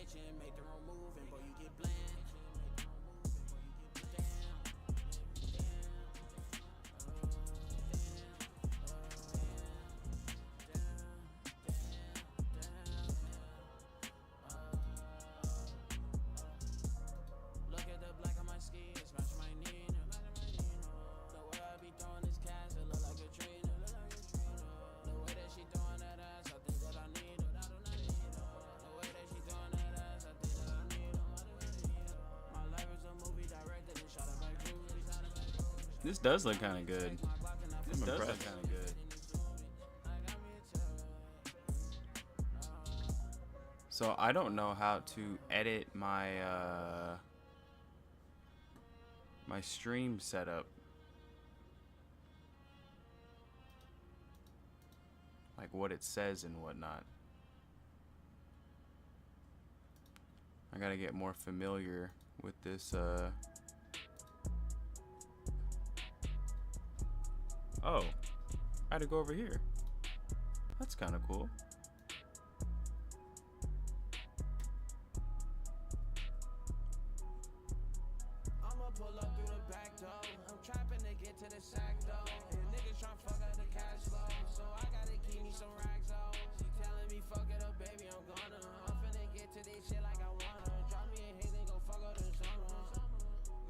attention, make the wrong move, and boy, you get bland. Look at the black on my skin, scratch my knee. The way I be throwing this cash, it look like a tree. The way that she throwing that ass, I think that I need her. The way that she throwing that ass, I think that I need her. My life is a movie directed and shot by Drew. This does look kind of good. I'm impressed. Kind of good. So I don't know how to edit my my stream setup. Like what it says and whatnot. I gotta get more familiar with this. Oh, I had to go over here. That's kind of cool. I'ma pull up through the back door. I'm trapping to get to the sack though. And niggas tryna fuck up the cash flow. So I gotta keep me some racks though. She telling me fuck it up, baby, I'm gonna. I'm finna get to this shit like I wanna. Drop me a hit, then go fuck up the summer.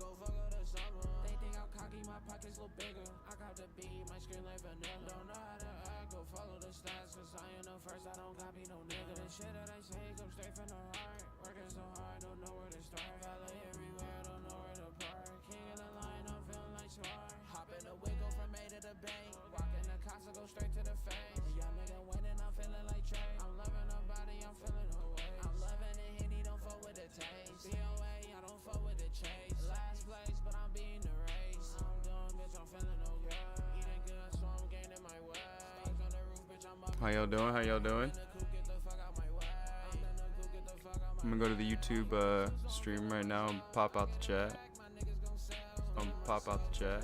Go fuck up the summer. They think I'm cocky, my pockets look bigger. I got the beat, my screen like vanilla. Don't know how to act, go follow the stats. Cause I ain't the first, I don't copy no nigga. The shit that I say comes straight from the heart. Working so hard, don't know where to start. Valet everywhere, don't know where to park. King of the line, I'm feeling like smart. Hop in the wig, go from A to the bank. Walk in the casa, go straight to the face. Young nigga winning, I'm feeling like Trey. I'm loving her body, I'm feeling her waist. I'm loving the Henny, don't fuck with the taste. BOA, I don't fuck with the chase. Last place, but I'm beating the race. I'm doing, bitch, I'm feeling no good. Eating good, so I'm gaining my way. Stars on the roof, bitch, I'm up. How y'all doing? How y'all doing? I'm gonna go to the YouTube stream right now and pop out the chat. Pop out the chat.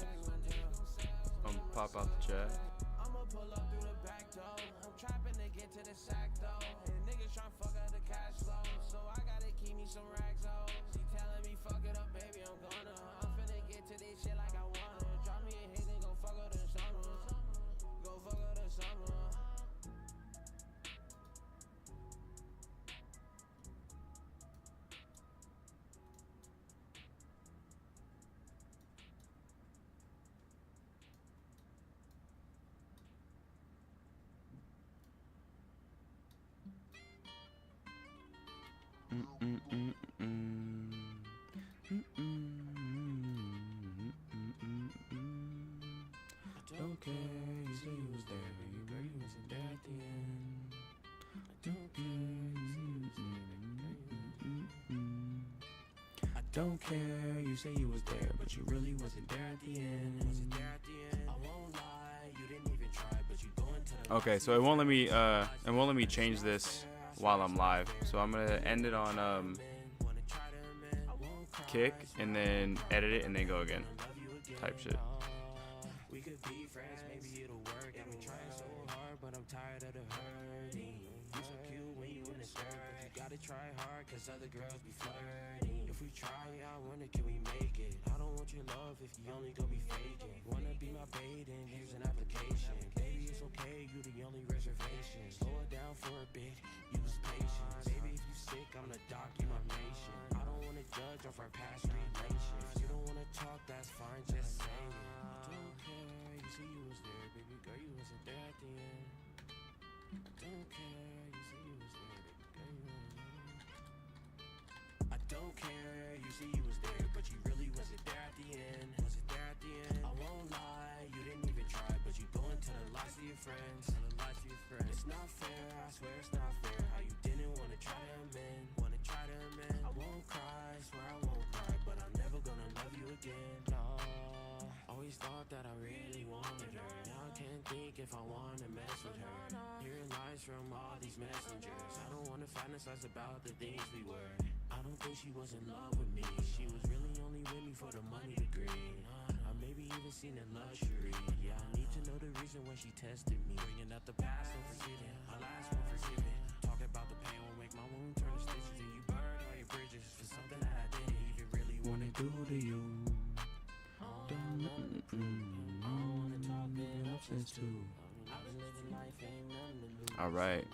Pop out the chat. I'ma pull up through the back door. I'm trapping to get to the sack though. And niggas tryna fuck up the cash flow. So I gotta keep me some racks though. She telling me fuck it up, baby, I'm gonna. I'm finna get to this shit like I wanna. Drop me a hit, then go fuck up the summer. Go fuck up the summer. Don't care, you say you was there, baby girl, you wasn't there at the end. I don't care, you say you was there, but you really wasn't there at the end. I won't lie, you didn't even try, but you going to the. Okay, so it won't let me change this while I'm live. So I'm gonna end it on kick and then edit it and then go again. Type shit. We could be friends, maybe it'll work. I've been trying so hard, but I'm tired of the hurting. You so cute when you in the skirt, but you gotta try hard, cause other girls be flirting. If we try, I wonder can we make it? I don't want your love if you only gonna be faking. Wanna be my bait and here's an application. Baby, it's okay, you the only reservation. Slow it down for a bit, use patience. Baby, if you sick, I'm the doc, you my patient. I don't wanna judge off our past relations. If you don't wanna talk, that's fine, just say it. Don't care, you see you was there, baby girl, you wasn't there at the end. Don't care, you see you was there, baby girl, you wasn't there. I don't care, you see you was there, but you really wasn't there at the end. Wasn't there at the end. I won't lie, you didn't even try, but you going to the lies of your friends. To the lies of your friends. It's not fair, I swear it's not fair. How you didn't wanna try to amend, wanna try to amend. I won't cry, swear I won't cry, but I'm never gonna love you again. No. Always thought that I really wanted her. Now I can't think if I wanna mess with her. Hearing lies from all these messengers. I don't wanna fantasize about the things we were. I don't think she was in love with me. She was really only with me for the money degree. Or maybe even seen in luxury. Yeah, I need to know the reason when she tested me. Bringing up the past and forgetting. My last one forgiven. Talking about the pain will make my wound turn to stitches and you burn. wanna do to you. All right,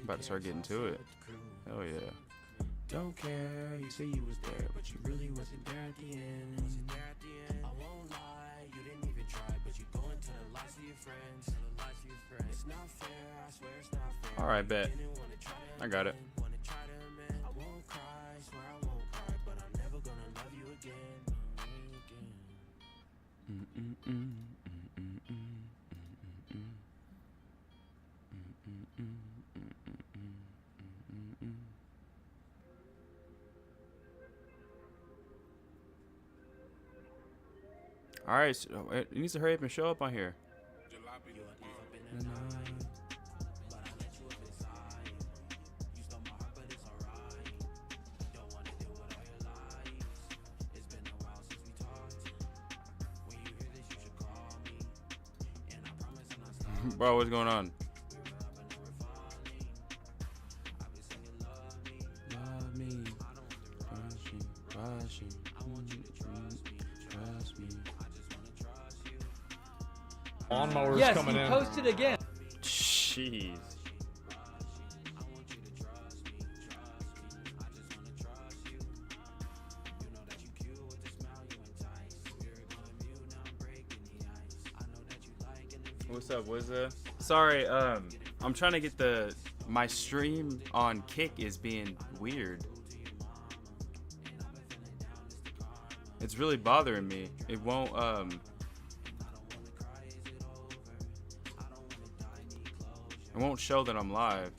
about to start getting to it. Hell yeah. Don't care, you say you was there, but you really wasn't there at the end. I won't lie, you didn't even try, but you go into the lives of your friends. It's not fair, I swear it's not fair. All right, bet. I got it. I won't cry, swear I won't cry, but I'm never gonna love you again. All right, so it needs to hurry up and show up on here. Bro, what's going on? Love me, trust me. Lawnmowers Yes, coming you in. posted again. Jeez. What's up, Wizza? Sorry, I'm trying to get my stream on Kick is being weird. It's really bothering me. It won't show that I'm live.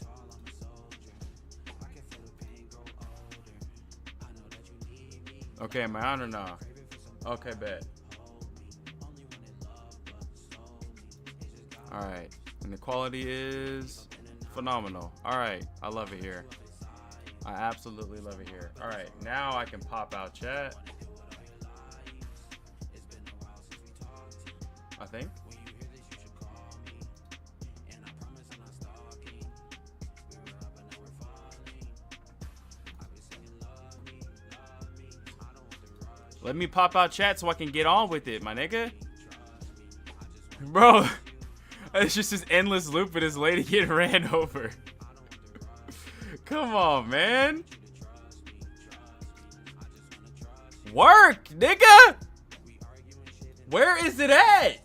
Okay, am I on or not? Okay, bet. Alright, and the quality is phenomenal. Alright, I love it here. I absolutely love it here. Alright, now I can pop out chat. I think. Let me pop out chat so I can get on with it, my nigga. Bro, it's just this endless loop of this lady getting ran over. Come on, man. Work, nigga. Where is it at?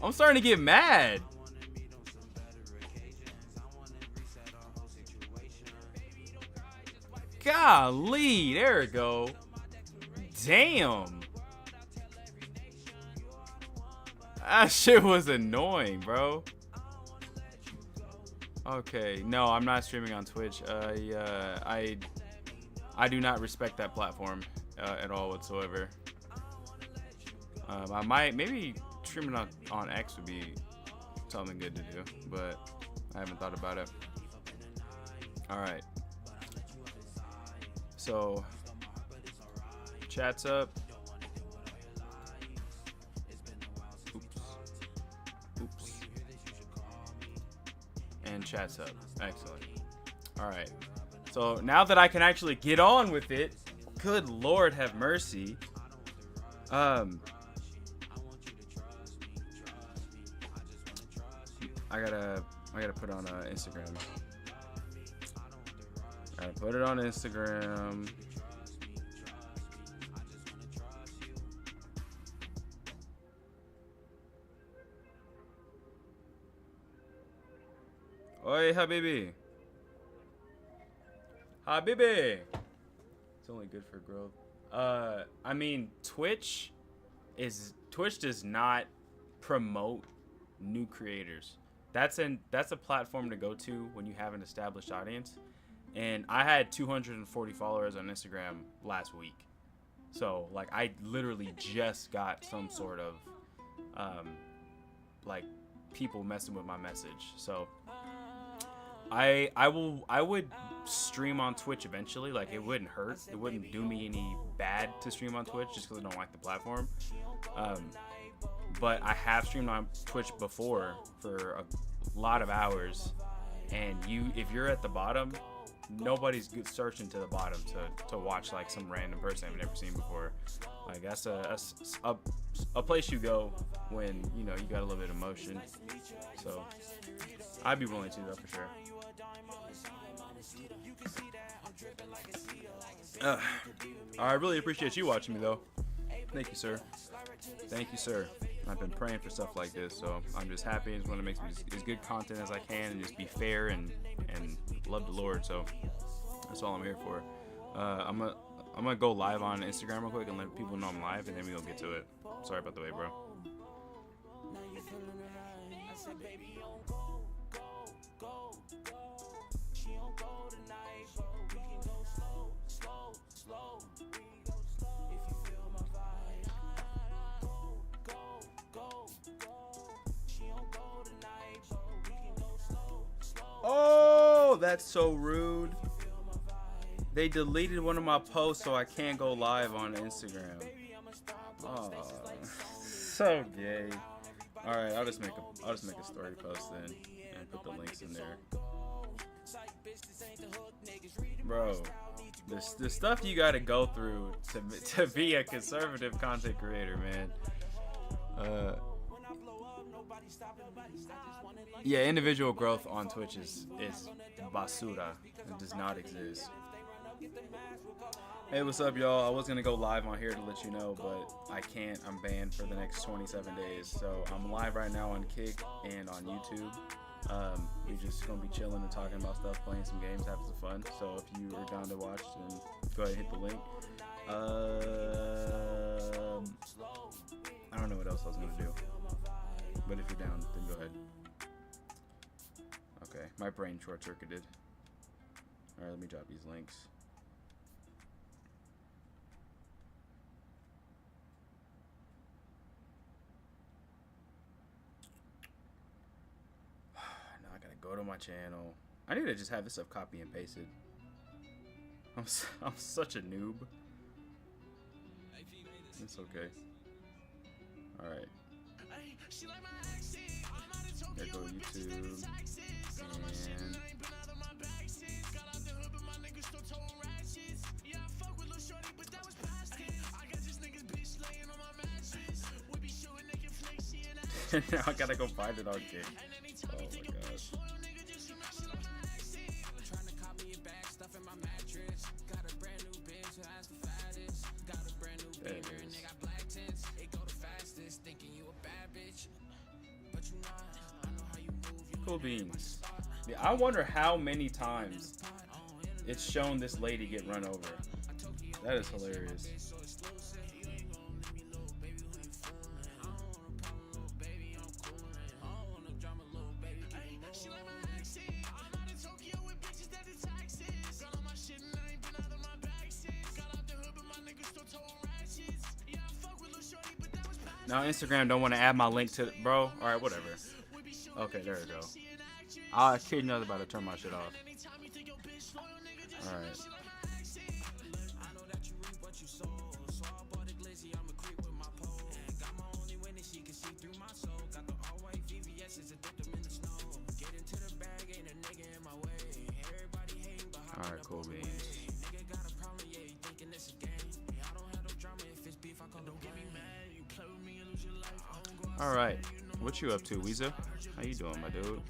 I'm starting to get mad. Golly, there we go. Damn. That shit was annoying, bro. Okay, no, I'm not streaming on Twitch. I do not respect that platform at all whatsoever. I might, maybe streaming on X would be something good to do, but I haven't thought about it. All right. So, chat's up. Oops. And chat's up. Excellent. All right. So now that I can actually get on with it, good Lord have mercy. I gotta put it on Instagram. Gotta put it on Instagram. Oi, Habibi. Habibi. It's only good for growth. I mean, Twitch does not promote new creators. That's a platform to go to when you have an established audience. And I had 240 followers on Instagram last week. So, like, I literally just got some sort of, like, people messing with my message. So, I would stream on Twitch eventually. Like, it wouldn't hurt. It wouldn't do me any bad to stream on Twitch just because I don't like the platform. But I have streamed on Twitch before for a lot of hours. And if you're at the bottom, nobody's searching to the bottom to watch like some random person I've never seen before. Like that's a place you go when you know you got a little bit of emotion. So I'd be willing to though for sure. I really appreciate you watching me though. Thank you, sir. Thank you, sir. I've been praying for stuff like this, so I'm just happy. I just want to make as good content as I can and just be fair and love the Lord. So that's all I'm here for. I'm gonna go live on Instagram real quick and let people know I'm live, and then we'll get to it. Sorry about the wait, bro. Oh, that's so rude. They deleted one of my posts, so I can't go live on Instagram. Oh, so gay. All right, I'll just make a story post then and put the links in there. Bro, the stuff you got to go through to be a conservative content creator, man. Yeah, individual growth on Twitch is basura. It does not exist. Hey, what's up, y'all? I was gonna go live on here to let you know, but I can't. I'm banned for the next 27 days. So I'm live right now on Kick and on YouTube. We're just gonna be chilling and talking about stuff, playing some games, having some fun. So if you are down to watch, then go ahead and hit the link. I don't know what else I was gonna do, but if you're down, then go ahead. Okay, my brain short-circuited. All right, let me drop these links. Now I gotta go to my channel. I need to just have this stuff copy and pasted. I'm such a noob. It's okay. All right. Gotta go to YouTube and now I gotta go find it on Kick. Oh my gosh. There it is. Cool beans. Yeah, I wonder how many times it's shown this lady get run over. That is hilarious. Now Instagram don't want to add my link to bro. All right, whatever. Okay, there we go. I kid you, I was about to turn my shit off. All right. All right, cool beans. All right, what you up to, Weezer? How you doing, my dude?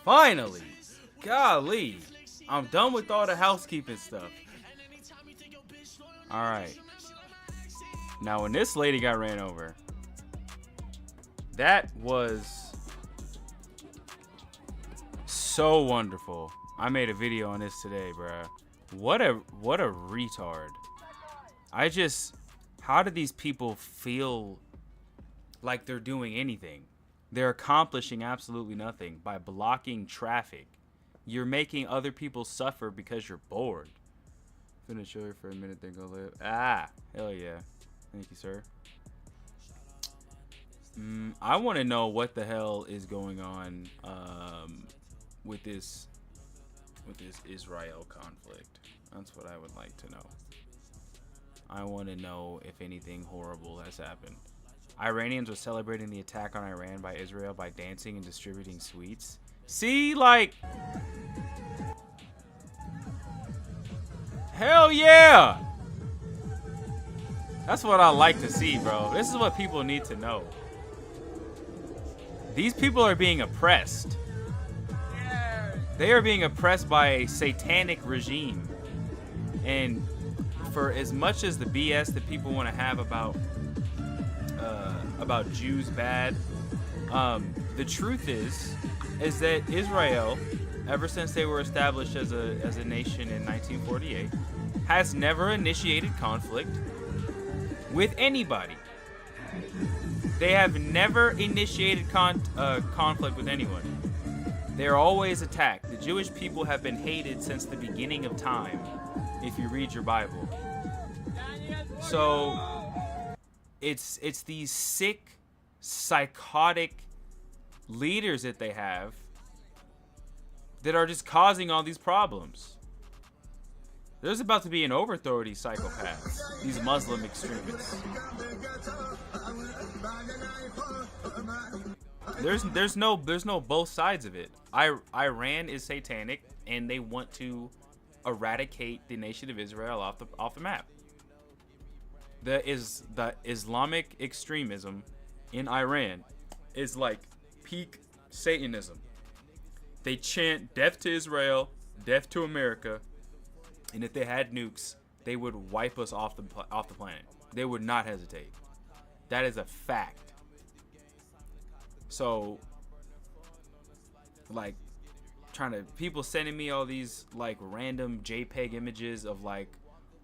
Finally, golly, I'm done with all the housekeeping stuff. All right. Now, when this lady got ran over, that was so wonderful. I made a video on this today, bruh. What a retard. How do these people feel like they're doing anything? They're accomplishing absolutely nothing by blocking traffic. You're making other people suffer because you're bored. Finish over for a minute, then go live. Ah, hell yeah. Thank you, sir. I want to know what the hell is going on with this Israel conflict. That's what I would like to know. I want to know if anything horrible has happened. Iranians are celebrating the attack on Iran by Israel by dancing and distributing sweets. See, like, hell yeah! That's what I like to see, bro. This is what people need to know. These people are being oppressed. They are being oppressed by a satanic regime. And for as much as the BS that people want to have about Jews bad, the truth is that Israel, ever since they were established as a nation in 1948, has never initiated conflict with anybody. They have never initiated conflict with anyone. They're always attacked. The Jewish people have been hated since the beginning of time, if you read your Bible. So it's these sick, psychotic leaders that they have that are just causing all these problems. There's about to be an overthrow of these psychopaths, these Muslim extremists. There's no both sides of it. Iran is satanic, and they want to eradicate the nation of Israel off the map. The Islamic extremism in Iran is like peak Satanism. They chant death to Israel, death to America, and if they had nukes, they would wipe us off the planet. They would not hesitate. That is a fact. So, like, people sending me all these like random JPEG images of like,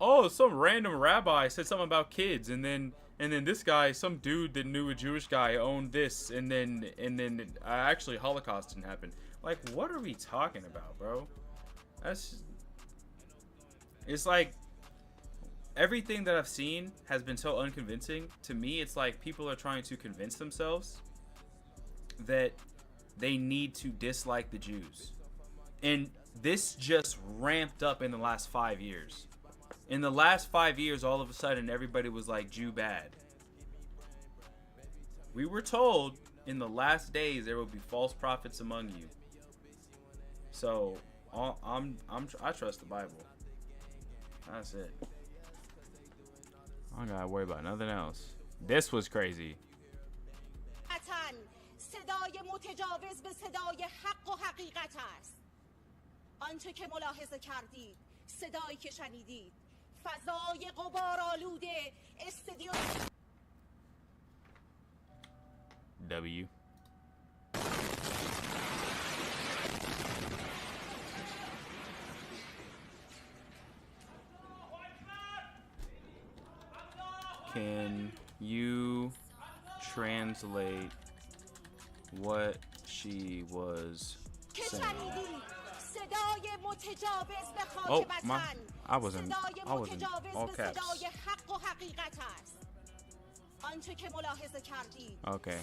oh, some random rabbi said something about kids, and then this guy, some dude that knew a Jewish guy owned this, and then actually Holocaust didn't happen. Like, what are we talking about, bro? It's like everything that I've seen has been so unconvincing. To me, it's like people are trying to convince themselves that they need to dislike the Jews. And this just ramped up in the last 5 years. In the last 5 years, all of a sudden, everybody was like, Jew bad. We were told in the last days there will be false prophets among you. So, I trust the Bible. That's it. I don't gotta worry about nothing else. This was crazy. صدای متجاوز به صدای حق و حقیقت است. آنچه که ملاحظه کردید، صدایی که شنیدید، فضای غبارآلوده استدیو W. Can you translate what she was saying? Oh, I wasn't all caps. Okay.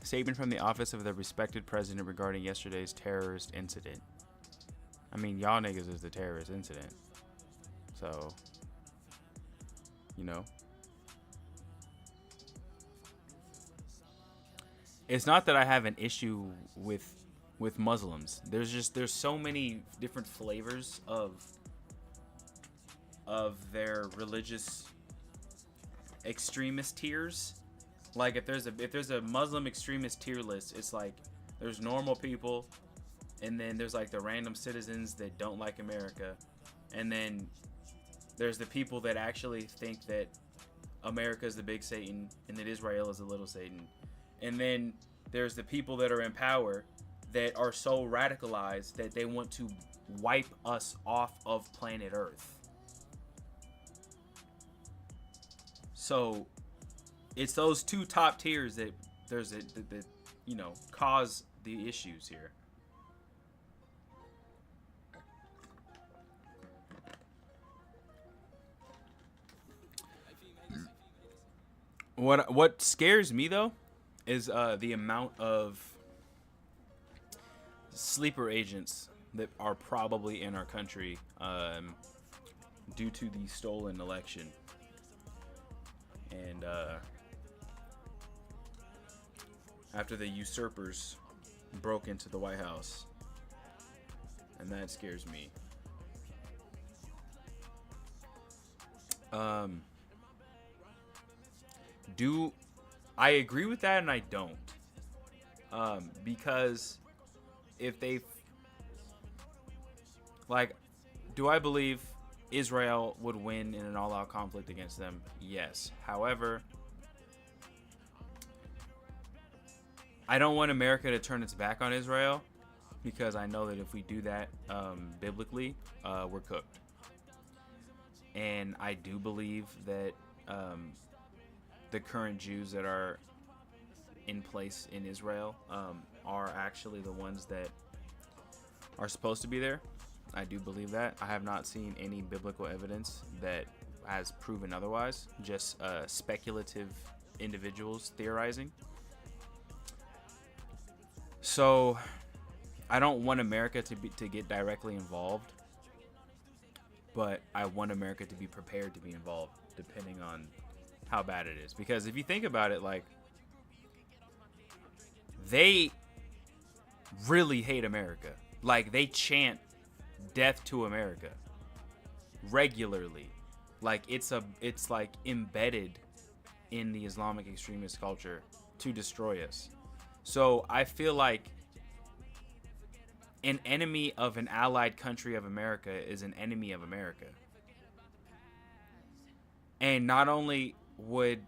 Statement from the office of the respected president regarding yesterday's terrorist incident. I mean, y'all niggas is the terrorist incident. So, you know. It's not that I have an issue with Muslims. There's so many different flavors of their religious extremist tiers. Like if there's a Muslim extremist tier list, it's like there's normal people, and then there's like the random citizens that don't like America, and then there's the people that actually think that America is the big Satan and that Israel is the little Satan. And then there's the people that are in power that are so radicalized that they want to wipe us off of planet Earth. So it's those two top tiers that cause the issues here. What scares me though is the amount of sleeper agents that are probably in our country due to the stolen election. And after the usurpers broke into the White House. And that scares me. Do I agree with that? And I don't. Because if they do I believe Israel would win in an all-out conflict against them? Yes. However, I don't want America to turn its back on Israel, because I know that if we do that biblically, we're cooked. And I do believe that the current Jews that are in place in Israel are actually the ones that are supposed to be there. I do believe that. I have not seen any biblical evidence that has proven otherwise. Just speculative individuals theorizing. So I don't want America to get directly involved, but I want America to be prepared to be involved, depending on how bad it is. Because if you think about it, like, they really hate America. Like, they chant death to America regularly. Like, it's like embedded in the Islamic extremist culture to destroy us. So I feel like an enemy of an allied country of America is an enemy of America. And not only would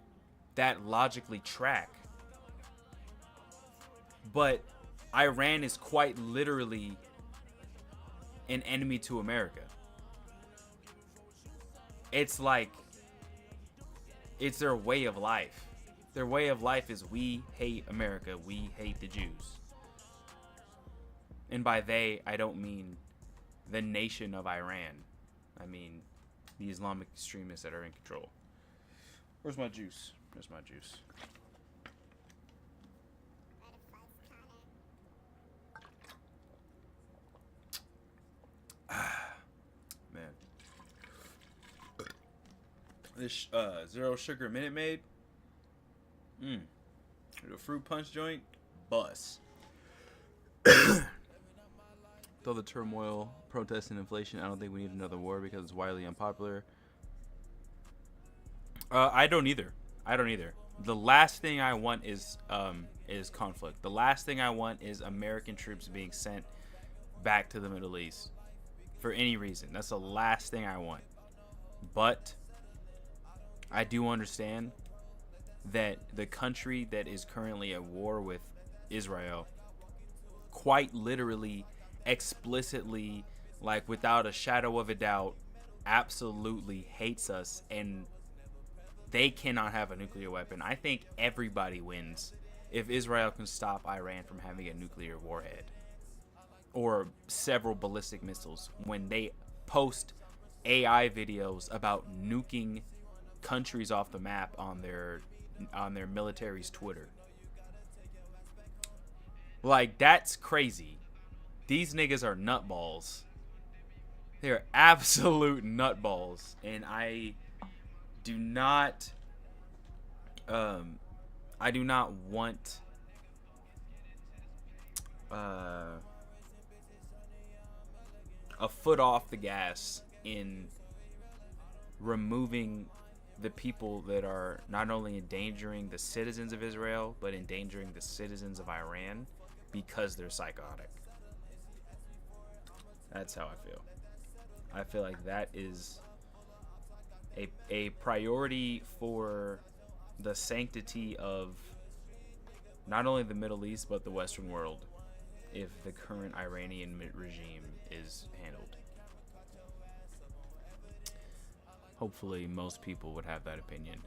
that logically track, but Iran is quite literally an enemy to America. It's like, it's their way of life. Their way of life is, we hate America, we hate the Jews. And by they, I don't mean the nation of Iran. I mean the Islamic extremists that are in control. Where's my juice? Where's my juice? Man. This zero sugar Minute Maid. The fruit punch joint. Bus. Though the turmoil, protests, and inflation, I don't think we need another war because it's widely unpopular. I don't either. The last thing I want is conflict. The last thing I want is American troops being sent back to the Middle East for any reason. That's the last thing I want. But I do understand that the country that is currently at war with Israel quite literally, explicitly, like without a shadow of a doubt, absolutely hates us, and they cannot have a nuclear weapon. I think everybody wins if Israel can stop Iran from having a nuclear warhead or several ballistic missiles when they post AI videos about nuking countries off the map on their military's Twitter. Like, that's crazy. These niggas are nutballs. They're absolute nutballs. And I do not want a foot off the gas in removing the people that are not only endangering the citizens of Israel, but endangering the citizens of Iran because they're psychotic. That's how I feel. I feel like that is a priority for the sanctity of not only the Middle East, but the Western world, if the current Iranian regime is handled. Hopefully most people would have that opinion.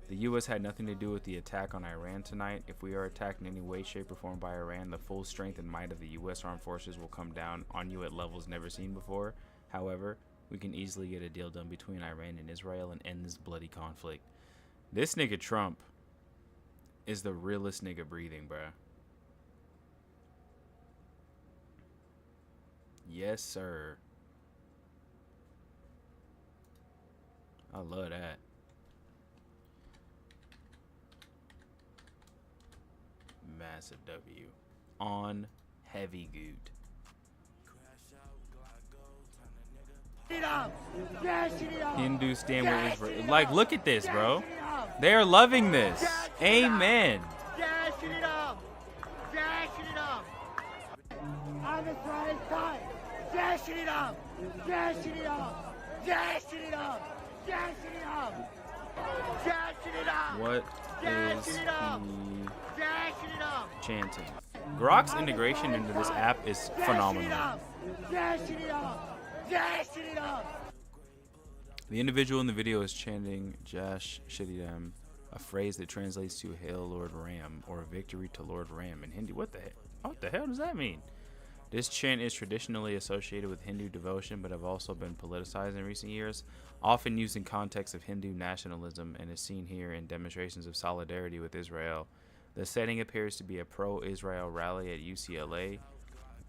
The U.S. had nothing to do with the attack on Iran tonight. If we are attacked in any way, shape, or form by Iran, the full strength and might of the U.S. armed forces will come down on you at levels never seen before. However, we can easily get a deal done between Iran and Israel and end this bloody conflict. This nigga Trump is the realest nigga breathing, bruh. Yes, sir. I love that. Massive W. On heavy goot. Hindu stand with Israel. Like, look at this, bro. They are loving this. Amen. What is he chanting? Grok's integration into this app is phenomenal. The individual in the video is chanting Jash Shididam, a phrase that translates to Hail Lord Ram or victory to Lord Ram in Hindi. What the hell does that mean? This chant is traditionally associated with Hindu devotion, but have also been politicized in recent years, often used in context of Hindu nationalism, and is seen here in demonstrations of solidarity with Israel. The setting appears to be a pro-Israel rally at UCLA,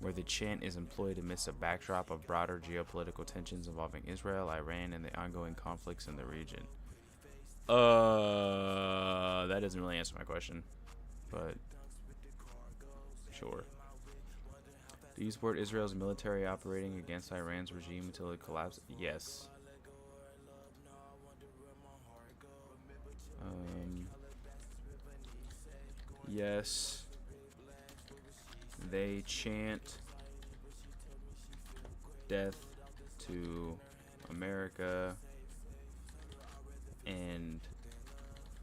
where the chant is employed amidst a backdrop of broader geopolitical tensions involving Israel, Iran, and the ongoing conflicts in the region. That doesn't really answer my question, but sure. Do you support Israel's military operating against Iran's regime until it collapses? Yes. Yes. They chant death to America and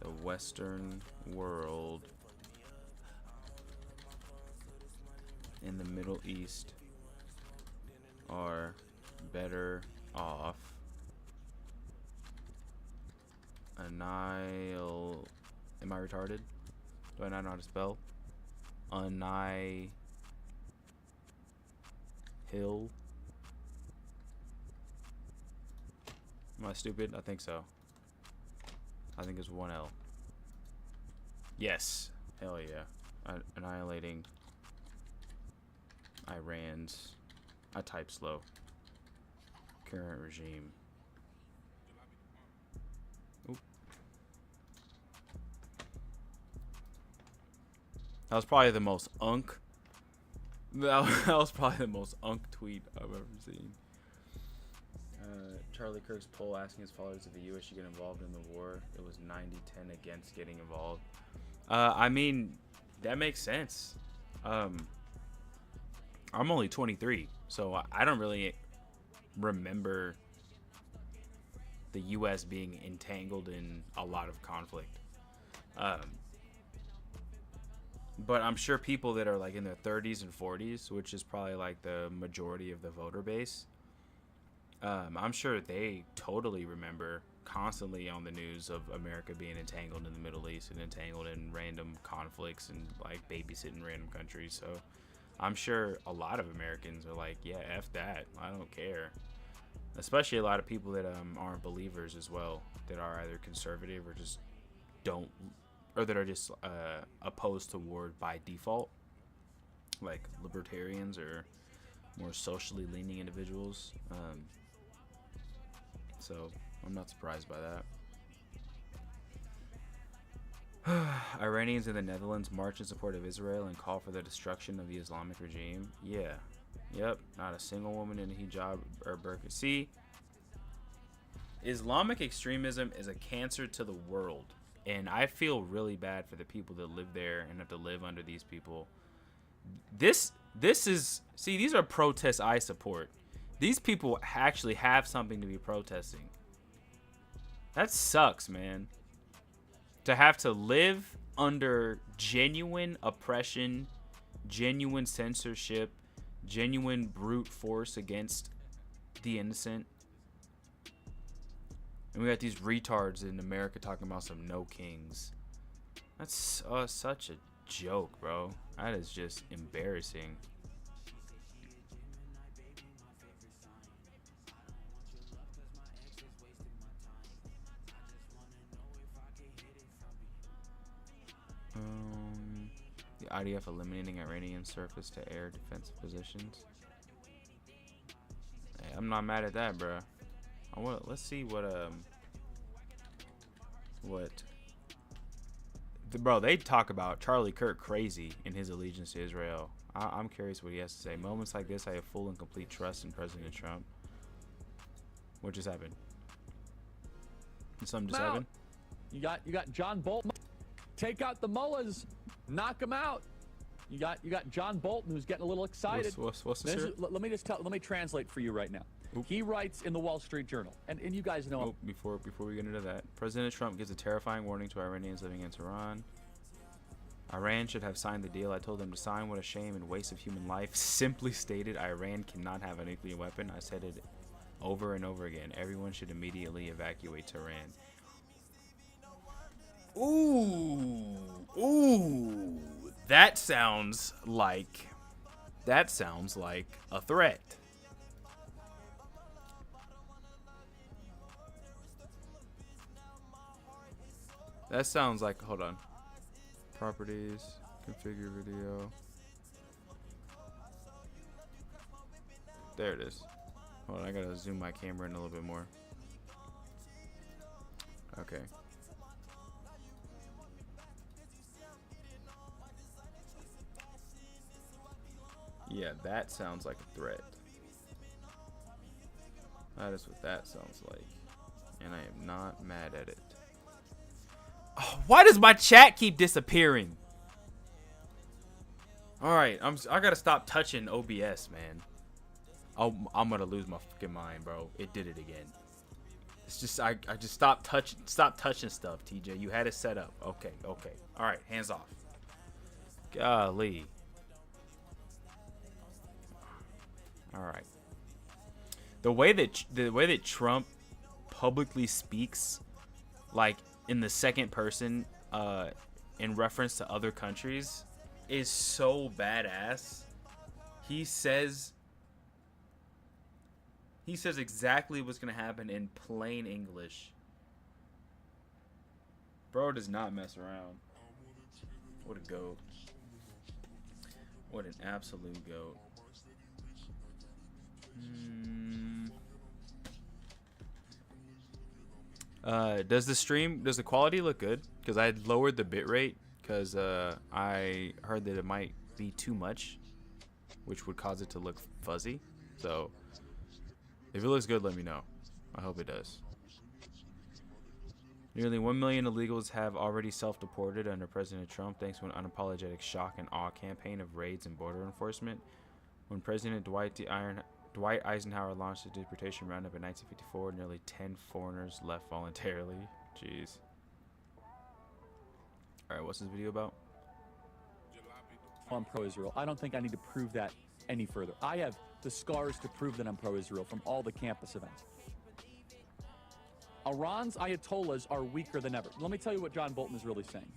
the Western world in the Middle East are better off. Am I retarded? Do I not know how to spell? Hill. Am I stupid? I think so. I think it's one L. Yes. Hell yeah. Annihilating Iran's. I type slow. Current regime. Oop. That was probably the most unk. That was probably the most unk tweet I've ever seen. Charlie Kirk's poll asking his followers if the U.S. should get involved in the war. It was 90-10 against getting involved. I mean, that makes sense. I'm only 23, so I don't really remember the U.S. being entangled in a lot of conflict. But I'm sure people that are like in their 30s and 40s, which is probably like the majority of the voter base, I'm sure they totally remember constantly on the news of America being entangled in the Middle East and entangled in random conflicts and like babysitting random countries. So I'm sure a lot of Americans are like, yeah, F that. I don't care. Especially a lot of people that aren't believers as well, that are either conservative or just don't, or that are just opposed to war by default, like libertarians or more socially leaning individuals. So I'm not surprised by that. Iranians in the Netherlands march in support of Israel and call for the destruction of the Islamic regime. Yeah. Yep. Not a single woman in a hijab or burqa. See, Islamic extremism is a cancer to the world. And I feel really bad for the people that live there and have to live under these people. This is, see, these are protests I support. These people actually have something to be protesting. That sucks, man. To have to live under genuine oppression, genuine censorship, genuine brute force against the innocent. And we got these retards in America talking about some no kings. That's such a joke, bro. That is just embarrassing. IDF eliminating Iranian surface-to-air defensive positions. Hey, I'm not mad at that, bro. Let's see bro, they talk about Charlie Kirk crazy in his allegiance to Israel. I'm curious what he has to say. Moments like this, I have full and complete trust in President Trump. What just happened? Did something just happen? You got John Bolton. Take out the mullahs. Knock them out. You got John Bolton, who's getting a little excited. What's this here? Let me translate for you right now. Oop. He writes in the Wall Street Journal, and you guys know. Oh, before we get into that, President Trump gives a terrifying warning to Iranians living in Tehran. Iran should have signed the deal. I told them to sign. What a shame and waste of human life. Simply stated, Iran cannot have a nuclear weapon. I said it over and over again. Everyone should immediately evacuate Tehran. Ooh, that sounds like a threat. That sounds like, hold on. Properties, configure video. There it is. Hold on, I gotta zoom my camera in a little bit more. Okay. Yeah, that sounds like a threat. That is what that sounds like. And I am not mad at it. Oh, why does my chat keep disappearing? Alright, I gotta stop touching OBS, man. I'm gonna lose my fucking mind, bro. It did it again. It's just I just stopped touching stuff, TJ. You had it set up. Okay. Alright, hands off. Golly. Alright. The way that Trump publicly speaks, like in the second person, in reference to other countries, is so badass. He says exactly what's gonna happen in plain English. Bro does not mess around. What a goat. What an absolute goat. Does the quality look good? Because I had lowered the bitrate because I heard that it might be too much, which would cause it to look fuzzy. So if it looks good, let me know. I hope it does. Nearly 1 million illegals have already self-deported under President Trump thanks to an unapologetic shock and awe campaign of raids and border enforcement. When President Dwight Eisenhower launched the deportation roundup in 1954, nearly 10 foreigners left voluntarily. Jeez. Alright, what's this video about? I'm pro-Israel. I don't think I need to prove that any further. I have the scars to prove that I'm pro-Israel from all the campus events. Iran's ayatollahs are weaker than ever. Let me tell you what John Bolton is really saying.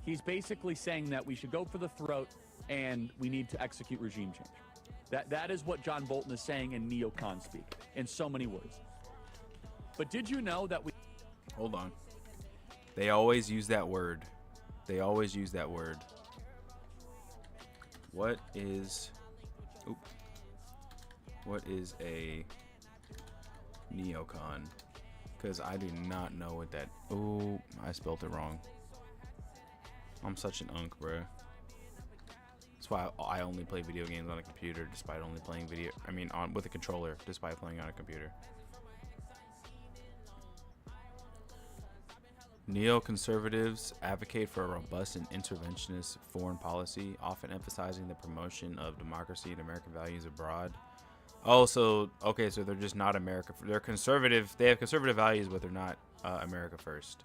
He's basically saying that we should go for the throat and we need to execute regime change. That is what John Bolton is saying in neocon speak, in so many words. But did you know that we... Hold on. They always use that word. They always use that word. What is... Oop. What is a neocon? Because I do not know what that... Oh, I spelled it wrong. I'm such an unk, bro. That's why I only play video games on a computer, despite only playing with a controller, despite playing on a computer. Neoconservatives advocate for a robust and interventionist foreign policy, often emphasizing the promotion of democracy and American values abroad. Oh, so they're just not America. They're conservative. They have conservative values, but they're not America first.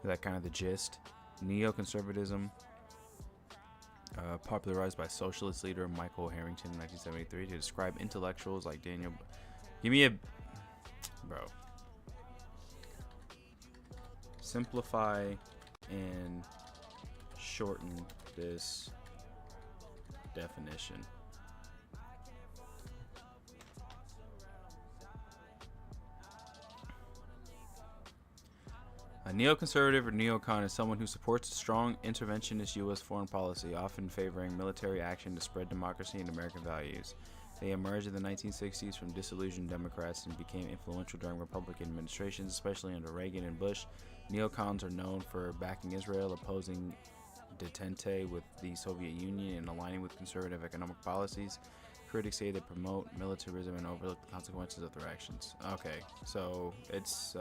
Is that kind of the gist? Neoconservatism. Popularized by socialist leader Michael Harrington in 1973 to describe intellectuals like Daniel. Give me a... Bro. Simplify and shorten this definition. A neoconservative or neocon is someone who supports a strong interventionist U.S. foreign policy, often favoring military action to spread democracy and American values. They emerged in the 1960s from disillusioned Democrats and became influential during Republican administrations, especially under Reagan and Bush. Neocons are known for backing Israel, opposing detente with the Soviet Union, and aligning with conservative economic policies. Critics say they promote militarism and overlook the consequences of their actions. Okay, so it's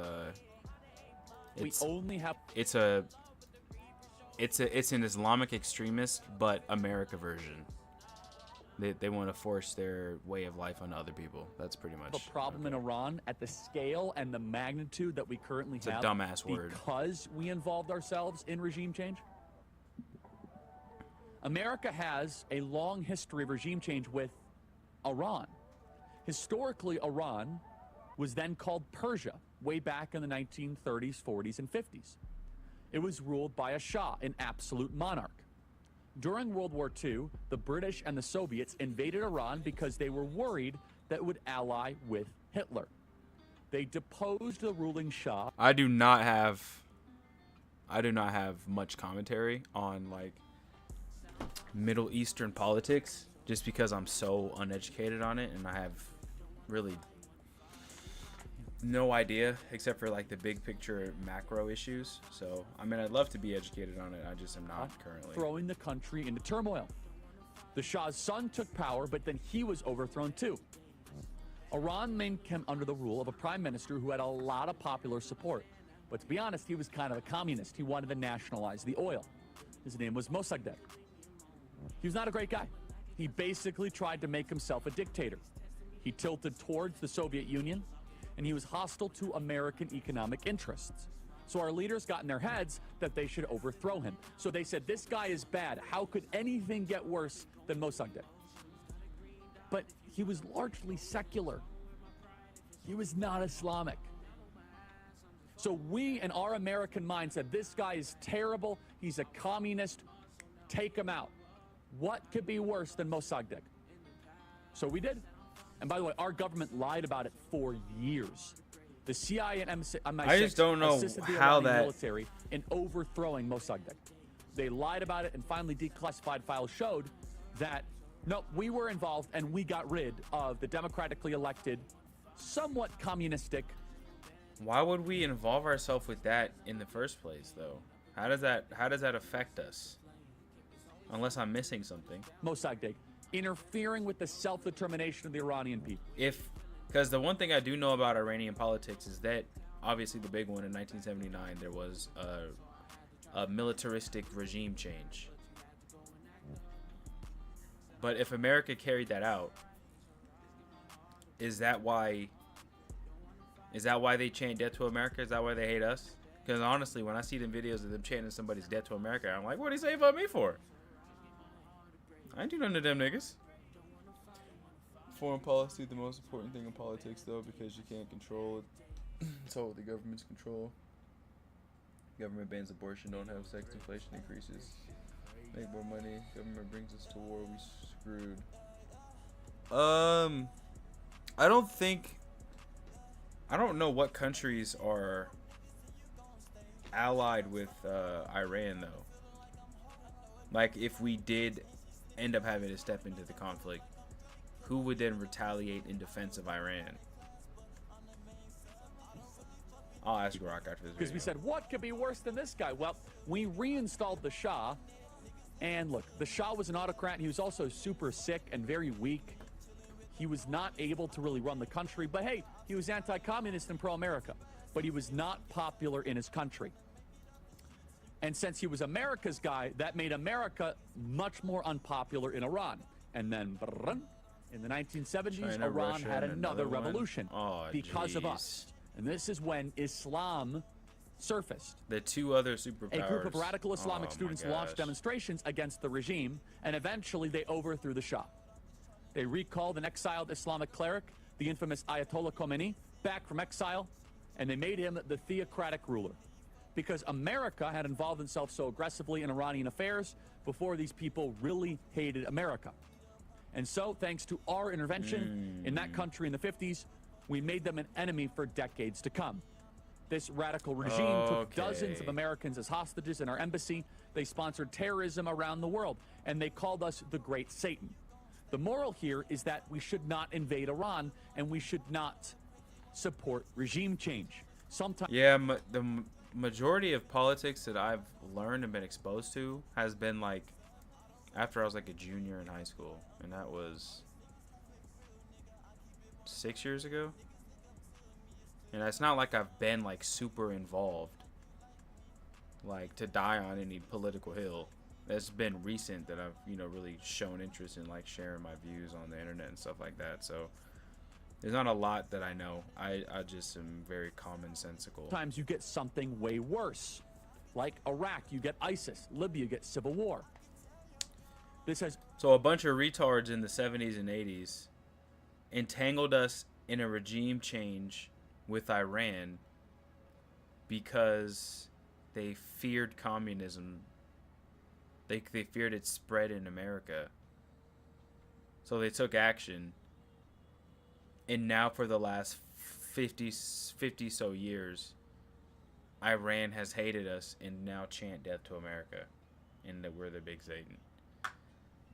an Islamic extremist, but America version. They want to force their way of life on other people. That's pretty much the problem in Iran at the scale and the magnitude that we currently have. It's a dumbass word. Because we involved ourselves in regime change. America has a long history of regime change with Iran. Historically, Iran was then called Persia, way back in the 1930s, 40s, and 50s. It was ruled by a Shah, an absolute monarch. During World War II, the British and the Soviets invaded Iran because they were worried that it would ally with Hitler. They deposed the ruling Shah. I do not have much commentary on like Middle Eastern politics just because I'm so uneducated on it, and I have really no idea except for like the big picture macro issues. So I mean, I'd love to be educated on it. I just am not currently. Throwing the country into turmoil. The Shah's son took power, but then he was overthrown too. Iran came under the rule of a prime minister who had a lot of popular support. But to be honest, he was kind of a communist. He wanted to nationalize the oil. His name was Mossadegh. He was not a great guy. He basically tried to make himself a dictator. He tilted towards the Soviet Union, and he was hostile to American economic interests. So our leaders got in their heads that they should overthrow him. So they said, this guy is bad. How could anything get worse than Mossadegh? But he was largely secular. He was not Islamic. So we, in our American mind, said, this guy is terrible. He's a communist. Take him out. What could be worse than Mossadegh? So we did. And by the way, our government lied about it for years. The CIA and MI6 I just don't know assisted the how Iranian that military in overthrowing Mossadegh. They lied about it, and finally declassified files showed that, no, we were involved and we got rid of the democratically elected, somewhat communistic. Why would we involve ourselves with that in the first place, though? How does that affect us? Unless I'm missing something. Mossadegh interfering with the self-determination of the Iranian people. Because the one thing I do know about Iranian politics is that, obviously the big one in 1979, there was a militaristic regime change. But if America carried that out, is that why they chant death to America? Is that why they hate us? Because honestly, when I see them videos of them chanting somebody's death to America, I'm like, what do you say about me for? I ain't do nothing to them niggas. Foreign policy, the most important thing in politics, though, because you can't control it. It's all the government's control. Government bans abortion, don't have sex, inflation increases. Make more money, government brings us to war, we screwed. I don't know what countries are allied with Iran, though. Like, if we did end up having to step into the conflict, who would then retaliate in defense of Iran? I'll ask Rock after this video. Because we said, what could be worse than this guy? Well, we reinstalled the Shah, and look, the Shah was an autocrat, and he was also super sick and very weak. He was not able to really run the country, but hey, he was anti-communist and pro-America, but he was not popular in his country. And since he was America's guy, that made America much more unpopular in Iran. And then, in the 1970s, China, Iran Russia, had and another one. revolution because of us. And this is when Islam surfaced. The two other superpowers. A group of radical Islamic students launched demonstrations against the regime, and eventually they overthrew the Shah. They recalled an exiled Islamic cleric, the infamous Ayatollah Khomeini, back from exile, and they made him the theocratic ruler. Because America had involved itself so aggressively in Iranian affairs before these people really hated America. And so, thanks to our intervention in that country in the 50s, we made them an enemy for decades to come. This radical regime took dozens of Okay. Americans as hostages in our embassy. They sponsored terrorism around the world, and they called us the Great Satan. The moral here is that we should not invade Iran, and we should not support regime change. Sometimes Yeah, majority of politics that I've learned and been exposed to has been like after I was like a junior in high school, and that was 6 years ago. And it's not like I've been like super involved, like to die on any political hill. It's been recent that I've, you know, really shown interest in like sharing my views on the internet and stuff like that. So there's not a lot that I know. I just am very commonsensical. sometimes you get something way worse. Like Iraq, you get ISIS. Libya, you get civil war. This has So a bunch of retards in the 70s and 80s entangled us in a regime change with Iran because they feared communism. They feared its spread in America. So they took action. And now for the last 50 so years, Iran has hated us and now chant death to America. And that we're the big Satan.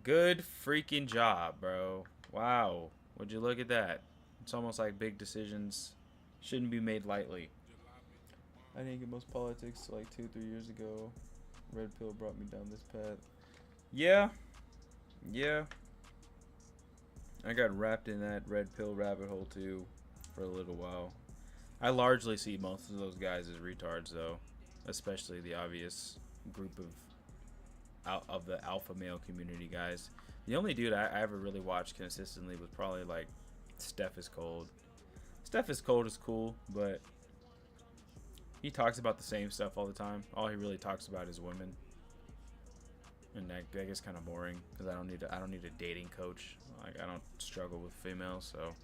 Good freaking job, bro. Wow. Would you look at that? It's almost like big decisions shouldn't be made lightly. I didn't get most politics like 2-3 years ago. Red pill brought me down this path. Yeah. I got wrapped in that red pill rabbit hole too for a little while. I largely see most of those guys as retards though, especially the obvious group of the alpha male community guys. The only dude I ever really watched consistently was probably like Steph is Cold. Steph is Cold is cool, but he talks about the same stuff all the time. All he really talks about is women, and that gets kind of boring because I don't need a dating coach. Like I don't struggle with females, so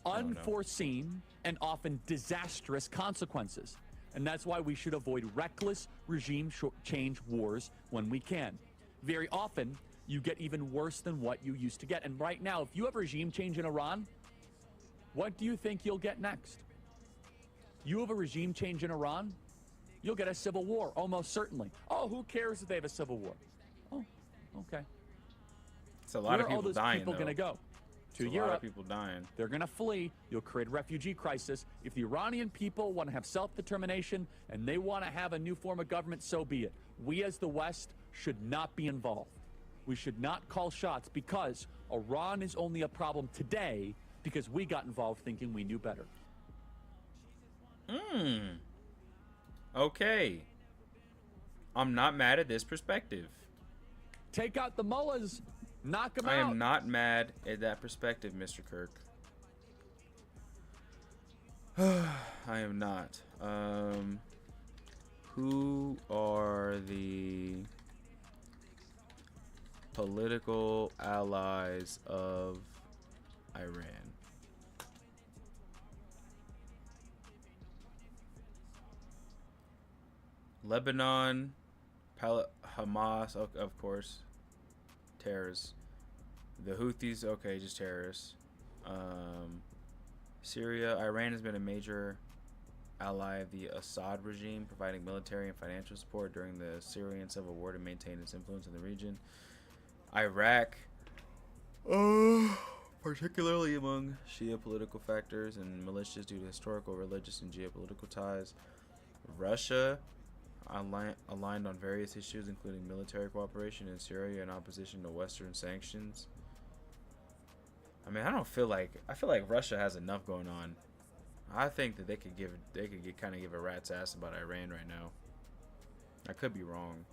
I don't know. unforeseen and often disastrous consequences. And that's why we should avoid reckless regime change wars when we can. Very often, you get even worse than what you used to get. And right now, if you have regime change in Iran, what do you think you'll get next? You have a regime change in Iran, you'll get a civil war, almost certainly. Oh, who cares if they have a civil war? Oh, okay. It's a lot of Where are all people those dying. people though. going to go? To It's a Europe. lot of people dying. They're going to flee. You'll create a refugee crisis. If the Iranian people want to have self-determination and they want to have a new form of government, so be it. We as the West should not be involved. We should not call shots because Iran is only a problem today because we got involved thinking we knew better. Okay. I'm not mad at this perspective. Take out the mullahs. Knock them I out. am not mad at that perspective, Mr. Kirk. I am not. Who are the political allies of Iran? Lebanon, Hamas, of course, terrorists. The Houthis, okay, just terrorists. Syria, Iran has been a major ally of the Assad regime, providing military and financial support during the Syrian civil war to maintain its influence in the region. Iraq, particularly among Shia political factors and militias due to historical, religious, and geopolitical ties. Russia, aligned on various issues, including military cooperation in Syria and opposition to Western sanctions. I mean, I feel like Russia has enough going on. I think that they could give a rat's ass about Iran right now. I could be wrong.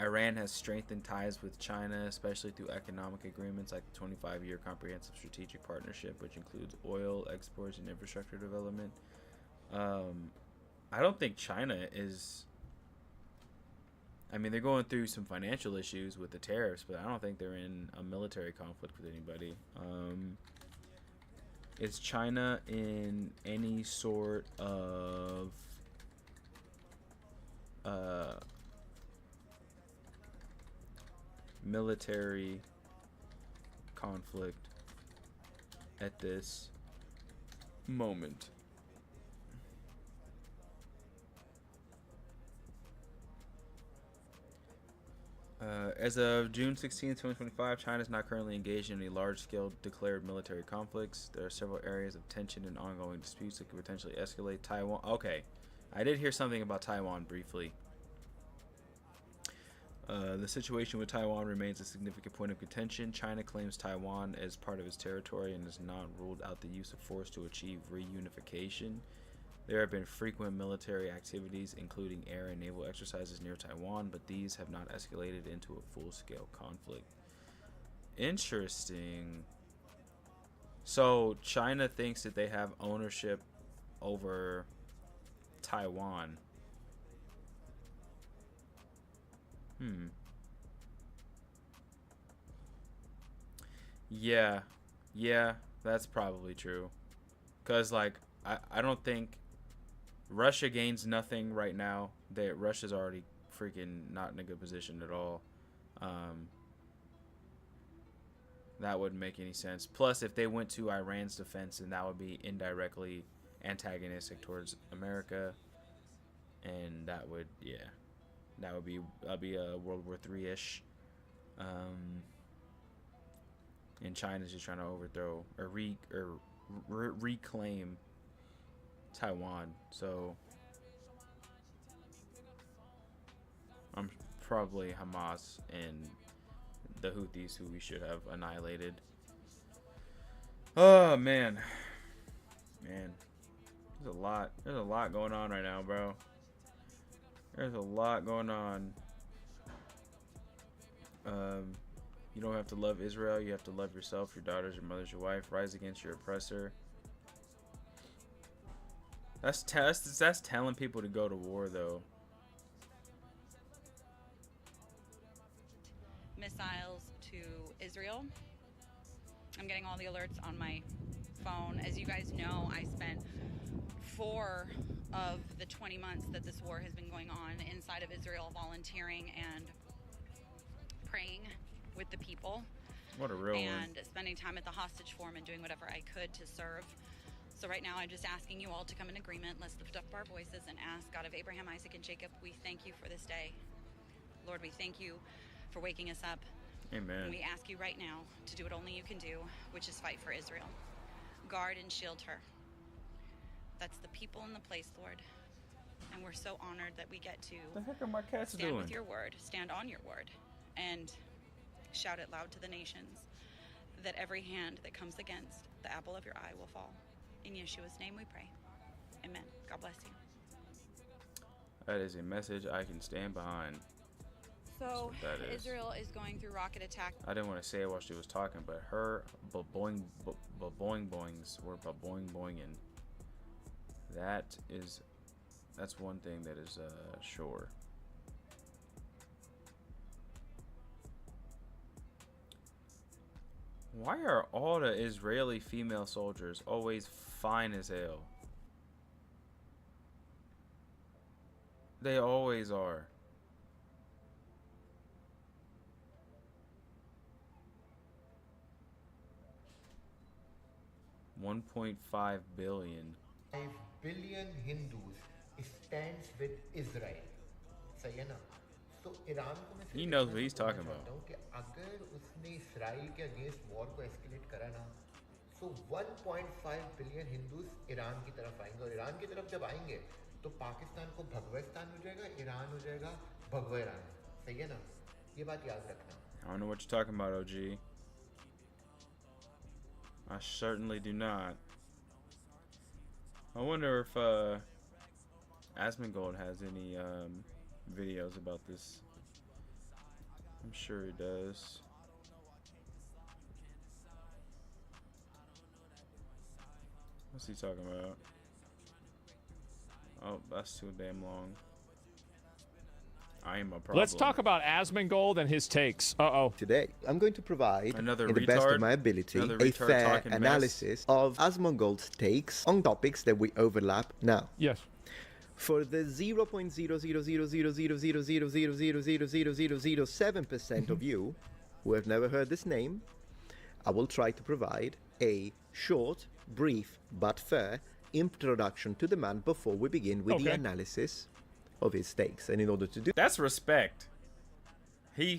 Iran has strengthened ties with China, especially through economic agreements like the 25-year comprehensive strategic partnership, which includes oil exports and infrastructure development. I don't think China is... I mean, they're going through some financial issues with the tariffs, but I don't think they're in a military conflict with anybody. Is China in any sort of military conflict at this moment. As of June 16, 2025, China is not currently engaged in any large-scale declared military conflicts. There are several areas of tension and ongoing disputes that could potentially escalate. Taiwan. Okay, I did hear something about Taiwan briefly. The situation with Taiwan remains a significant point of contention. China claims Taiwan as part of its territory and has not ruled out the use of force to achieve reunification. There have been frequent military activities, including air and naval exercises near Taiwan, but these have not escalated into a full-scale conflict. Interesting. So China thinks that they have ownership over Taiwan. Yeah, that's probably true. Because, like, I don't think Russia gains nothing right now. Russia's already freaking not in a good position at all. That wouldn't make any sense. Plus, if they went to Iran's defense, then that would be indirectly antagonistic towards America. And that would, yeah. That'd be a World War III-ish. And China's just trying to overthrow or reclaim Taiwan. So I'm probably Hamas and the Houthis, who we should have annihilated. Oh man, there's a lot going on right now, bro. There's a lot going on. You don't have to love Israel. You have to love yourself, your daughters, your mothers, your wife. Rise against your oppressor. That's telling people to go to war, though. Missiles to Israel. I'm getting all the alerts on my phone. As you guys know, I spent 4 of the 20 months that this war has been going on inside of Israel volunteering and praying with the people. What a real one. And spending time at the hostage forum and doing whatever I could to serve. So right now I'm just asking you all to come in agreement. Let's lift up our voices and ask God of Abraham, Isaac, and Jacob, we thank you for this day. Lord, we thank you for waking us up. Amen. And we ask you right now to do what only you can do, which is fight for Israel. Guard and shield her. That's the people in the place, Lord. And we're so honored that we get to What the heck are my cats stand doing? with your word, stand on your word, and shout it loud to the nations that every hand that comes against the apple of your eye will fall. In Yeshua's name we pray. Amen. God bless you. That is a message I can stand behind. So That's what that is. Israel is going through rocket attack. I didn't want to say it while she was talking, but her boings were boinging. That's one thing that is sure. Why are all the Israeli female soldiers always fine as hell? They always are. $1.5 billion. 5 billion Hindus stands with Israel. सही है ना? So Iran को मैं He knows what he's talking about. कि अगर उसने Israel के against war को एस्केलेट करा ना, so 1.5 बिलियन हिंदूज ईरान की तरफ आएंगे, और ईरान की तरफ जब आएंगे तो पाकिस्तान को भगविस्तान हो जाएगा, ईरान हो जाएगा भगवा ईरान. सही है ना? ये बात याद रखना. I don't know what you're talking about, OG. I certainly do not. I wonder if Asmongold has any videos about this. I'm sure he does. What's he talking about? Oh, that's too damn long. I am a problem. Let's talk about Asmongold and his takes. Uh-oh. Today, I'm going to provide, Another in the best retard? of my ability, Another a retard fair talking mess? analysis of Asmongold's takes on topics that we overlap now. Yes. For the 0.0000000000007% of you who have never heard this name, I will try to provide a short, brief, but fair introduction to the man before we begin with the analysis of his takes. And in order to do That's respect. He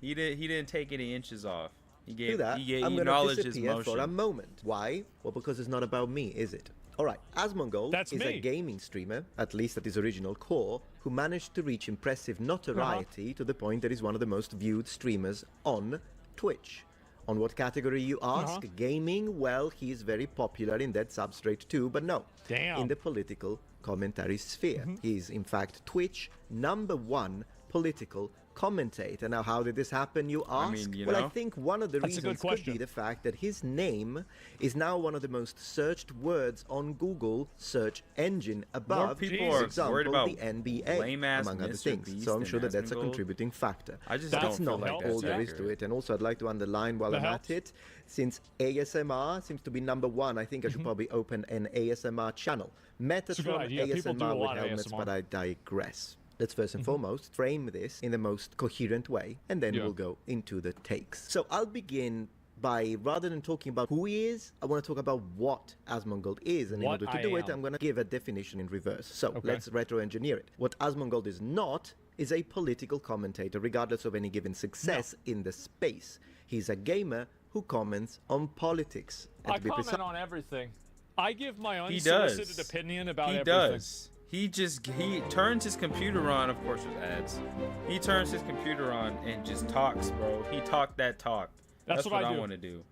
didn't take any inches off. He that, he I'm going to acknowledged his disappear motion. for a moment. Why? Well, because it's not about me, is it? All right, Asmongold is a gaming streamer, at least at his original core, who managed to reach impressive notoriety to the point that he's one of the most viewed streamers on Twitch. On what category, you ask? Gaming? Well, he's very popular in that substrate too, but no. In the political commentary sphere. He's, in fact, Twitch #1 political commentator. Now, how did this happen, you ask? I think one of the reasons could be the fact that his name is now one of the most searched words on Google search engine above, More people for are example, worried about the NBA, lame-ass among other Mr. things. Beast So I'm and sure that that's a Asmongold. contributing factor. I just That's don't feel not like all that's there is to accurate. it. And also, I'd like to underline while I'm at it, since ASMR seems to be #1, I think I should probably open an ASMR channel. Metatron ASMR with helmets, but I digress. Let's first and foremost frame this in the most coherent way, and then we'll go into the takes. So I'll begin by, rather than talking about who he is, I want to talk about what Asmongold is. And in order to do it, I'm going to give a definition in reverse. So let's retro-engineer it. What Asmongold is not is a political commentator, regardless of any given success in the space. He's a gamer who comments on politics. And I to be comment on everything. I give my He unsolicited does. opinion about He everything. does. He turns his computer on. Of course, there's ads. He turns his computer on and just talks, bro. He talked that talk. That's what I do. want to do.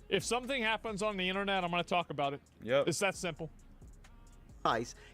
If something happens on the internet, I'm going to talk about it. Yep. It's that simple.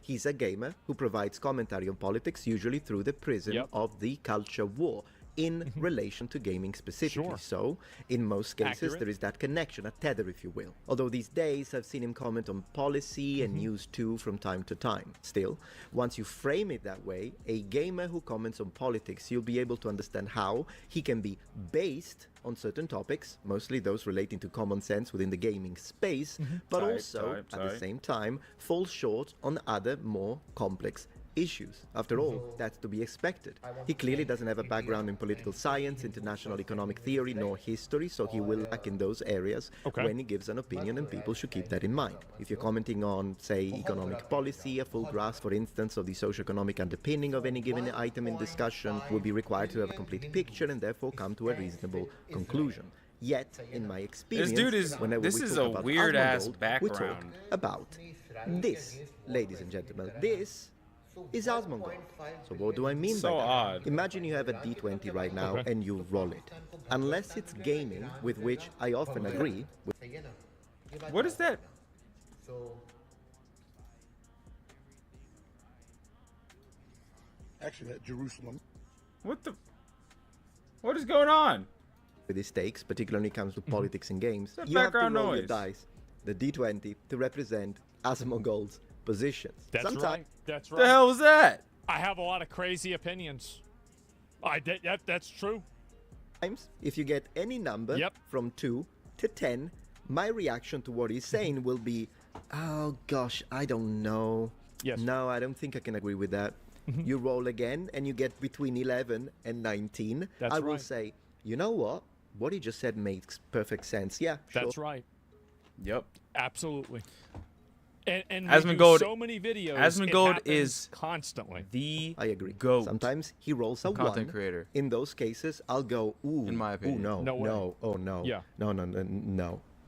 He's a gamer who provides commentary on politics, usually through the prism of the culture war, in relation to gaming specifically. So, in most cases, there is that connection, a tether, if you will. Although these days, I've seen him comment on policy and news too from time to time. Still, once you frame it that way, a gamer who comments on politics, you'll be able to understand how he can be based on certain topics, mostly those relating to common sense within the gaming space, but also, at the same time, fall short on other more complex issues. After all, that's to be expected. He clearly doesn't have a background in political science, international economic theory, nor history, so he will lack in those areas when he gives an opinion, and people should keep that in mind. If you're commenting on, say, economic policy, a full grasp, for instance, of the socio-economic underpinning of any given item in discussion will be required to have a complete picture and therefore come to a reasonable conclusion. Yet, in my experience, this is a weird ass background. we talk about this, ladies and gentlemen. This is Asmongold. So what do I mean by that? Odd. Imagine you have a D20 right now and you roll it. Unless it's gaming, with which I often agree. What is that? Actually, at Jerusalem. What is going on? With his takes, particularly when it comes to politics and games, That you have to background roll your noise. dice, the D20, to represent Asmongold's positions. That's right. That's right. The hell was that? I have a lot of crazy opinions. That's true. If you get any number from 2 to 10, my reaction to what he's saying will be, oh gosh, I don't know. No, I don't think I can agree with that. You roll again and you get between 11 and 19. I will say, you know what? What he just said makes perfect sense. Yeah, sure. That's right. Yep. Absolutely. And Asmongold, so many videos. Asmongold is constantly I agree. GOAT. Sometimes he rolls a content 1. creator. In those cases, I'll go, ooh, in my opinion. ooh, no, oh no,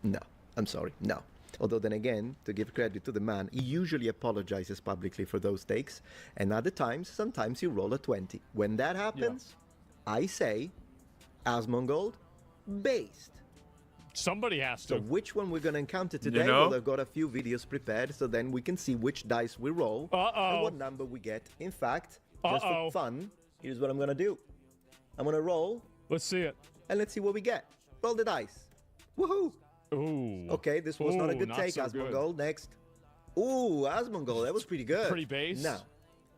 no. I'm sorry, no. Although then again, to give credit to the man, he usually apologizes publicly for those takes, and other times, sometimes you roll a 20. When that happens, I say, Asmongold, based. Somebody has to. So which one we're going to encounter today? You know? Well, I've got a few videos prepared, so then we can see which dice we roll and what number we get. In fact, just for fun, here's what I'm going to do. I'm going to roll. Let's see it. And let's see what we get. Roll the dice. Woohoo! Ooh. Okay, this was not a good take, so Asmongold. Next. Ooh, Asmongold, that was pretty good. Pretty base. Now,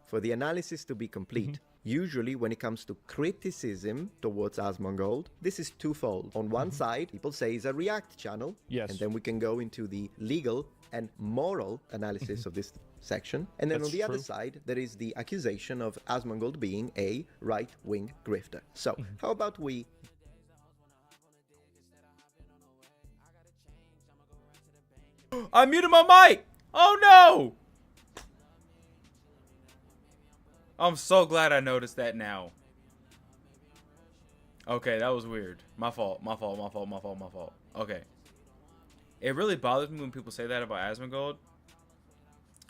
for the analysis to be complete, usually when it comes to criticism towards Asmongold, this is twofold. On one side, people say he's a React channel. Yes. And then we can go into the legal and moral analysis of this section. And then That's on the other true. side, there is the accusation of Asmongold being a right-wing grifter. So, how about we I muted my mic. Oh no. I'm so glad I noticed that now. Okay, that was weird. My fault. Okay. It really bothers me when people say that about Asmongold,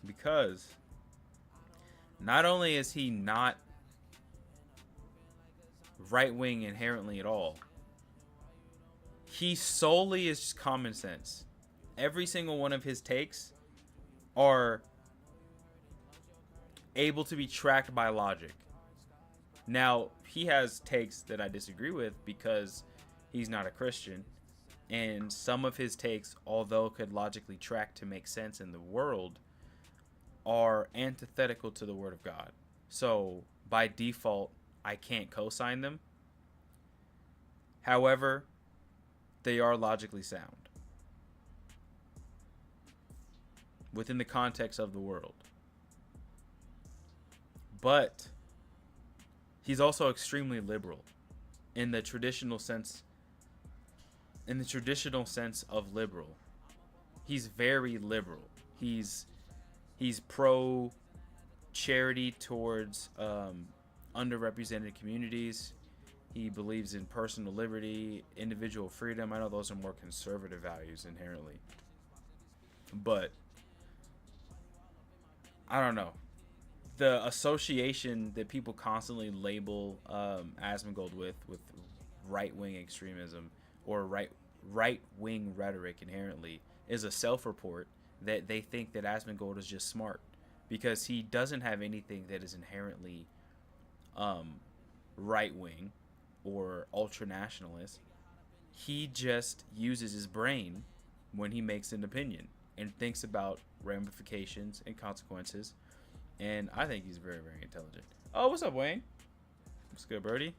because not only is he not right-wing inherently at all, he solely is just common sense. Every single one of his takes are able to be tracked by logic. Now, he has takes that I disagree with because he's not a Christian, and some of his takes, although could logically track to make sense in the world, are antithetical to the Word of God. So, by default, I can't co-sign them. However, they are logically sound within the context of the world. But he's also extremely liberal in the traditional sense. In the traditional sense of liberal, he's very liberal. He's pro charity towards underrepresented communities. He believes in personal liberty, individual freedom. I know those are more conservative values inherently, but I don't know. The association that people constantly label Asmongold with right-wing extremism or right-wing rhetoric inherently is a self-report that they think that Asmongold is just smart, because he doesn't have anything that is inherently right-wing or ultra-nationalist. He just uses his brain when he makes an opinion and thinks about ramifications and consequences. And I think he's very, very intelligent. Oh, what's up, Wayne? What's good, Birdie?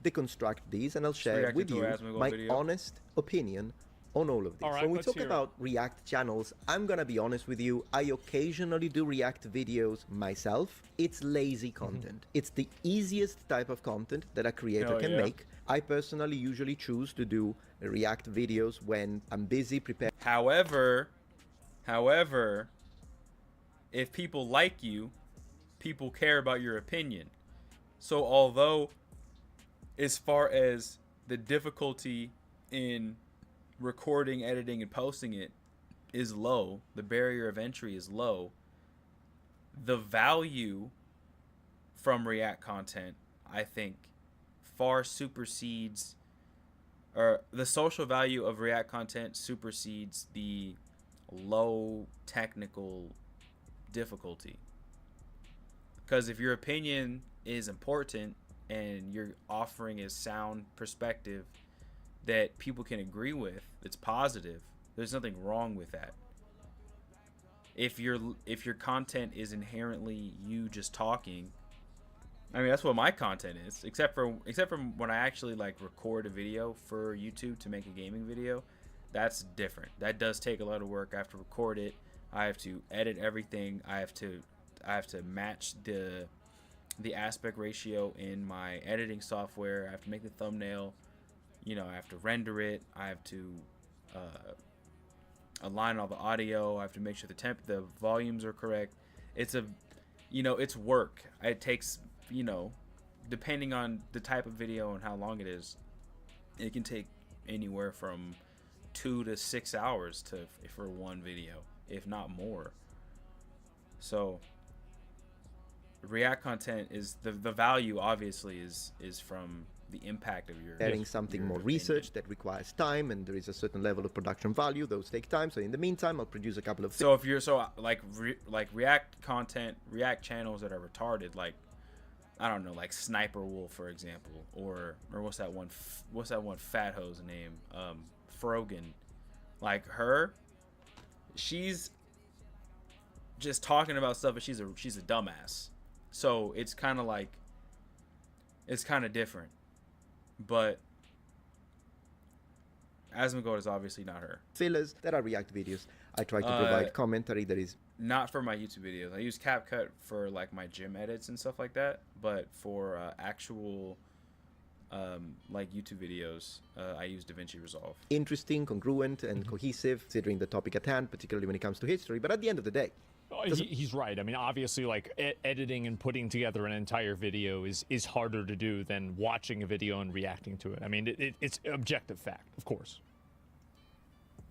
Deconstruct these, and I'll share with you my honest opinion on all of these. Right, when we talk about React channels, I'm gonna be honest with you, I occasionally do React videos myself. It's lazy content. It's the easiest type of content that a creator can make. I personally usually choose to do React videos when I'm busy preparing. However, if people like you, people care about your opinion. So although as far as the difficulty in recording, editing, and posting it is low, the barrier of entry is low, the value from React content, I think, far supersedes, or the social value of React content supersedes the low technical difficulty. Because if your opinion is important and you're offering a sound perspective that people can agree with, it's positive, there's nothing wrong with that. If your content is inherently you just talking, I mean, that's what my content is, except for when I actually like record a video for YouTube to make a gaming video. That's different. That does take a lot of work. I have to record it, I have to edit everything, I have to match the aspect ratio in my editing software, I have to make the thumbnail, I have to render it, I have to align all the audio, I have to make sure the volumes are correct. It's it's work. It takes, depending on the type of video and how long it is, it can take anywhere from 2 to 6 hours for one video, if not more. So React content is the value obviously is from the impact of your adding something more research that requires time, and there is a certain level of production value. Those take time. So in the meantime, I'll produce a couple of so if you're like React content, React channels that are retarded, like I don't know, like Sniper Wolf, for example, or what's that one fat hoe's name, Frogan, like her, she's just talking about stuff, but she's a dumbass. So it's kind of different. But Asmongold is obviously not her. Fillers that are React videos. I try to provide commentary that is not for my YouTube videos. I use CapCut for like my gym edits and stuff like that. But for actual like YouTube videos, I use DaVinci Resolve. Interesting, congruent, and cohesive, considering the topic at hand, particularly when it comes to history. But at the end of the day, he's right. I mean, obviously, like editing and putting together an entire video is harder to do than watching a video and reacting to it. I mean, it's objective fact, of course.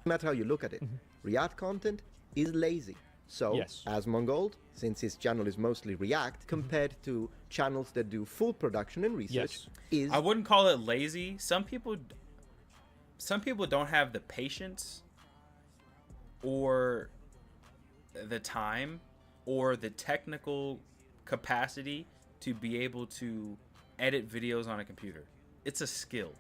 No matter how you look at it, React content is lazy. So, yes. as Mongold, since his channel is mostly React, compared to channels that do full production and research, is... I wouldn't call it lazy. Some people don't have the patience or the time or the technical capacity to be able to edit videos on a computer. It's a skill.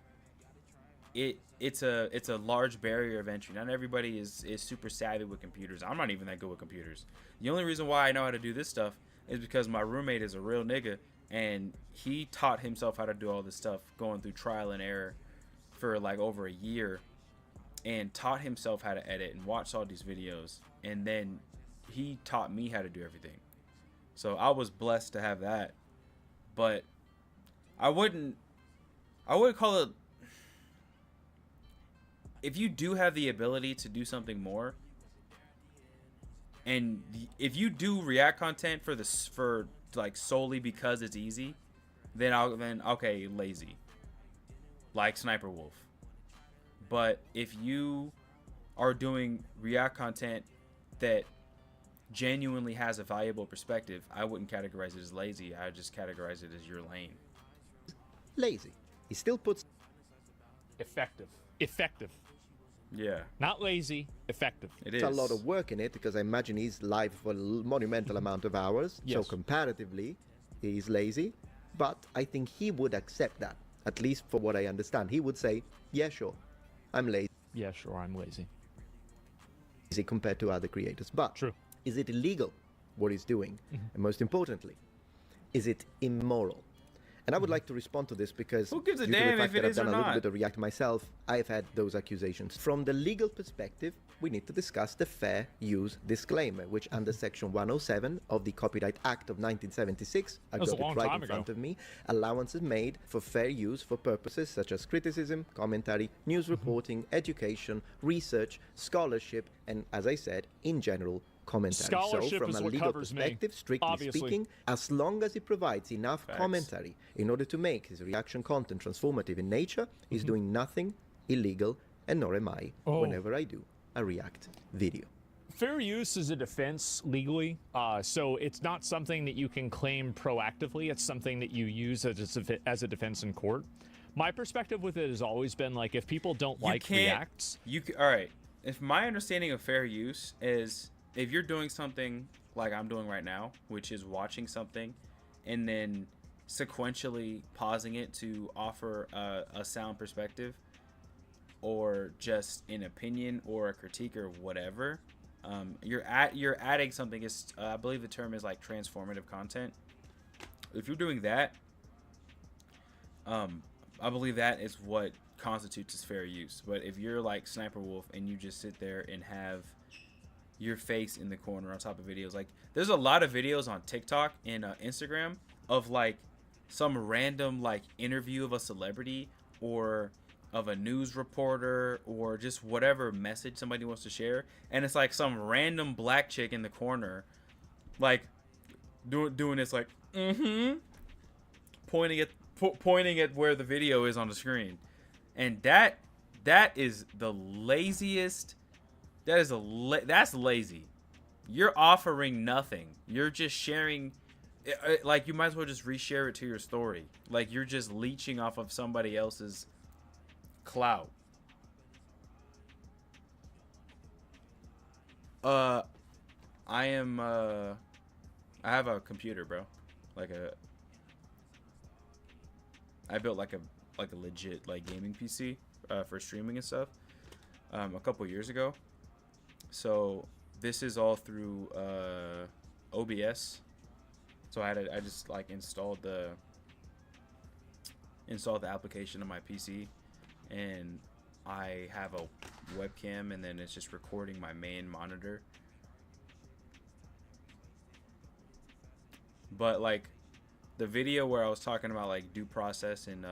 It's a large barrier of entry. Not everybody is super savvy with computers. I'm not even that good with computers. The only reason why I know how to do this stuff is because my roommate is a real nigga, and he taught himself how to do all this stuff, going through trial and error for like over a year, and taught himself how to edit and watched all these videos, and then he taught me how to do everything. So I was blessed to have that, but I wouldn't call it. If you do have the ability to do something more, and if you do React content for like solely because it's easy, then okay, lazy, like Sniper Wolf. But if you are doing React content that genuinely has a valuable perspective, I wouldn't categorize it as lazy. I would just categorize it as your lane. Lazy. He still puts... Effective. Yeah. Not lazy, effective. It is. a lot of work in it, because I imagine he's live for a monumental amount of hours. Yes. So comparatively, he's lazy. But I think he would accept that, at least for what I understand. He would say, yeah, sure, I'm lazy. Yeah, sure, I'm lazy. Compared to other creators. But True. Is it illegal, what he's doing? And most importantly, is it immoral? And I would like to respond to this because who gives a due to damn the fact if it that I've is or done a little not? bit of React myself, I've had those accusations. From the legal perspective, we need to discuss the fair use disclaimer, which under Section 107 of the Copyright Act of 1976, I got it right in front of me, allowances made for fair use for purposes such as criticism, commentary, news reporting, education, research, scholarship, and as I said, in general, commentary. Scholarship so from is a what legal covers perspective, me, strictly obviously. speaking, as long as he provides enough commentary in order to make his reaction content transformative in nature, he's doing nothing illegal, and nor am I whenever I do a React video. Fair use is a defense legally, so it's not something that you can claim proactively. It's something that you use as a defense in court. My perspective with it has always been like, if people don't like Reacts... All right. If my understanding of fair use is, if you're doing something like I'm doing right now, which is watching something and then sequentially pausing it to offer a sound perspective or just an opinion or a critique or whatever, you're adding something. I believe the term is like transformative content. If you're doing that, I believe that is what constitutes as fair use. But if you're like Sniper Wolf and you just sit there and have your face in the corner on top of videos, like there's a lot of videos on TikTok and Instagram of like some random like interview of a celebrity or of a news reporter or just whatever message somebody wants to share, and it's like some random black chick in the corner like doing this like pointing at where the video is on the screen. And that is the laziest. That's lazy. You're offering nothing. You're just sharing. Like, you might as well just reshare it to your story. Like, you're just leeching off of somebody else's clout. I have a computer, bro. I built like a legit like gaming PC for streaming and stuff a couple years ago. So this is all through OBS. So I just like installed the application on my PC, and I have a webcam, and then it's just recording my main monitor. But like the video where I was talking about like due process and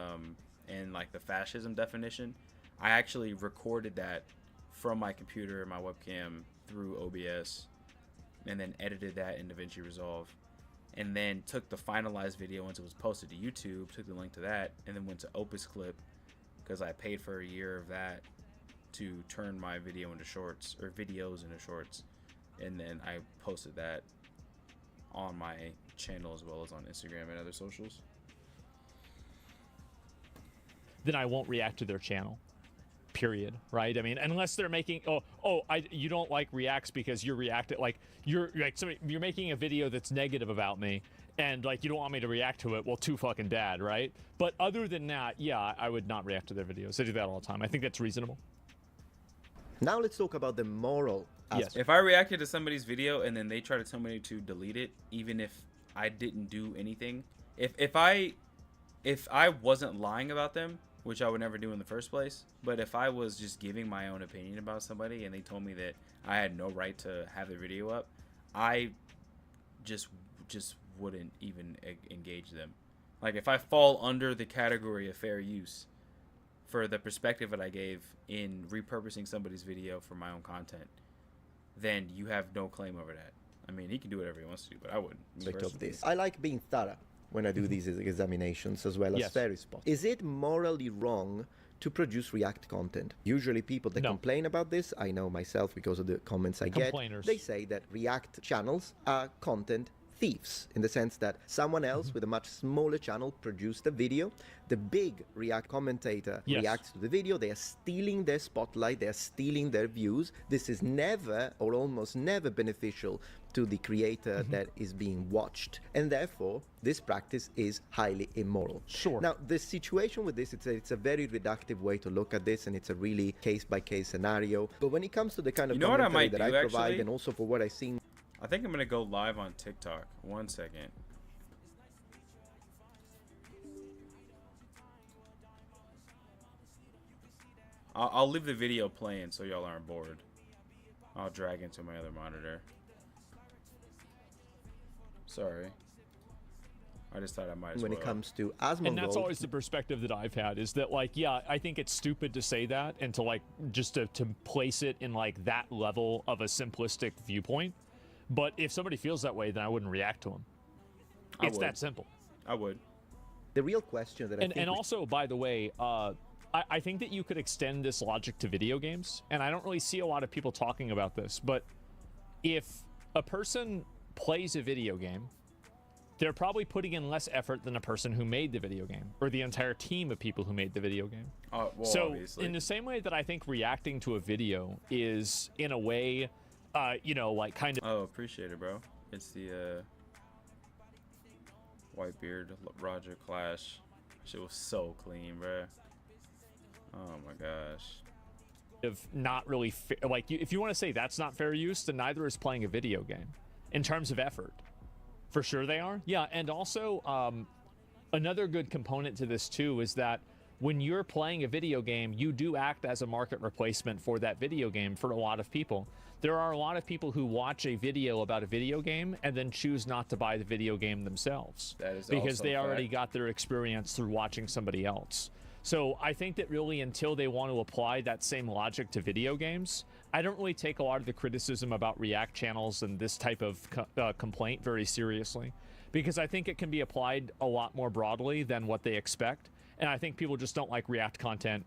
and like the fascism definition, I actually recorded that from my computer and my webcam through OBS, and then edited that in DaVinci Resolve, and then took the finalized video once it was posted to YouTube, took the link to that, and then went to Opus Clip, because I paid for a year of that to turn my video into shorts, or videos into shorts, and then I posted that on my channel as well as on Instagram and other socials. Then I won't react to their channel. Period. Right? I mean, unless they're making you don't like reacts because you're reacting like you're making a video that's negative about me, and like you don't want me to react to it. Well, too fucking bad, right? But other than that, yeah, I would not react to their videos. I do that all the time. I think that's reasonable. Now let's talk about the moral aspect. Yes. If I reacted to somebody's video and then they try to tell me to delete it, even if I didn't do anything, if I wasn't lying about them, which I would never do in the first place, but if I was just giving my own opinion about somebody and they told me that I had no right to have their video up, I just wouldn't even engage them. Like, if I fall under the category of fair use for the perspective that I gave in repurposing somebody's video for my own content, then you have no claim over that. I mean, he can do whatever he wants to do, but I wouldn't. Of this, I like being thorough when I do these examinations, as well as very spot. Is it morally wrong to produce React content? Usually people that complain about this, I know myself because of the comments I get, they say that React channels are content thieves, in the sense that someone else with a much smaller channel produced a video. The big React commentator reacts to the video. They are stealing their spotlight. They are stealing their views. This is never or almost never beneficial to the creator that is being watched. And therefore, this practice is highly immoral. Sure. Now, the situation with this, it's a very reductive way to look at this, and it's a really case-by-case scenario. But when it comes to the kind of commentary that I provide, and also for what I've seen, I think I'm going to go live on TikTok. 1 second. I'll leave the video playing so y'all aren't bored. I'll drag into my other monitor. Sorry. I just thought I might as well. When it comes to Asmongold. And that's always the perspective that I've had, is that, like, yeah, I think it's stupid to say that and to, like, just to place it in, like, that level of a simplistic viewpoint. But if somebody feels that way, then I wouldn't react to them. It's that simple. I would. The real question that I think... And also, by the way, I think that you could extend this logic to video games. And I don't really see a lot of people talking about this. But if a person plays a video game, they're probably putting in less effort than a person who made the video game, or the entire team of people who made the video game. Well, so obviously. In the same way that I think reacting to a video is, in a way... you know, like kind of... Oh, appreciate it, bro. It's the Whitebeard Roger Clash. Shit was so clean, bro. Oh my gosh. Of not really like, if you want to say that's not fair use, then neither is playing a video game in terms of effort. For sure they are. Yeah, and also another good component to this too is that when you're playing a video game, you do act as a market replacement for that video game for a lot of people. There are a lot of people who watch a video about a video game and then choose not to buy the video game themselves because they already got their experience through watching somebody else. So I think that really, until they want to apply that same logic to video games, I don't really take a lot of the criticism about React channels and this type of complaint very seriously, because I think it can be applied a lot more broadly than what they expect. And I think people just don't like React content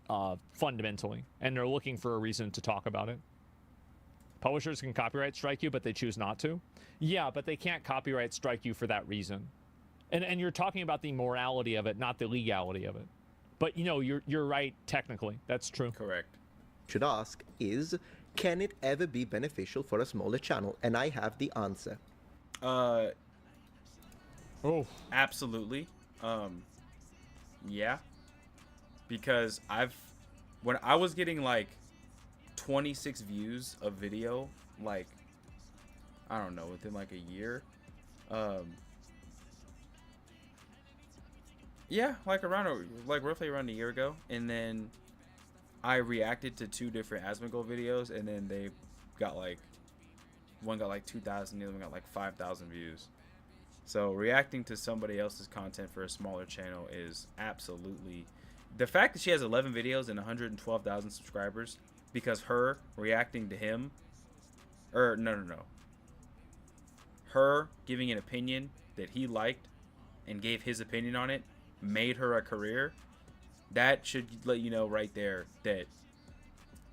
fundamentally, and they're looking for a reason to talk about it. Publishers can copyright strike you, but they choose not to. Yeah, but they can't copyright strike you for that reason. And you're talking about the morality of it, not the legality of it. But, you know, you're right technically. That's true. Correct. Should ask is, can it ever be beneficial for a smaller channel? And I have the answer. Absolutely. Yeah. Because when I was getting like 26 views of video, like, I don't know, within like a year, yeah, like roughly around a year ago, and then I reacted to 2 different Asmongold videos, and then they got like, one got like 2,000, the other one got like 5,000 views. So reacting to somebody else's content for a smaller channel is absolutely the fact that she has 11 videos and 112,000 subscribers because her reacting to him, or no, her giving an opinion that he liked and gave his opinion on it made her a career, that should let you know right there that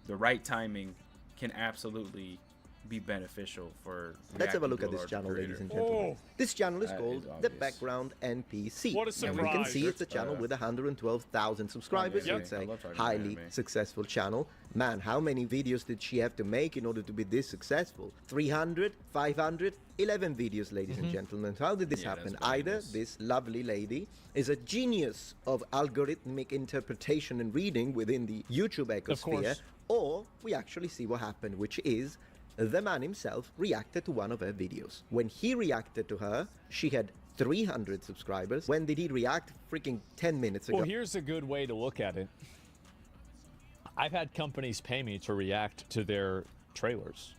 the right timing can absolutely be beneficial for. Let's have a look at this channel, ladies and gentlemen. This channel is called The Background NPC. What a surprise. And we can see it's a channel with 112,000 subscribers. So it's a highly successful channel. Man, how many videos did she have to make in order to be this successful? 300, 500, 11 videos, ladies and gentlemen. How did this happen? Either this lovely lady is a genius of algorithmic interpretation and reading within the YouTube ecosphere, or we actually see what happened, which is the man himself reacted to one of her videos. When he reacted to her, she had 300 subscribers. When did he react? Freaking 10 minutes ago. Well, here's a good way to look at it. I've had companies pay me to react to their trailers.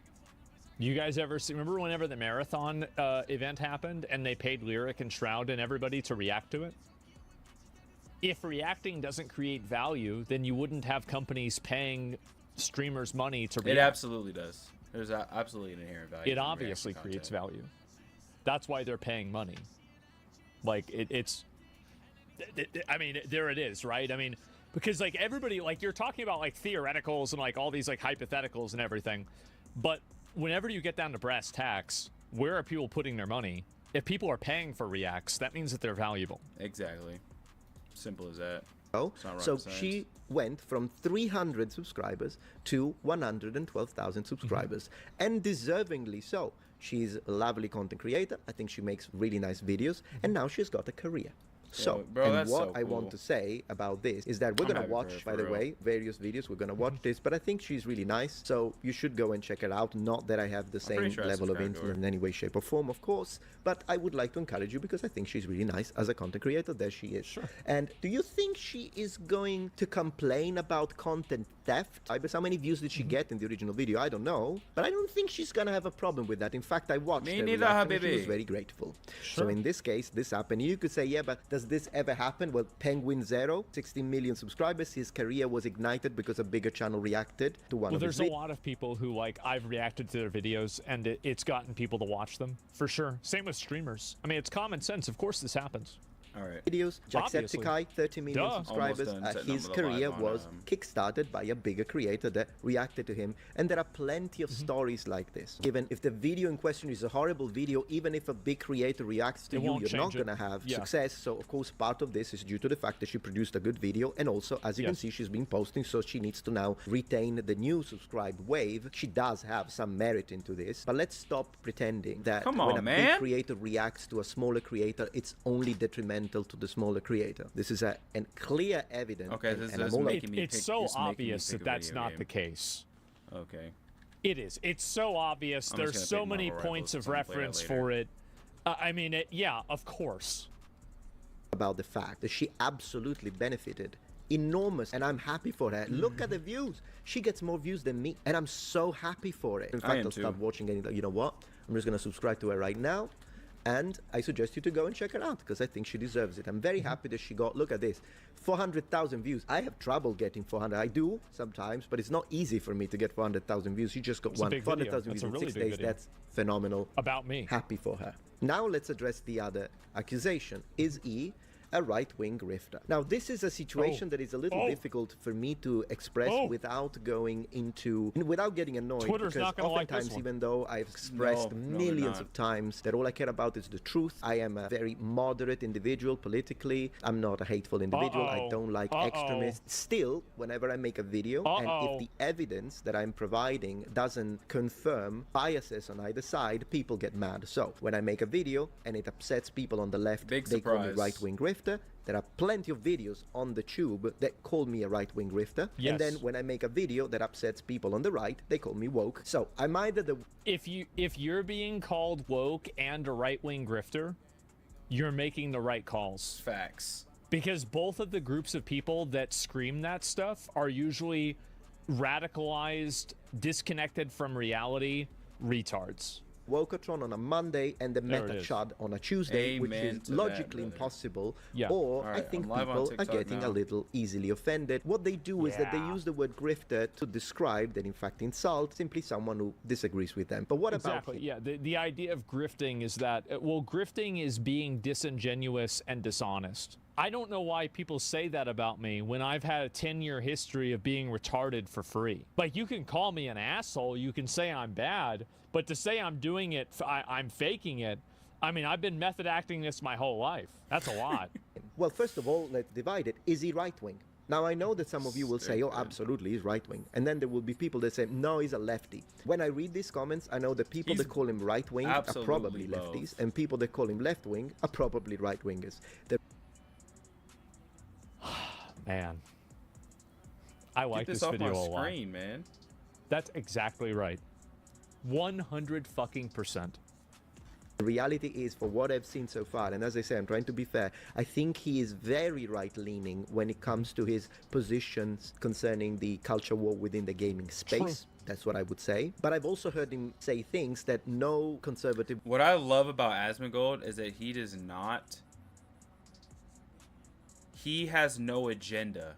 You guys ever see, remember whenever the marathon event happened and they paid Lyric and Shroud and everybody to react to it? If reacting doesn't create value, then you wouldn't have companies paying streamers money to react. It absolutely does. There's absolutely an inherent value. It obviously creates value. That's why they're paying money. Like, I mean, there it is, right? I mean, because, like, everybody, like, you're talking about, like, theoreticals and, like, all these, like, hypotheticals and everything. But whenever you get down to brass tacks, where are people putting their money? If people are paying for reacts, that means that they're valuable. Exactly. Simple as that. So she went from 300 subscribers to 112,000 subscribers, and deservingly so. She's a lovely content creator. I think she makes really nice videos, and now she's got a career. So, bro, and what I want to say about this is that we're going to watch, by the way, various videos. We're going to watch this, but I think she's really nice. So you should go and check it out. Not that I have the same level of influence in any way, shape, or form, of course, but I would like to encourage you because I think she's really nice as a content creator. There she is. Sure. And do you think she is going to complain about content theft? How many views did she get in the original video? I don't know, but I don't think she's going to have a problem with that. In fact, I watched her reaction and she was very grateful. Sure. So in this case, this happened. You could say, yeah, but does this ever happen? Well, Penguin Zero, 16 million subscribers. His career was ignited because a bigger channel reacted to one of his videos. There's a lot of people who, like, I've reacted to their videos and it's gotten people to watch them, for sure. Same with streamers. I mean, it's common sense. Of course this happens. All right. Videos, Jacksepticeye, 30 million subscribers. His career was kickstarted by a bigger creator that reacted to him, and there are plenty of stories like this. Given if the video in question is a horrible video, even if a big creator reacts to you, you're not going to have success. So of course part of this is due to the fact that she produced a good video, and also as you can see, she's been posting, so she needs to now retain the new subscribe wave. She does have some merit into this, but let's stop pretending that when a big creator reacts to a smaller creator, it's only detrimental to the smaller creator. This is a clear evidence. Okay, it's so obvious that that's not the case. Okay. It is. It's so obvious. There's so many points of reference for it. I mean, yeah, of course. About the fact that she absolutely benefited enormous, and I'm happy for her. Look at the views. She gets more views than me, and I'm so happy for it. In fact, I'll start watching anything. You know what? I'm just going to subscribe to her right now. And I suggest you to go and check her out because I think she deserves it. I'm very happy that she got, look at this, 400,000 views. I have trouble getting 400. I do sometimes, but it's not easy for me to get 400,000 views. She just got 400,000 views in 6 days. That's phenomenal. About me. Happy for her. Now let's address the other accusation. Is E a right-wing grifter? Now, this is a situation that is a little difficult for me to express without going into, without getting annoyed. Twitter's because not gonna oftentimes, like this one. even though I've expressed millions of times that all I care about is the truth, I am a very moderate individual politically. I'm not a hateful individual. I don't like extremists. Still, whenever I make a video, and if the evidence that I'm providing doesn't confirm biases on either side, people get mad. So, when I make a video and it upsets people on the left, they call me right-wing grifter. There are plenty of videos on the tube that call me a right-wing grifter. Yes. And then when I make a video that upsets people on the right, they call me woke. So I'm either the... If you're being called woke and a right-wing grifter, you're making the right calls. Facts. Because both of the groups of people that scream that stuff are usually radicalized, disconnected from reality retards. Wokatron on a Monday and the There it Meta is. Chud on a Tuesday, which Amen is to that, logically brother. impossible. Yeah. Or All I right, think I'm live on people are TikTok getting now. a little easily offended. What they do is that they Yeah. use the word grifter to describe, that in fact insult, simply someone who disagrees with them. But what Exactly. about him? Yeah. The idea of grifting is that, well, grifting is being disingenuous and dishonest. I don't know why people say that about me when I've had a 10-year history of being retarded for free. Like, you can call me an asshole, you can say I'm bad, but to say I'm doing it, I'm faking it, I mean, I've been method acting this my whole life. That's a lot. Well, first of all, let's divide it. Is he right-wing? Now, I know that some of you will say, oh, absolutely, he's right-wing. And then there will be people that say, no, he's a lefty. When I read these comments, I know that people that call him right-wing are probably absolutely lefties, and people that call him left-wing are probably right-wingers. Man. I like Get this this off video my a lot. screen, man. That's exactly right. 100%. The reality is, for what I've seen so far, and as I say, I'm trying to be fair, I think he is very right-leaning when it comes to his positions concerning the culture war within the gaming space. True. That's what I would say. But I've also heard him say things that no conservative... What I love about Asmongold is that he does not... He has no agenda.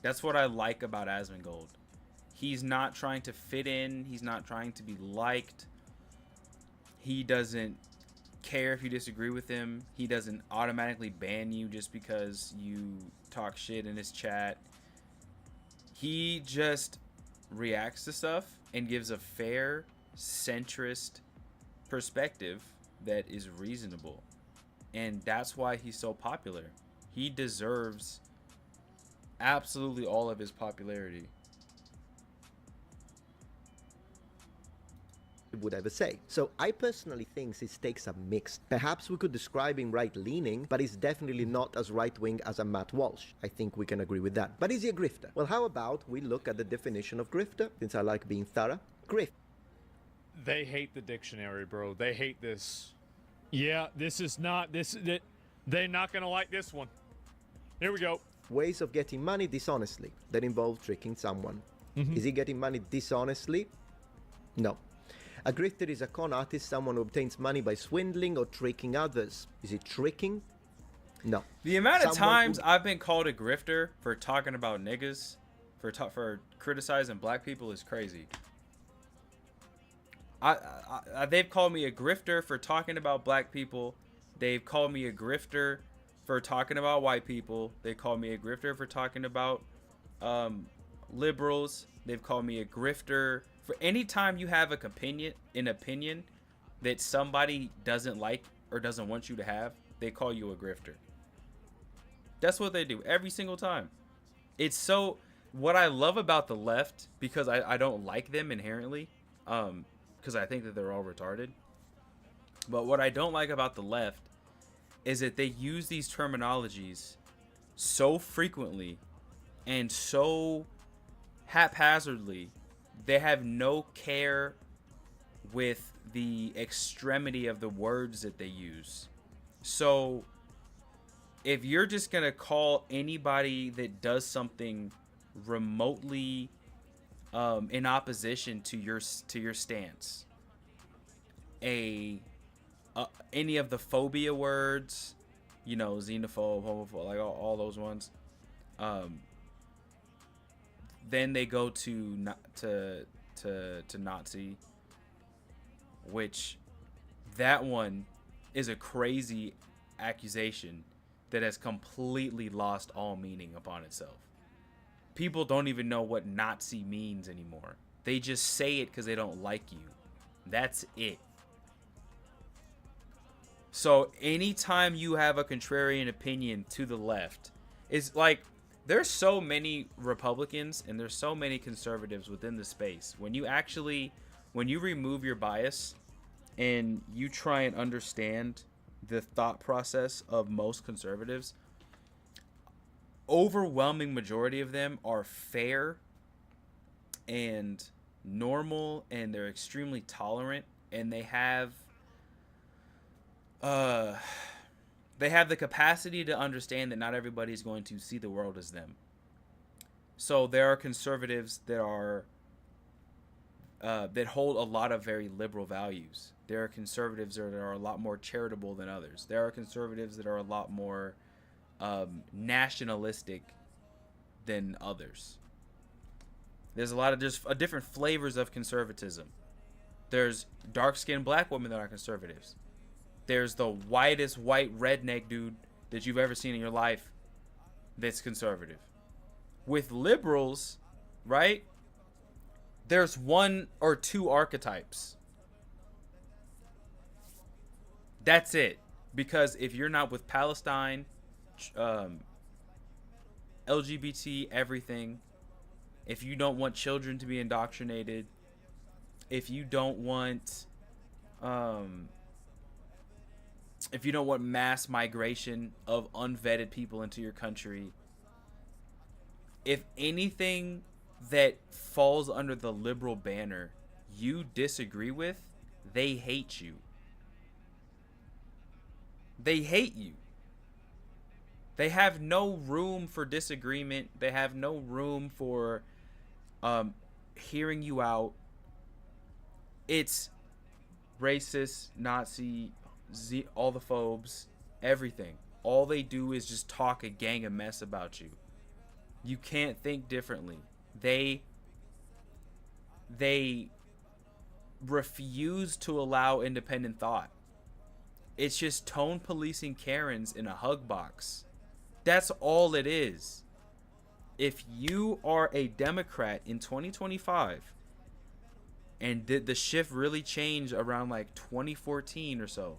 That's what I like about Asmongold. He's not trying to fit in. He's not trying to be liked. He doesn't care if you disagree with him. He doesn't automatically ban you just because you talk shit in his chat. He just reacts to stuff and gives a fair, centrist perspective that is reasonable. And that's why he's so popular. He deserves absolutely all of his popularity. would ever say. So I personally think his takes are mixed. Perhaps we could describe him right-leaning, but he's definitely not as right-wing as a Matt Walsh. I think we can agree with that. But is he a grifter? Well, how about we look at the definition of grifter, since I like being thorough. Grift. They hate the dictionary, bro. They hate this. Yeah, this is not this. They're not gonna like this one. Here we go. Ways of getting money dishonestly that involve tricking someone. Is he getting money dishonestly? No. A grifter is a con artist, someone who obtains money by swindling or tricking others. Is he tricking? No. The amount of Someone times I've been called a grifter for talking about niggas, for criticizing black people is crazy. They've called me a grifter for talking about black people. They've called me a grifter for talking about white people. They called me a grifter for talking about liberals. They've called me a grifter for any time you have an opinion that somebody doesn't like or doesn't want you to have. They call you a grifter. That's what they do every single time. It's so what I love about the left, because I don't like them inherently, because I think that they're all retarded. But what I don't like about the left is that they use these terminologies so frequently and so haphazardly. They have no care with the extremity of the words that they use. So if you're just gonna call anybody that does something remotely in opposition to your stance any of the phobia words, you know, xenophobe, homophobe, like all those ones, then they go to Nazi, which that one is a crazy accusation that has completely lost all meaning upon itself. People don't even know what Nazi means anymore. They just say it because they don't like you. That's it. So anytime you have a contrarian opinion to the left, it's like there's so many Republicans and there's so many conservatives within the space. When you remove your bias and you try and understand the thought process of most conservatives, overwhelming majority of them are fair and normal, and they're extremely tolerant, and they have the capacity to understand that not everybody's going to see the world as them. So there are conservatives that are that hold a lot of very liberal values. There are conservatives that are a lot more charitable than others. There are conservatives that are a lot more nationalistic than others. There's a lot of just different flavors of conservatism. There's dark-skinned black women that are conservatives. There's the whitest white redneck dude that you've ever seen in your life that's conservative. With liberals, right, there's one or two archetypes. That's it. Because if you're not with Palestine, LGBT, everything, if you don't want children to be indoctrinated, if you don't want mass migration of unvetted people into your country, if anything that falls under the liberal banner you disagree with, they hate you. They hate you. They have no room for disagreement. They have no room for hearing you out. It's racist, Nazi, all the phobes, everything. All they do is just talk a gang of mess about you. You can't think differently. They refuse to allow independent thought. It's just tone policing Karens in a hug box. That's all it is. If you are a Democrat in 2025, and did the shift really change around like 2014 or so,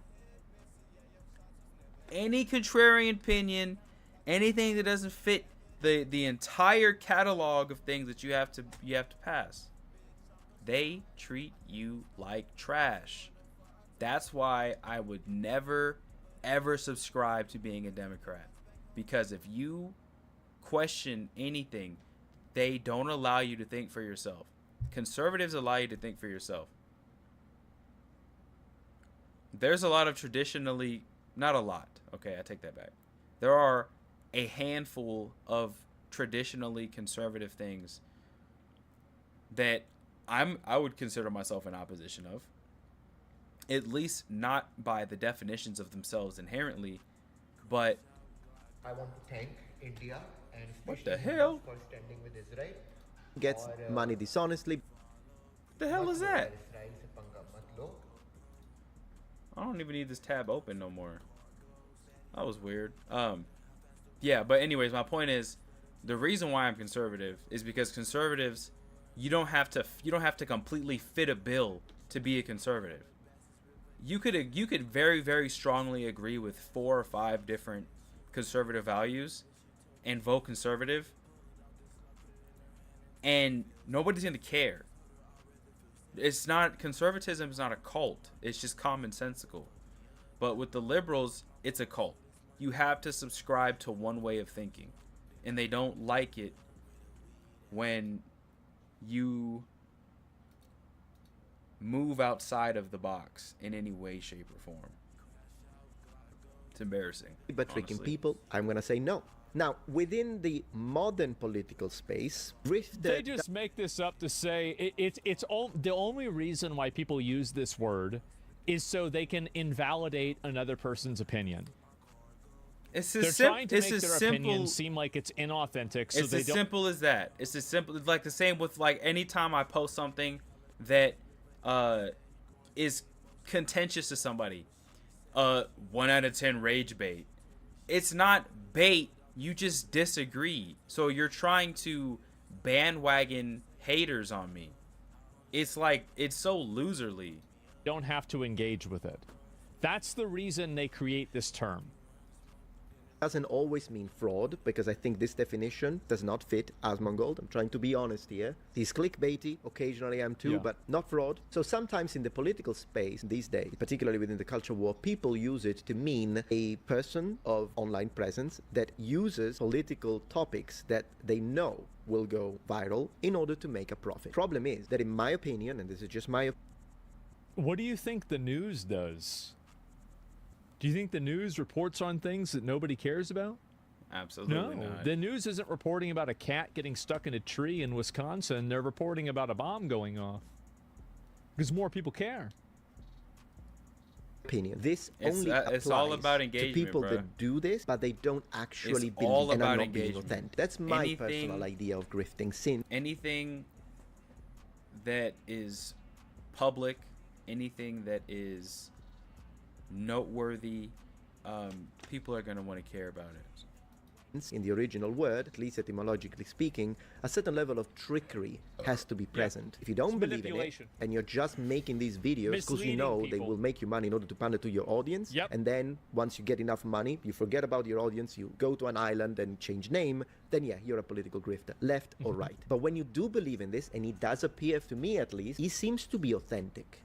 any contrarian opinion, anything that doesn't fit the entire catalog of things that you have to pass, they treat you like trash. That's why I would never ever subscribe to being a Democrat, because if you question anything, they don't allow you to think for yourself. Conservatives allow you to think for yourself. There's a lot of traditionally, not a lot, okay, I take that back. There are a handful of traditionally conservative things that I would consider myself in opposition of. At least not by the definitions of themselves inherently, but I want to thank India and what the hell for standing with Israel. Gets money dishonestly. The hell is that? I don't even need this tab open no more. That was weird. Yeah, but anyways, my point is, the reason why I'm conservative is because conservatives, you don't have to completely fit a bill to be a conservative. You could very, very strongly agree with 4 or 5 different conservative values and vote conservative, and nobody's gonna care. Conservatism is not a cult. It's just commonsensical. But with the liberals, it's a cult. You have to subscribe to one way of thinking, and they don't like it when you move outside of the box in any way, shape, or form. It's embarrassing. But tricking people, I'm going to say no. Now, within the modern political space, they just make this up to say the only reason why people use this word is so they can invalidate another person's opinion. They're trying to make their opinion seem like it's inauthentic. So it's as simple as that. It's as simple. It's like the same with like anytime I post something that is contentious to somebody. 1 out of 10 rage bait. It's not bait. You just disagree. So you're trying to bandwagon haters on me. It's like, it's so loserly. Don't have to engage with it. That's the reason they create this term. Doesn't always mean fraud, because I think this definition does not fit Asmongold. I'm trying to be honest here. He's clickbaity, occasionally I'm too, but not fraud. So sometimes in the political space these days, particularly within the culture war, people use it to mean a person of online presence that uses political topics that they know will go viral in order to make a profit. Problem is that in my opinion, and this is just my opinion. What do you think the news does? Do you think the news reports on things that nobody cares about? Absolutely no. not. The news isn't reporting about a cat getting stuck in a tree in Wisconsin. They're reporting about a bomb going off. because more people care. Opinion. This It's, only it's applies all about to engagement, people bro. that do this, but they don't actually It's all believe and are about not being engagement. authentic. That's my Anything- personal idea of grifting. Sin. Anything that is public, anything that is noteworthy, people are going to want to care about it. In the original word, at least etymologically speaking, a certain level of trickery has to be present. If you don't believe in it manipulation. and you're just making these videos because you Misleading know they people. will make you money in order to pander to your audience, Yep. and then once you get enough money, you forget about your audience, you go to an island and change name, then yeah, you're a political grifter, left or right. But when you do believe in this, and it does appear to me at least, he seems to be authentic.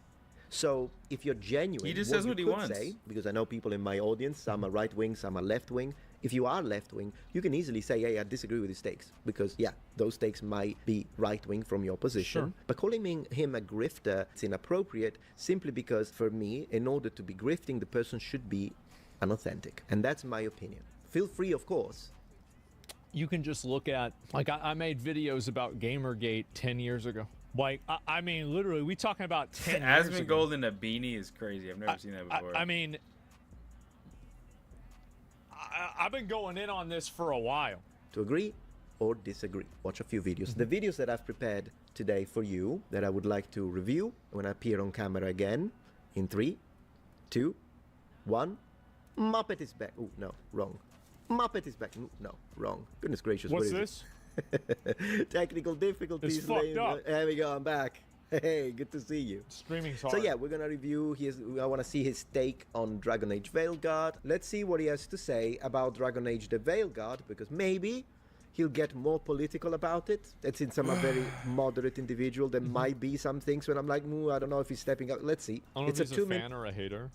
So if you're genuine, He just what says you what he could wants. say, because I know people in my audience, some are right wing, some are left wing. If you are left wing, you can easily say, hey, I disagree with his takes, because yeah, those takes might be right wing from your position. Sure. But calling him a grifter, it's inappropriate simply because for me, in order to be grifting, the person should be unauthentic. And that's my opinion. Feel free, of course. You can just look at, like, I made videos about Gamergate 10 years ago. Like, I mean, literally, we talking about 10 years ago. Asmongold in a beanie is crazy. I've never seen that before. I mean, I've been going in on this for a while. To agree or disagree. Watch a few videos. The videos that I've prepared today for you that I would like to review when I appear on camera again in 3, 2, 1. Muppet is back. Oh, no, wrong. Muppet is back. Ooh, no, wrong. Goodness gracious. What's what this? Technical difficulties. It's fucked up. There we go. I'm back. Hey, good to see you. Streaming's hard. So yeah, we're gonna review I want to see his take on Dragon Age Veilguard. Let's see what he has to say about Dragon Age the Veilguard, because maybe he'll get more political about it. And since I'm a very moderate individual, there might be some things when I'm like, I don't know if he's stepping up. Let's see. I don't know It's if he's a two-minute. fan or a hater.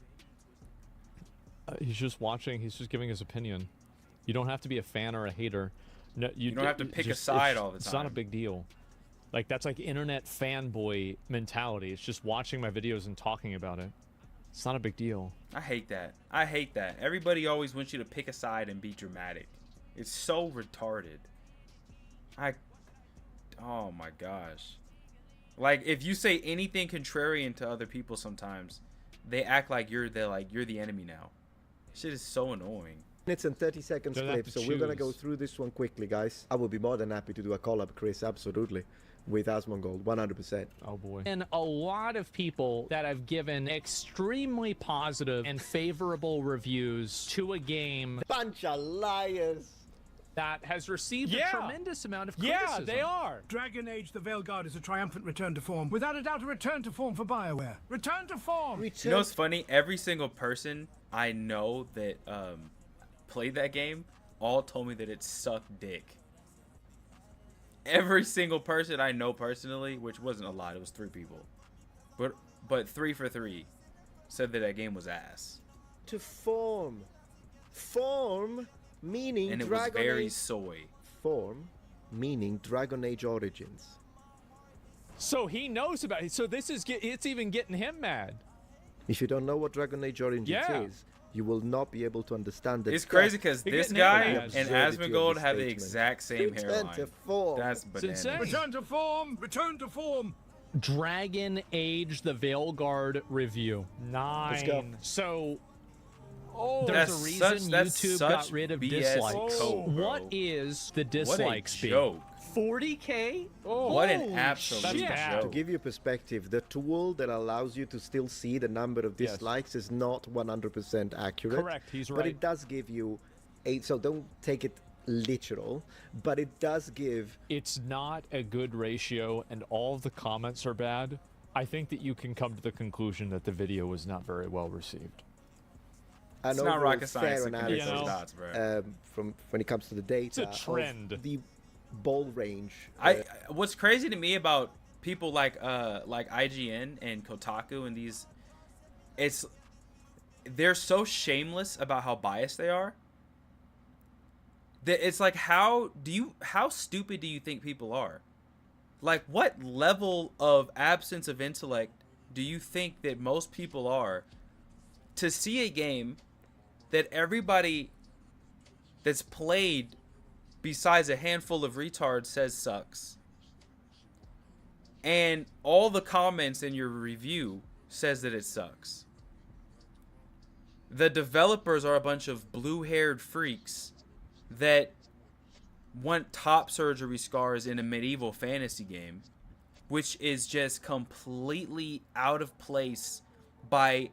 He's just watching. He's just giving his opinion. You don't have to be a fan or a hater. No, You don't have to pick a side all the It's not a time. big deal. Like, that's like internet fanboy mentality. It's just watching my videos and talking about it. It's not a big deal. I hate that. I hate that. Everybody always wants you to pick a side and be dramatic. It's so retarded. Oh my gosh. Like, if you say anything contrarian to other people sometimes, they act like you're the enemy now. Shit is so annoying. Minutes and 30 seconds Don't have clip, to so we're gonna go choose. through this one quickly, guys. I would be more than happy to do a collab, Chris, absolutely, with Asmongold, 100%. Oh boy. And a lot of people that have given extremely positive and favorable reviews to a game Bunch of liars. that has received Yeah. a tremendous amount of Yeah, criticism. they are. Dragon Age: The Veilguard is a triumphant return to form. Without a doubt, a return to form for BioWare. Return to form! You know what's funny? Every single person I know that played that game all told me that it sucked dick. Every single person I know personally, which wasn't a lot, it was 3 people, but 3 for 3 said that that game was ass, To form. Form meaning and it was Dragon very Age. soy. Form meaning Dragon Age Origins. So he knows about it. So this is it's even getting him mad. If you don't know what Dragon Age Origins Yeah. is, you will not be able to understand the It's crazy depth because You're this getting guy him and mad. absurdity of Asmongold this have the statement. exact same Return hairline. to form. That's insane. bananas. Return to form! Return to form! Dragon Age: The Veilguard review. 9. go. So Oh, there's That's a reason that's YouTube such got rid of BS dislikes. code, bro. What is the What a dislike speed? joke! 40K? What an Holy absolute shit. bad. To joke! give you perspective, the tool that allows you to still see the number of Yes. dislikes is not 100% accurate. Correct, he's But right. it does give you so don't take it literal, but it does give It's not a good ratio, and all of the comments are bad. I think that you can come to the conclusion that the video was not very well received. an It's not overall rocket science fair to connect You know? those dots, bro. from when it comes to the data. a trend. Of the ball range. What's crazy to me about people like IGN and Kotaku and these, they're so shameless about how biased they are. That it's like, how stupid do you think people are? Like, what level of absence of intellect do you think that most people are to see a game that everybody that's played besides a handful of retards says sucks? and all the comments in your review says that it sucks. The developers are a bunch of blue-haired freaks that want top surgery scars in a medieval fantasy game, which is just completely out of place by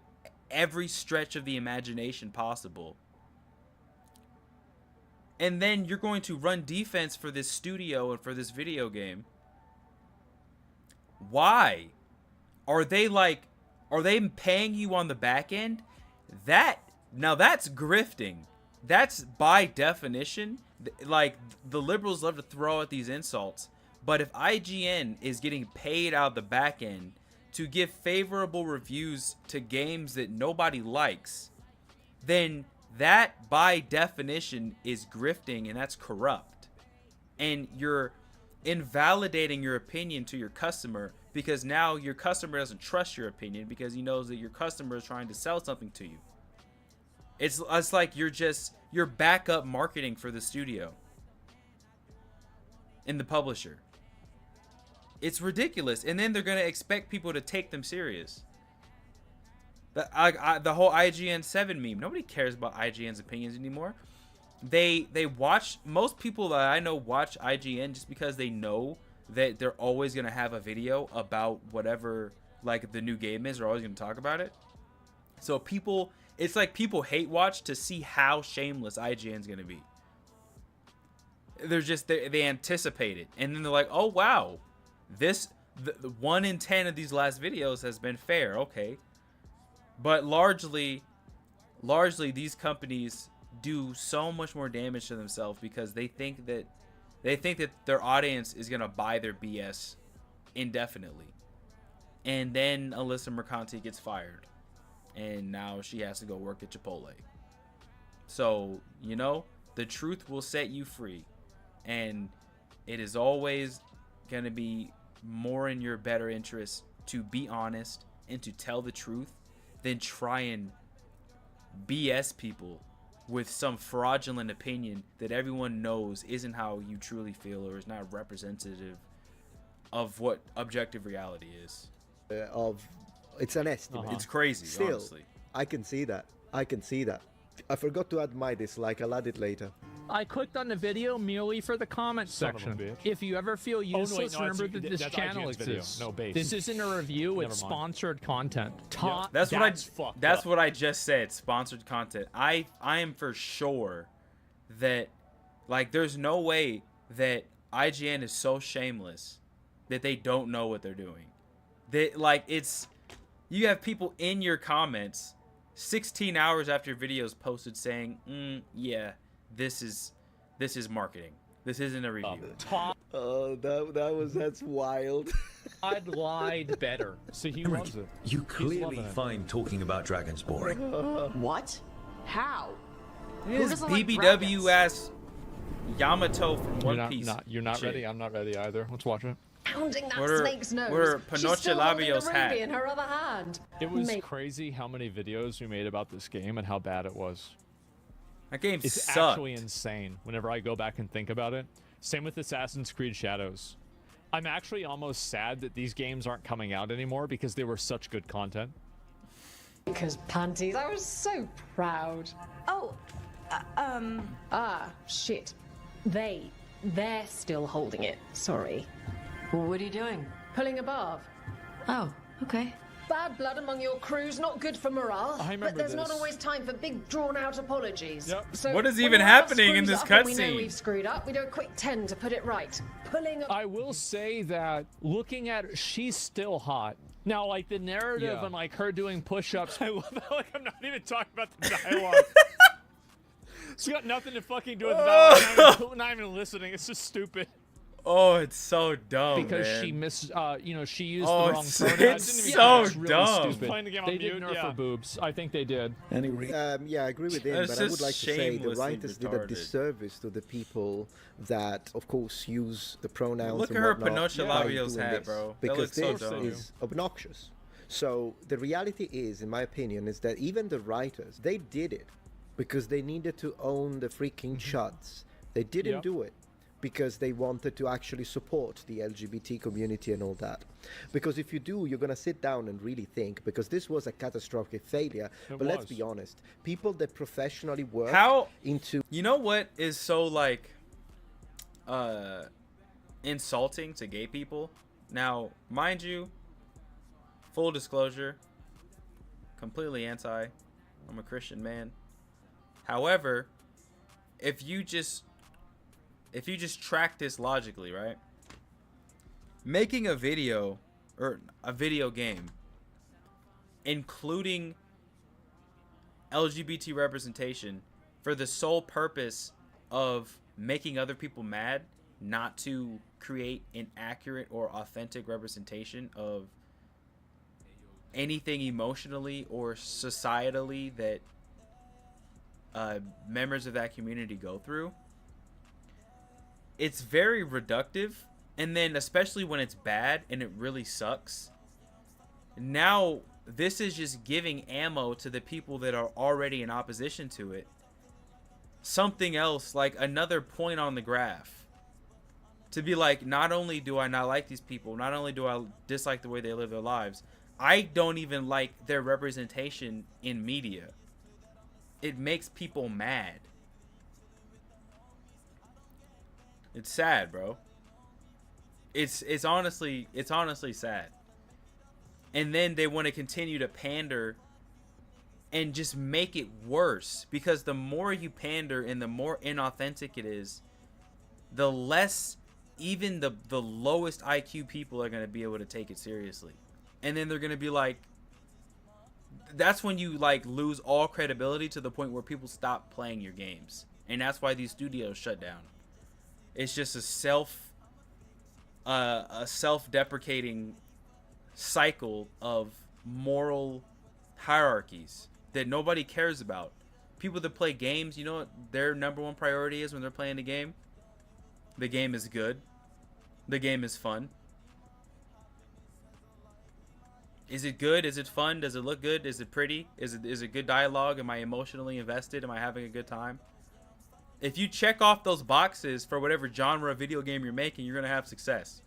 every stretch of the imagination possible. And then you're going to run defense for this studio and for this video game. Why? Are they paying you on the back end? Now that's grifting. That's by definition, like, the liberals love to throw out these insults. But if IGN is getting paid out the back end to give favorable reviews to games that nobody likes, then that by definition is grifting, and that's corrupt. And you're invalidating your opinion to your customer, because now your customer doesn't trust your opinion because he knows that your customer is trying to sell something to you. It's like you're backup marketing for the studio and the publisher. It's ridiculous. And then they're going to expect people to take them serious. The whole IGN 7 meme. Nobody cares about IGN's opinions anymore. They watch, most people that I know watch IGN just because they know that they're always going to have a video about whatever, like, the new game is. They're always going to talk about it. So people, it's like people hate watch to see how shameless IGN's going to be. They're just, they anticipate it. And then they're like, oh, wow. The 1 in 10 of these last videos has been fair. Okay. But largely these companies do so much more damage to themselves because they think that their audience is going to buy their BS indefinitely. And then Alyssa Mercanti gets fired. And now she has to go work at Chipotle. So, you know, the truth will set you free. And it is always going to be more in your better interest to be honest and to tell the truth than try and BS people with some fraudulent opinion that everyone knows isn't how you truly feel or is not representative of what objective reality is. It's an estimate. It's crazy. Still, honestly, I can see that. I forgot to add my dislike. I'll add it later. I clicked on the video merely for the comment section. If you ever feel useless, remember that this channel exists. No base. This isn't a review, it's sponsored content. That's what I just said. Sponsored content. I am for sure that, like, there's no way that IGN is so shameless that they don't know what they're doing. You have people in your comments 16 hours after your video is posted saying, yeah, this is marketing. This isn't a review. That's wild. I'd lied better. See, he loves it. You clearly find talking about dragons boring. What? How? This BBW ass Yamato from One Piece. You're not ready. I'm not ready either. Let's watch it. Pounding that snake's nose. We're She's still holding the Pinocchio hat. ruby in her other hand. It was crazy how many videos we made about this game and how bad it was. That game It's sucked. actually insane whenever I go back and think about it. Same with Assassin's Creed Shadows. I'm actually almost sad that these games aren't coming out anymore because they were such good content. Because panties. I was so proud. Oh, Shit. They're still holding it. Sorry. What are you doing? Pulling a barb. Oh, okay. Bad blood among your crews, not good for morale. I remember but there's not this. always time for big, drawn-out apologies. Yep. So What is when even one of us happening in screws this up and we know cutscene? we've screwed up, we do a quick 10 to put it right. Pulling a... I will say that looking at her, she's still hot. Now, like, the narrative and, like, her doing push-ups, I love that, like, I'm not even talking about the dialogue. It's got nothing to fucking do with the dialogue. Not even listening. It's just stupid. Oh, it's so dumb, because man. she she used Oh, the wrong it's- pronouns. it's so It's really dumb. stupid. Playing the game on They did mute, nerf yeah. her boobs. I think they did. Yeah, I agree with him, That's but I would just like to say the shamelessly writers did a retarded. disservice to the people that, of course, use the pronouns. Look and at her whatnot Pinocchio by Labio's doing hat, this, bro. That Because looks so this dumb. is obnoxious. So the reality is, in my opinion, is that even the writers, they did it because they needed to own the freaking chuds. They didn't do it because they wanted to actually support the LGBT community and all that. Because if you do, you're going to sit down and really think, because this was a catastrophic failure. But let's be honest, people that professionally work into... You know what is so, like, insulting to gay people? Now, mind you, full disclosure, completely anti. I'm a Christian man. However, if you just track this logically, right? Making a video or a video game including LGBT representation for the sole purpose of making other people mad, not to create an accurate or authentic representation of anything emotionally or societally that members of that community go through, it's very reductive. And then especially when it's bad and it really sucks, now this is just giving ammo to the people that are already in opposition to it. Something else, like another point on the graph, to be like, not only do I not like these people, not only do I dislike the way they live their lives, I don't even like their representation in media. It makes people mad. It's sad, bro. It's honestly sad. And then they want to continue to pander and just make it worse, because the more you pander and the more inauthentic it is, the less even the lowest IQ people are going to be able to take it seriously. And then they're going to be like, that's when you like lose all credibility to the point where people stop playing your games. And that's why these studios shut down. It's just a self-deprecating cycle of moral hierarchies that nobody cares about. People that play games, you know what their number one priority is when they're playing the game? The game is good. The game is fun. Is it good? Is it fun? Does it look good? Is it pretty? Is it good dialogue? Am I emotionally invested? Am I having a good time? If you check off those boxes for whatever genre of video game you're making, you're going to have success.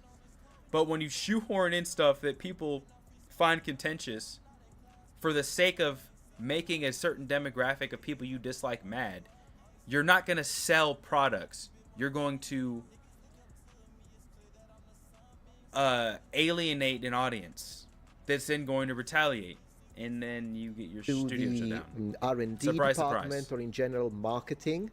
But when you shoehorn in stuff that people find contentious for the sake of making a certain demographic of people you dislike mad, you're not going to sell products. You're going to alienate an audience that's then going to retaliate, and then you get your studio shut down. R&D surprise, department, surprise. or in general marketing,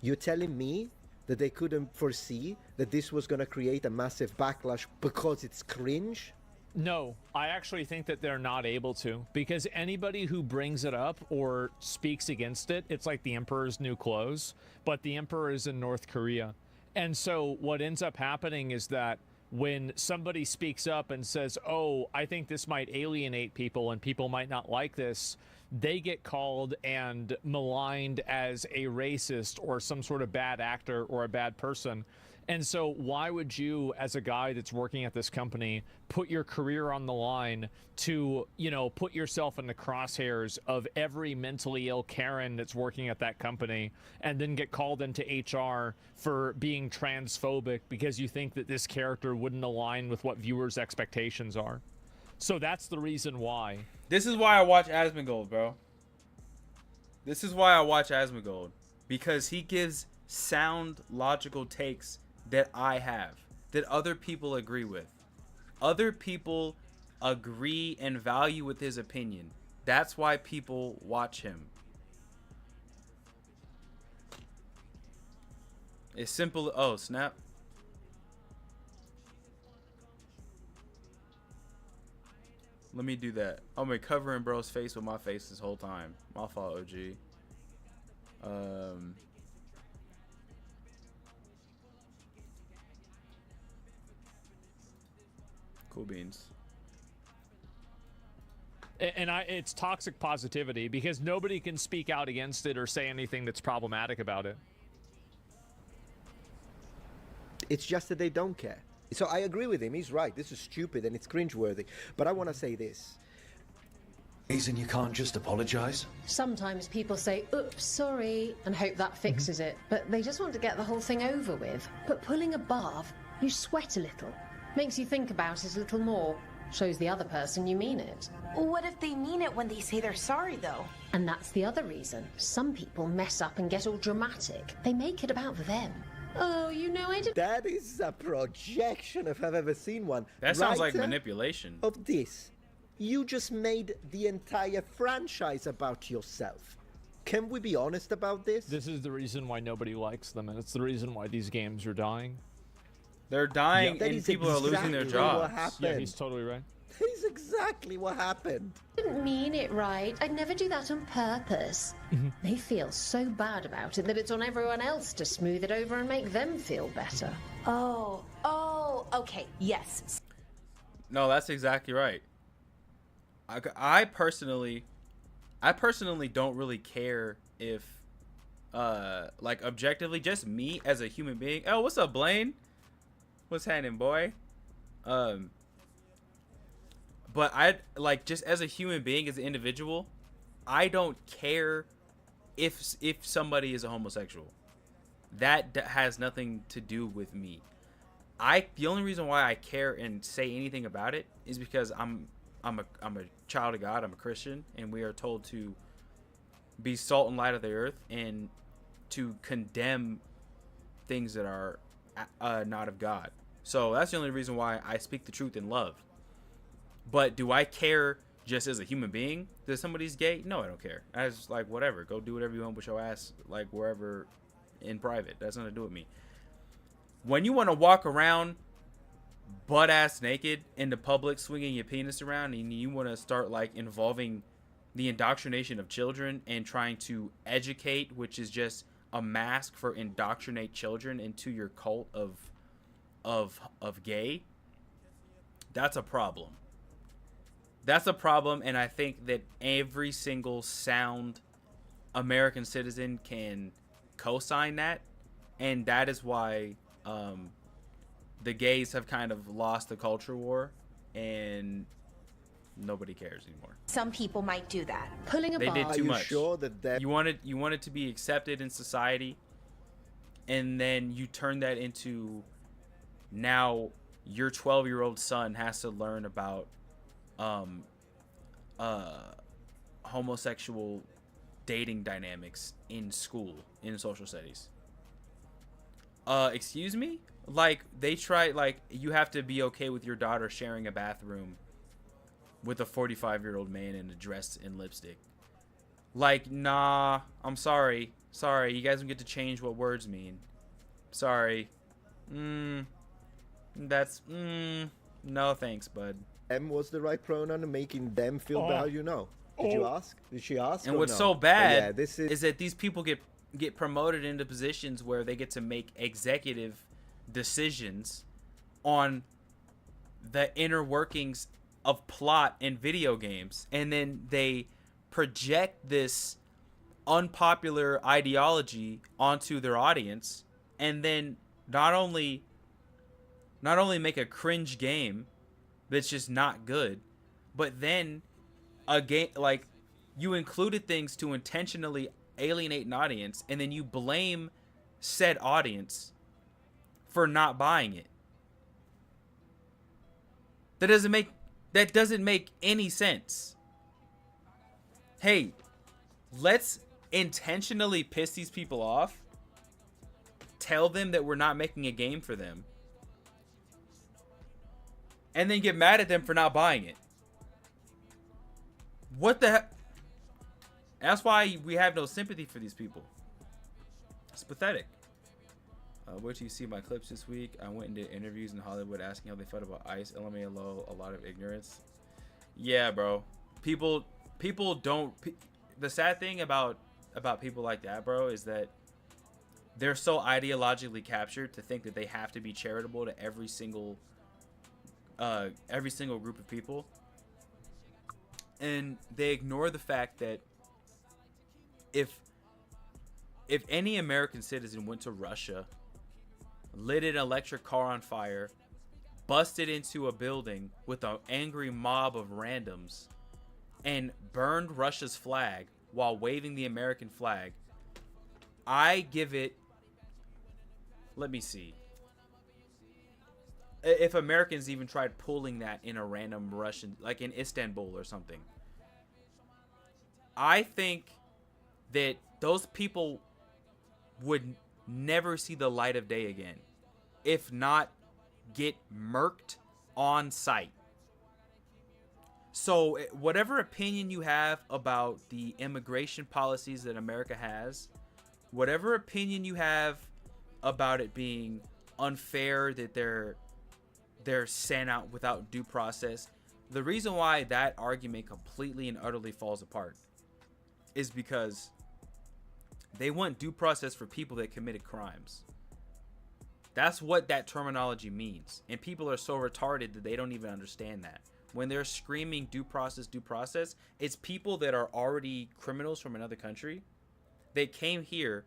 you're telling me that they couldn't foresee that this was going to create a massive backlash because it's cringe? No, I actually think that they're not able to, because anybody who brings it up or speaks against it, it's like the emperor's new clothes, but the emperor is in North Korea. And so what ends up happening is that when somebody speaks up and says, oh, I think this might alienate people and people might not like this, they get called and maligned as a racist or some sort of bad actor or a bad person. And so why would you, as a guy that's working at this company, put your career on the line to, you know, put yourself in the crosshairs of every mentally ill Karen that's working at that company and then get called into HR for being transphobic because you think that this character wouldn't align with what viewers' expectations are? So that's the reason why. This is why I watch Asmongold, bro. This is why I watch Asmongold. Because he gives sound, logical takes that I have, that other people agree with. Other people agree and value with his opinion. That's why people watch him. It's simple. Oh, snap. Let me do that. I'm gonna covering bro's face with my face this whole time. My fault, OG. Cool beans. And it's toxic positivity because nobody can speak out against it or say anything that's problematic about it. It's just that they don't care. So I agree with him. He's right. This is stupid and it's cringeworthy. But I want to say this. Reason you can't just apologize? Sometimes people say, oops, sorry, and hope that fixes it. But they just want to get the whole thing over with. But pulling a bath, you sweat a little. Makes you think about it a little more. Shows the other person you mean it. What if they mean it when they say they're sorry, though? And that's the other reason. Some people mess up and get all dramatic. They make it about them. Oh, you know, I did. That is a projection if I've ever seen one. That sounds like Writer manipulation. Of this. You just made the entire franchise about yourself. Can we be honest about this? This is the reason why nobody likes them, and it's the reason why these games are dying. They're dying, and people are losing their jobs. Yeah, he's totally right. That is exactly what happened. Didn't mean it right. I'd never do that on purpose. They feel so bad about it that it's on everyone else to smooth it over and make them feel better. Oh, okay, yes. No, that's exactly right. I personally don't really care if, like, objectively, just me as a human being. Oh, what's up, Blaine? What's happening, boy? But I, like, just as a human being, as an individual, I don't care if somebody is a homosexual. That has nothing to do with me. The only reason why I care and say anything about it is because I'm a child of God. I'm a Christian, and we are told to be salt and light of the earth and to condemn things that are not of God. So that's the only reason why I speak the truth in love. But do I care just as a human being that somebody's gay? No, I don't care. I just, like, whatever. Go do whatever you want with your ass, like, wherever in private. That's nothing to do with me. When you want to walk around butt ass naked in the public, swinging your penis around, and you want to start, like, involving the indoctrination of children and trying to educate, which is just a mask for indoctrinate children into your cult of gay, that's a problem. That's a problem, and I think that every single sound American citizen can co-sign that, and that is why the gays have kind of lost the culture war, and nobody cares anymore. Some people might do that. Pulling a They did too much. Sure that you wanted to be accepted in society, and then you turn that into, now your 12-year-old son has to learn about homosexual dating dynamics in school, in social studies. Excuse me? Like, they try, like, you have to be okay with your daughter sharing a bathroom with a 45-year-old man in a dress and lipstick. Like, nah, I'm sorry. Sorry, you guys don't get to change what words mean. Sorry. No thanks, bud. M was the right pronoun, making them feel bad, you know. Did you ask? Did she ask? And what's no? so bad yeah, this is that these people get promoted into positions where they get to make executive decisions on the inner workings of plot in video games, and then they project this unpopular ideology onto their audience, and then not only make a cringe game that's just not good, but then a game, like, you included things to intentionally alienate an audience, and then you blame said audience for not buying it. That doesn't make any sense. Hey, let's intentionally piss these people off. Tell them that we're not making a game for them, and then get mad at them for not buying it. What the heck? That's why we have no sympathy for these people. It's pathetic. Where do you see my clips this week? I went and did interviews in Hollywood asking how they felt about ICE. LMAO, a lot of ignorance. Yeah, bro. People don't. The sad thing about people like that, bro, is that they're so ideologically captured to think that they have to be charitable to every single group of people, and they ignore the fact that if any American citizen went to Russia, lit an electric car on fire, busted into a building with an angry mob of randoms, and burned Russia's flag while waving the American flag, I give it, let me see, if Americans even tried pulling that in a random Russian, like in Istanbul or something, I think that those people would never see the light of day again, if not get murked on sight. So whatever opinion you have about the immigration policies that America has, whatever opinion you have about it being unfair that they're sent out without due process, the reason why that argument completely and utterly falls apart is because they want due process for people that committed crimes. That's what that terminology means. And people are so retarded that they don't even understand that. When they're screaming due process, it's people that are already criminals from another country. They came here,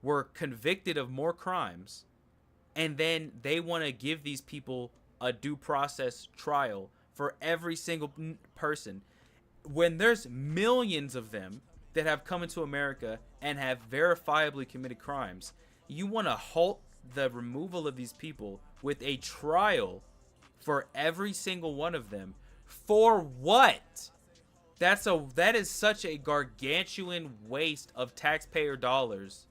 were convicted of more crimes, and then they want to give these people a due process trial for every single person. When there's millions of them that have come into America and have verifiably committed crimes, you want to halt the removal of these people with a trial for every single one of them. For what? That is such a gargantuan waste of taxpayer dollars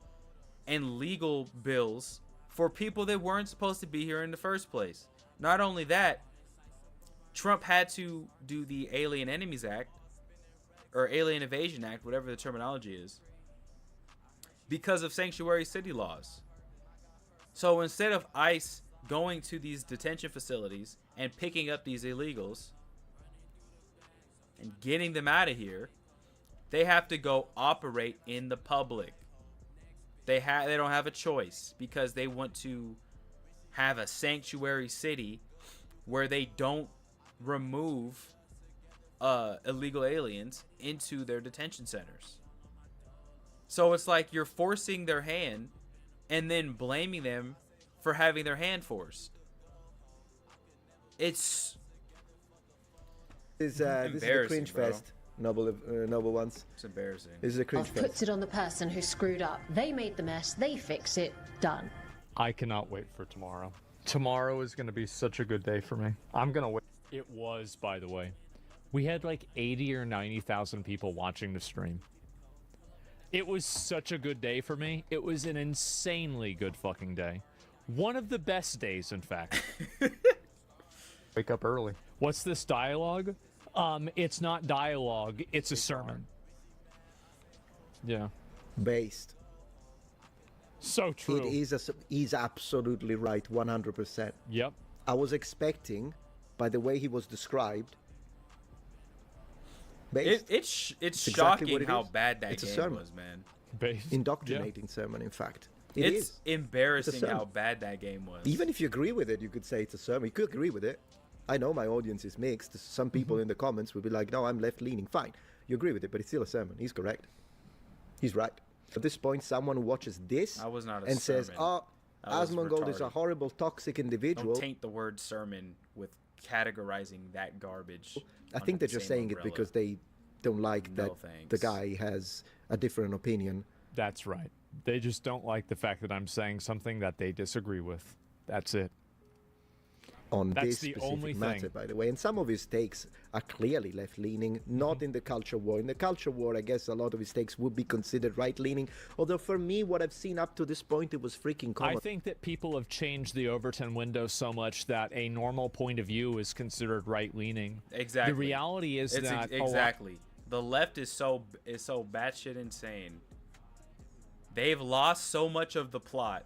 and legal bills for people that weren't supposed to be here in the first place. Not only that, Trump had to do the Alien Enemies Act, or Alien Invasion Act, whatever the terminology is, because of sanctuary city laws. So instead of ICE going to these detention facilities and picking up these illegals and getting them out of here, they have to go operate in the public. They don't have a choice, because they want to have a sanctuary city where they don't remove illegal aliens into their detention centers. So it's like you're forcing their hand and then blaming them for having their hand forced. This is a cringe fest. Noble ones. It's embarrassing. This is a cringe fest. Puts it on the person who screwed up. They made the mess. They fix it. Done. I cannot wait for tomorrow. Tomorrow is going to be such a good day for me. I'm going to wait. It was, by the way. We had like 80 or 90,000 people watching the stream. It was such a good day for me. It was an insanely good fucking day. One of the best days, in fact. Wake up early. What's this dialogue? It's not dialogue. It's a sermon. Yeah. Based. So true. He's absolutely right, 100%. Yep. I was expecting, by the way he was described, based. It's exactly shocking how bad that game was, man. Based. Indoctrinating sermon, in fact. It's embarrassing how bad that game was. Even if you agree with it, you could say it's a sermon. You could agree with it. I know my audience is mixed. Some people in the comments will be like, no, I'm left-leaning. Fine. You agree with it, but it's still a sermon. He's correct. He's right. At this point, someone who watches this and says, oh, Asmongold is a horrible, toxic individual. Don't taint the word sermon with categorizing that garbage. I think they're just saying it because they don't like that the guy has a different opinion. That's right. They just don't like the fact that I'm saying something that they disagree with. That's it. On this specific matter, by the way. And some of his takes are clearly left-leaning, not in the culture war. In the culture war, I guess a lot of his takes would be considered right-leaning. Although for me, what I've seen up to this point, it was freaking common. I think that people have changed the Overton window so much that a normal point of view is considered right-leaning. Exactly. The reality is that... Exactly. The left is so batshit insane. They've lost so much of the plot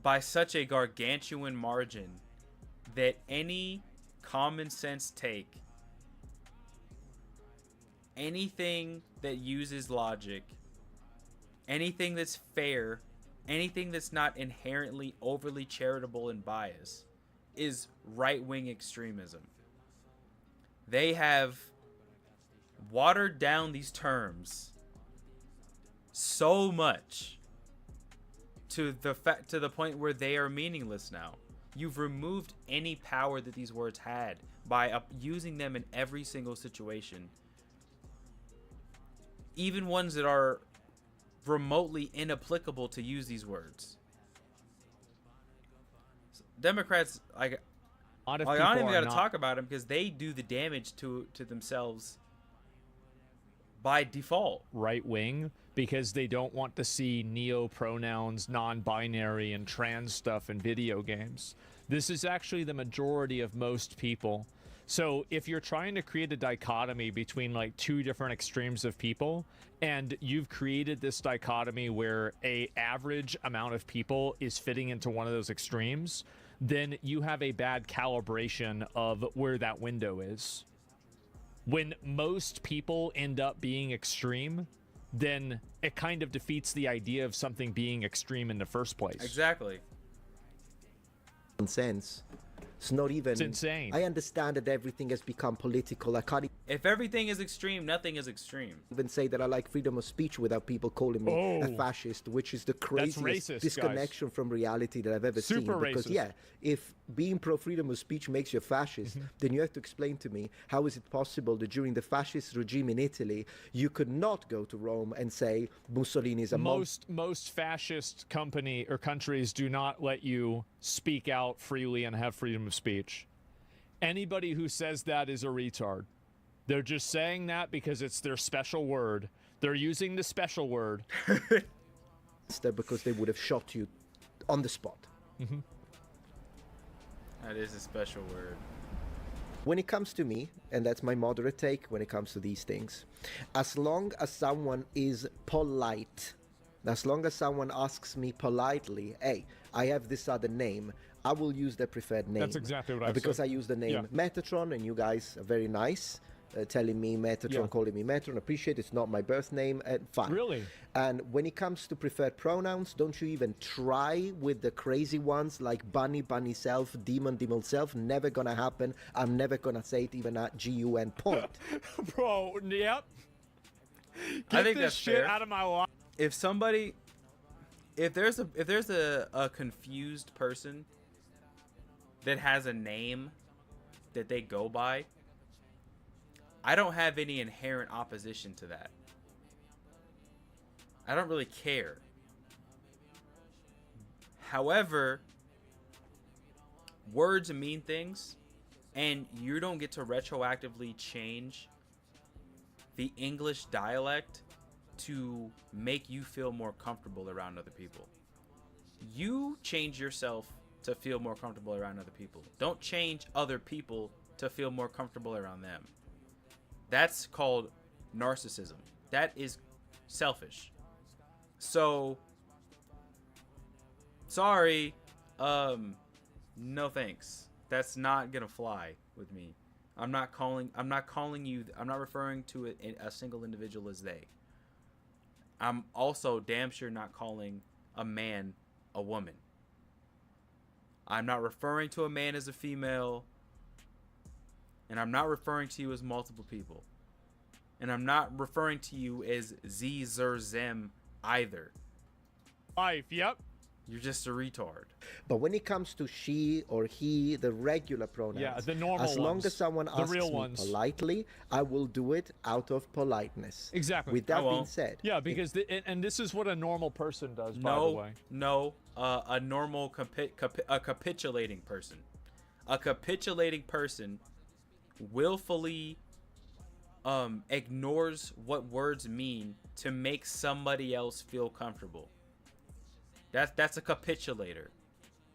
by such a gargantuan margin that any common sense take, anything that uses logic, anything that's fair, anything that's not inherently overly charitable and biased, is right-wing extremism. They have watered down these terms so much to the point where they are meaningless now. You've removed any power that these words had by using them in every single situation. Even ones that are remotely inapplicable to use these words. Democrats, I don't even got to talk about them because they do the damage to themselves by default. Right wing, because they don't want to see neo-pronouns, non-binary, and trans stuff in video games. This is actually the majority of most people. So if you're trying to create a dichotomy between like two different extremes of people, and you've created this dichotomy where a average amount of people is fitting into one of those extremes, then you have a bad calibration of where that window is. When most people end up being extreme, then it kind of defeats the idea of something being extreme in the first place. Exactly. Nonsense. It's not even. It's insane. I understand that everything has become political. I can't If everything is extreme, nothing is extreme. even say that I like freedom of speech without people calling me a fascist, which is the craziest racist, disconnection from reality that I've ever seen. Because racist. if being pro freedom of speech makes you a fascist, then you have to explain to me how is it possible that during the fascist regime in Italy you could not go to Rome and say Mussolini is a most fascist company or countries do not let you speak out freely and have freedom of speech. Anybody who says that is a retard. They're just saying that because it's their special word. They're using the special word. because they would have shot you on the spot. That is a special word. When it comes to me, and that's my moderate take when it comes to these things, as long as someone is polite, as long as someone asks me politely, hey, I have this other name, I will use their preferred name. That's exactly what I because said. I use the name Metatron, and you guys are very nice, telling me Metatron, calling me Metatron. Appreciate it's not my birth name. Fine. Really? And when it comes to preferred pronouns, don't you even try with the crazy ones like bunny, bunny self, demon, demon self. Never gonna happen. I'm never gonna say it even at GUN point. Bro, yep. I think this that's shit fair. out of my life. If there's a confused person that has a name that they go by, I don't have any inherent opposition to that. I don't really care. However, words mean things, and you don't get to retroactively change the English dialect to make you feel more comfortable around other people. You change yourself to feel more comfortable around other people. Don't change other people to feel more comfortable around them. That's called narcissism. That is selfish. So, sorry, no thanks. That's not gonna fly with me. I'm not referring to a single individual as they. I'm also damn sure not calling a man a woman. I'm not referring to a man as a female. And I'm not referring to you as multiple people. And I'm not referring to you as Z, Zer, Zem either. Life, yep. You're just a retard. But when it comes to she or he, the regular pronouns, the normal as long ones, as someone the asks real me ones. politely, I will do it out of politeness. Exactly. With that being said, yeah, because and this is what a normal person does. By the way, a normal capitulating person, a capitulating person willfully ignores what words mean to make somebody else feel comfortable. That's a capitulator.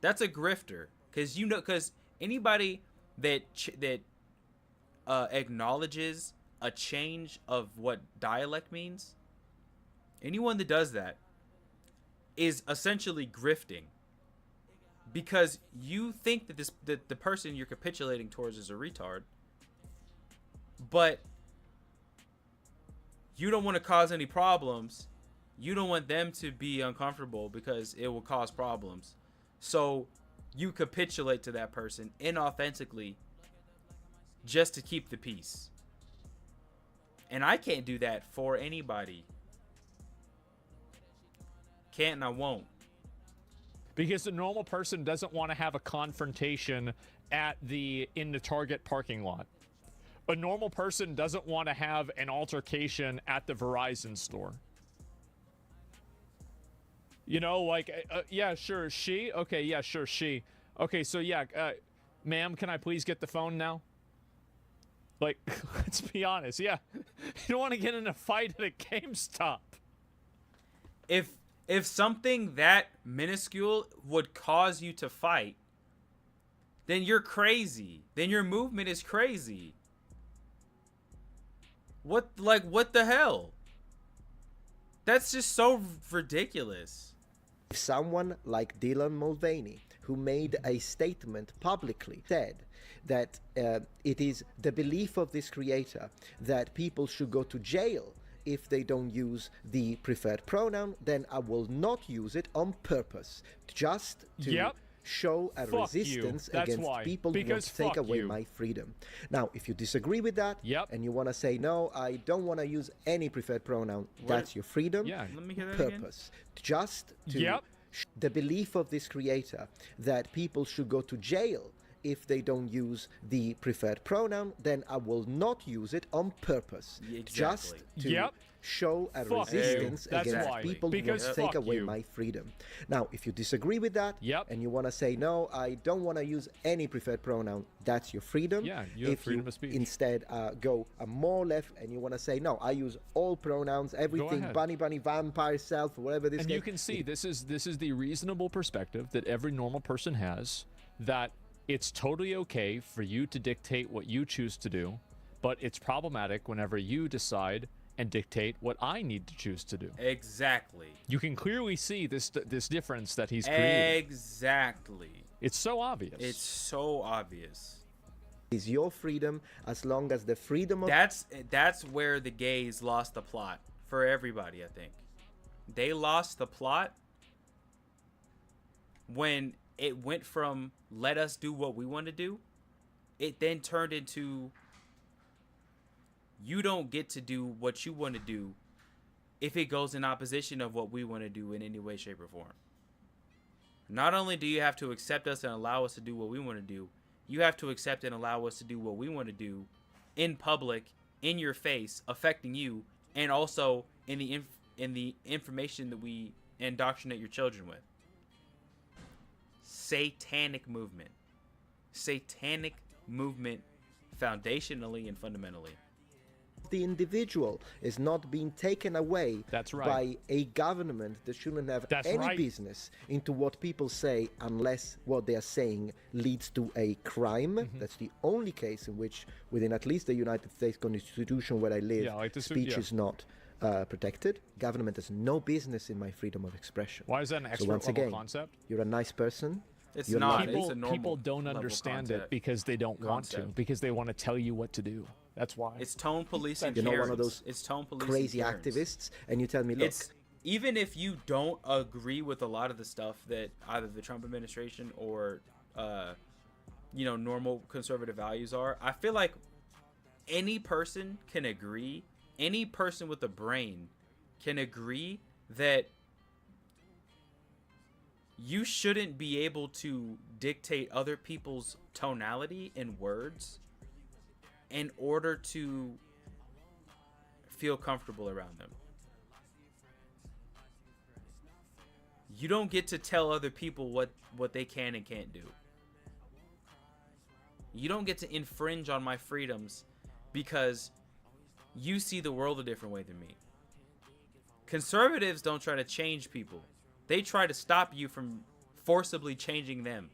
That's a grifter. Because anybody that acknowledges a change of what dialect means, anyone that does that is essentially grifting. Because you think that the person you're capitulating towards is a retard, but you don't want to cause any problems. You don't want them to be uncomfortable because it will cause problems. So you capitulate to that person inauthentically just to keep the peace. And I can't do that for anybody. Can't and I won't. Because the normal person doesn't want to have a confrontation in the Target parking lot. A normal person doesn't want to have an altercation at the Verizon store. You know, like, yeah, sure, she? Okay, yeah, sure, she. Okay, so yeah, ma'am, can I please get the phone now? Like, let's be honest, yeah. You don't want to get in a fight at a GameStop. If something that minuscule would cause you to fight, then you're crazy. Then your movement is crazy. What the hell? That's just so ridiculous. Someone like Dylan Mulvaney, who made a statement publicly, said that it is the belief of this creator that people should go to jail if they don't use the preferred pronoun, then I will not use it on purpose, just to show a resistance against people who want to take away my freedom. Now, if you disagree with that, and you want to say, no, I don't want to use any preferred pronoun, that's your freedom. Yeah, let me hear that purpose. Again. Just to the belief of this creator that people should go to jail if they don't use the preferred pronoun, then I will not use it on purpose. Just to show a resistance against people who want to take away my freedom. Now, if you disagree with that, and you want to say, no, I don't want to use any preferred pronoun, that's your freedom. Yeah, you have freedom of speech. Instead go more left and you want to say, no, I use all pronouns, everything, bunny, vampire, self, whatever this is. And you can see this is the reasonable perspective that every normal person has, that it's totally okay for you to dictate what you choose to do, but it's problematic whenever you decide and dictate what I need to choose to do. Exactly. You can clearly see this difference that he's created. Exactly. It's so obvious. It's so obvious. Is your freedom as long as the freedom of... That's where the gays lost the plot for everybody, I think. They lost the plot when it went from let us do what we want to do, it then turned into you don't get to do what you want to do if it goes in opposition of what we want to do in any way, shape, or form. Not only do you have to accept us and allow us to do what we want to do, you have to accept and allow us to do what we want to do in public, in your face, affecting you, and also in the information that we indoctrinate your children with. Satanic movement foundationally and fundamentally. The individual is not being taken away by a government that shouldn't have any business into what people say unless what they are saying leads to a crime. That's the only case in which, within at least the United States Constitution where I live, speech is not protected. Government has no business in my freedom of expression. Why is that an extra level concept? You're a nice person. It's not. People don't understand it because they don't want to, because they want to tell you what to do. That's why. It's tone policing. You're not one of those crazy Karens. activists, and you tell me, look. Even if you don't agree with a lot of the stuff that either the Trump administration or, normal conservative values are, I feel like any person can agree. Any person with a brain can agree that you shouldn't be able to dictate other people's tonality and words in order to feel comfortable around them. You don't get to tell other people what they can and can't do. You don't get to infringe on my freedoms because you see the world a different way than me. Conservatives don't try to change people. They try to stop you from forcibly changing them.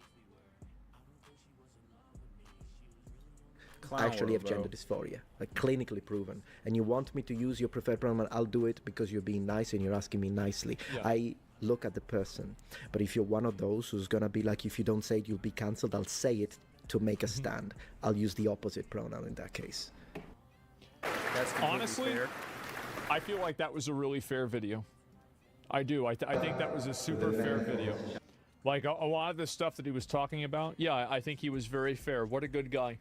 I actually have gender dysphoria, like clinically proven, and you want me to use your preferred pronoun, I'll do it because you're being nice and you're asking me nicely. I look at the person, but if you're one of those who's gonna be like, if you don't say it, you'll be cancelled, I'll say it to make a stand. I'll use the opposite pronoun in that case. That's honestly fair. I feel like that was a really fair video. I do. I think that was a super fair video. Like a lot of the stuff that he was talking about, I think he was very fair. What a good guy.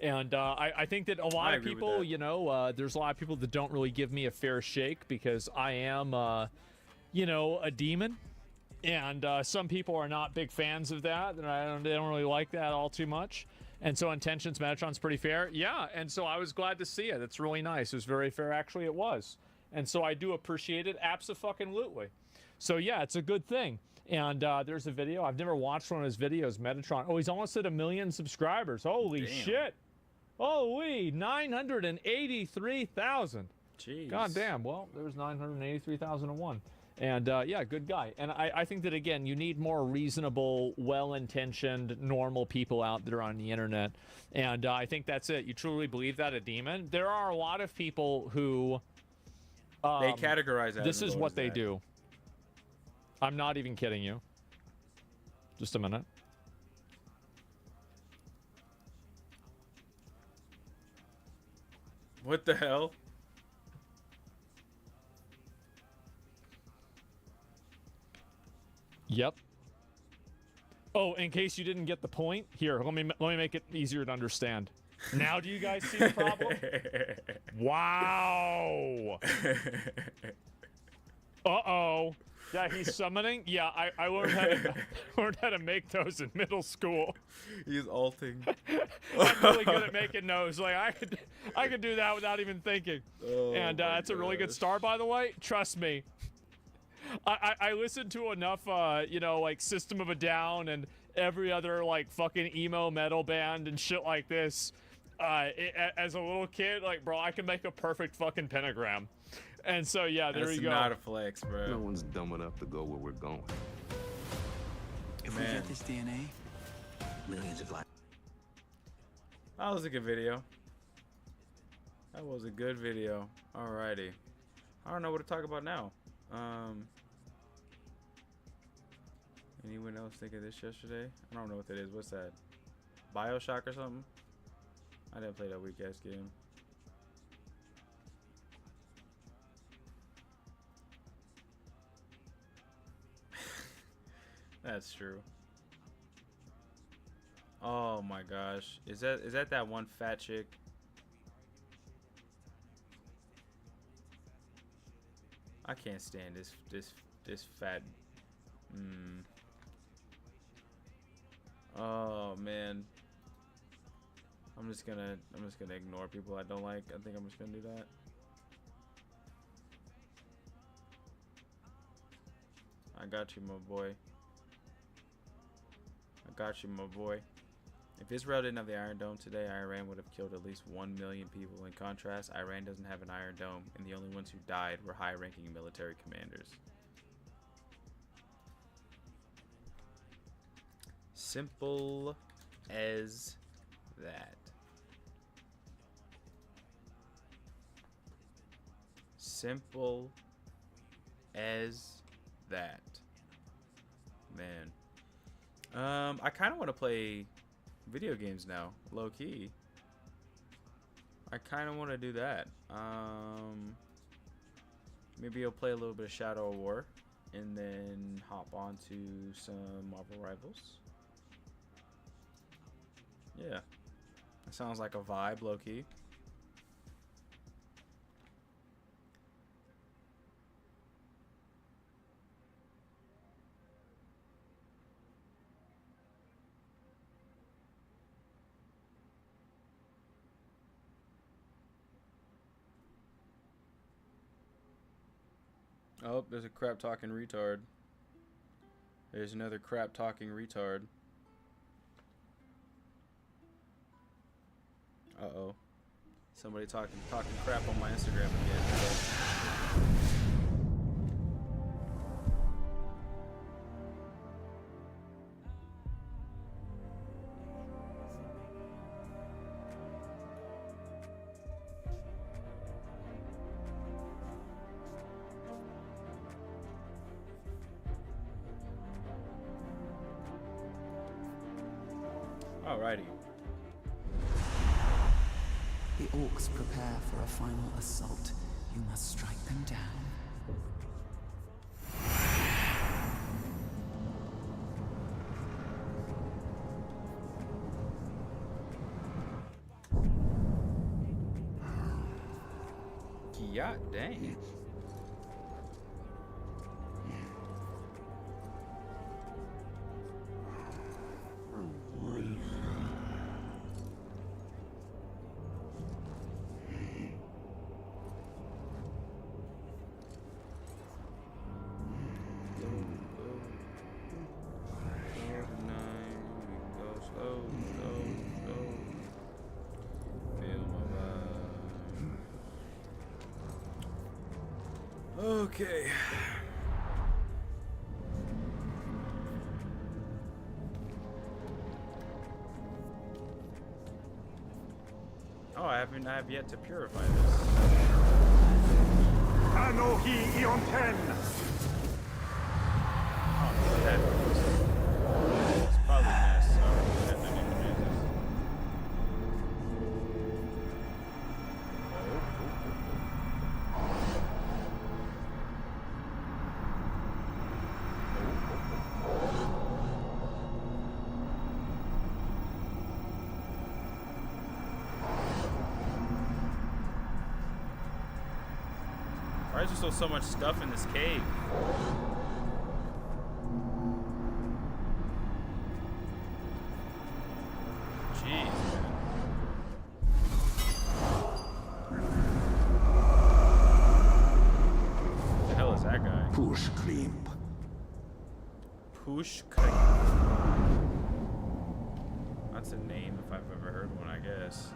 And I think that a lot of people, there's a lot of people that don't really give me a fair shake because I am, a demon And some people are not big fans of that. They don't really like that all too much. And so Intentions Metatron's pretty fair. Yeah, and so I was glad to see it. It's really nice. It was very fair. Actually, it was. And so I do appreciate it abso-fucking-lutely. So yeah, it's a good thing. And there's a video. I've never watched one of his videos, Metatron. Oh, he's almost at 1 million subscribers. Holy shit. Holy, 983,000. Jeez. God damn. Well, there's 983,001. And yeah, good guy. And I think that, again, you need more reasonable, well-intentioned, normal people out there on the internet. And I think that's it. You truly believe that a demon? There are a lot of people who... they categorize that. This is what they do. I'm not even kidding you. Just a minute. What the hell? Yep. Oh, in case you didn't get the point, here, let me make it easier to understand. Now do you guys see the problem? Wow. Uh-oh. Yeah, he's summoning? Yeah, I learned how to make those in middle school. He's ulting. I'm really good at making those. Like I could do that without even thinking. Oh, and that's a really good star, by the way. Trust me. I listened to enough, you know, like System of a Down and every other like fucking emo metal band and shit like this. As a little kid, like, bro, I can make a perfect fucking pentagram. And so, yeah, there you go. That's not a flex, bro. No one's dumb enough to go where we're going. If we get this DNA, millions of lives. That was a good video. That was a good video. Alrighty. I don't know what to talk about now. Anyone else think of this yesterday? I don't know what that is. What's that? BioShock or something? I didn't play that weak ass game. That's true. Oh my gosh. Is that one fat chick? I can't stand this fat. Oh man. I'm just gonna ignore people I don't like. I think I'm just gonna do that. I got you, my boy. I got you, my boy. If Israel didn't have the Iron Dome today, Iran would have killed at least 1 million people. In contrast, Iran doesn't have an Iron Dome, and the only ones who died were high-ranking military commanders. Simple as that. Simple as that. Man. I kind of want to play video games now, low key. I kind of want to do that. Maybe I'll play a little bit of Shadow of War and then hop on to some Marvel Rivals. Yeah, that sounds like a vibe, low key. Oh, there's a crap talking retard. There's another crap talking retard. Uh-oh. Somebody talking crap on my Instagram again. Alrighty. The orcs prepare for a final assault. You must strike them down. God dang. Okay. Oh, I have yet to purify this. Anohi Ionten! Oh, that it's probably mess. Oh, I didn't even do this. Why is there still so much stuff in this cave? Jeez, man. What the hell is that guy? Push Klimp. Push Klimp. That's a name if I've ever heard one, I guess.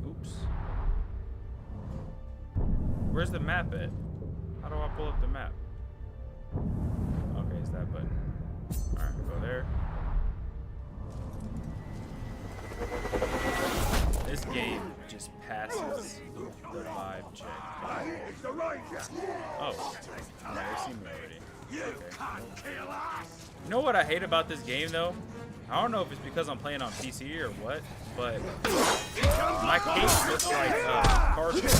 Oops. Where's the map at? How do I pull up the map? Okay, it's that button. Alright, go there. This game just passes the vibe check. Oh, they've seen me already. Okay. You know what I hate about this game though? I don't know if it's because I'm playing on PC or what, but my case looks like cartridge.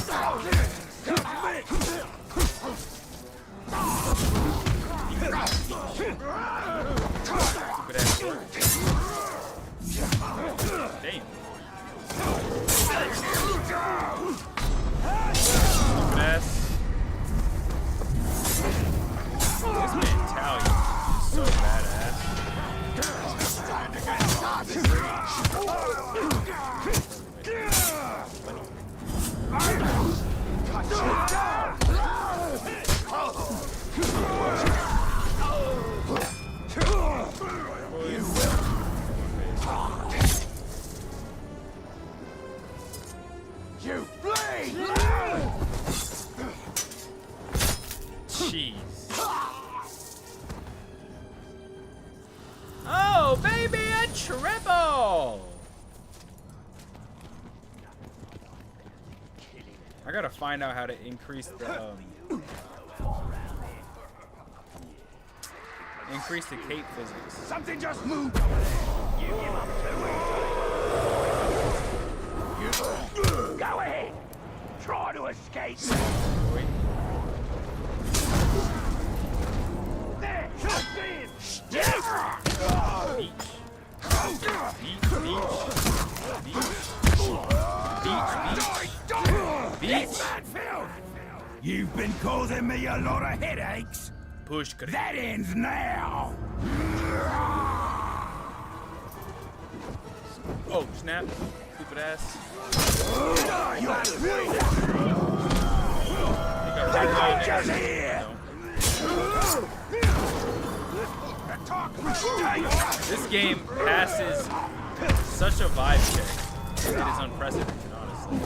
Damn. Stupid ass. This mentality is so badass. You bleed! Jeez. Oh, baby, a triple! I gotta find out how to increase the cape physics. Something just moved! You give up too Go ahead! Try to escape! Wait. There! Just in! Beach. You've been causing me a lot of headaches. Push. That ends now. Oh, snap. Stupid ass. Just here. This game passes such a vibe check. It is unprecedented, honestly.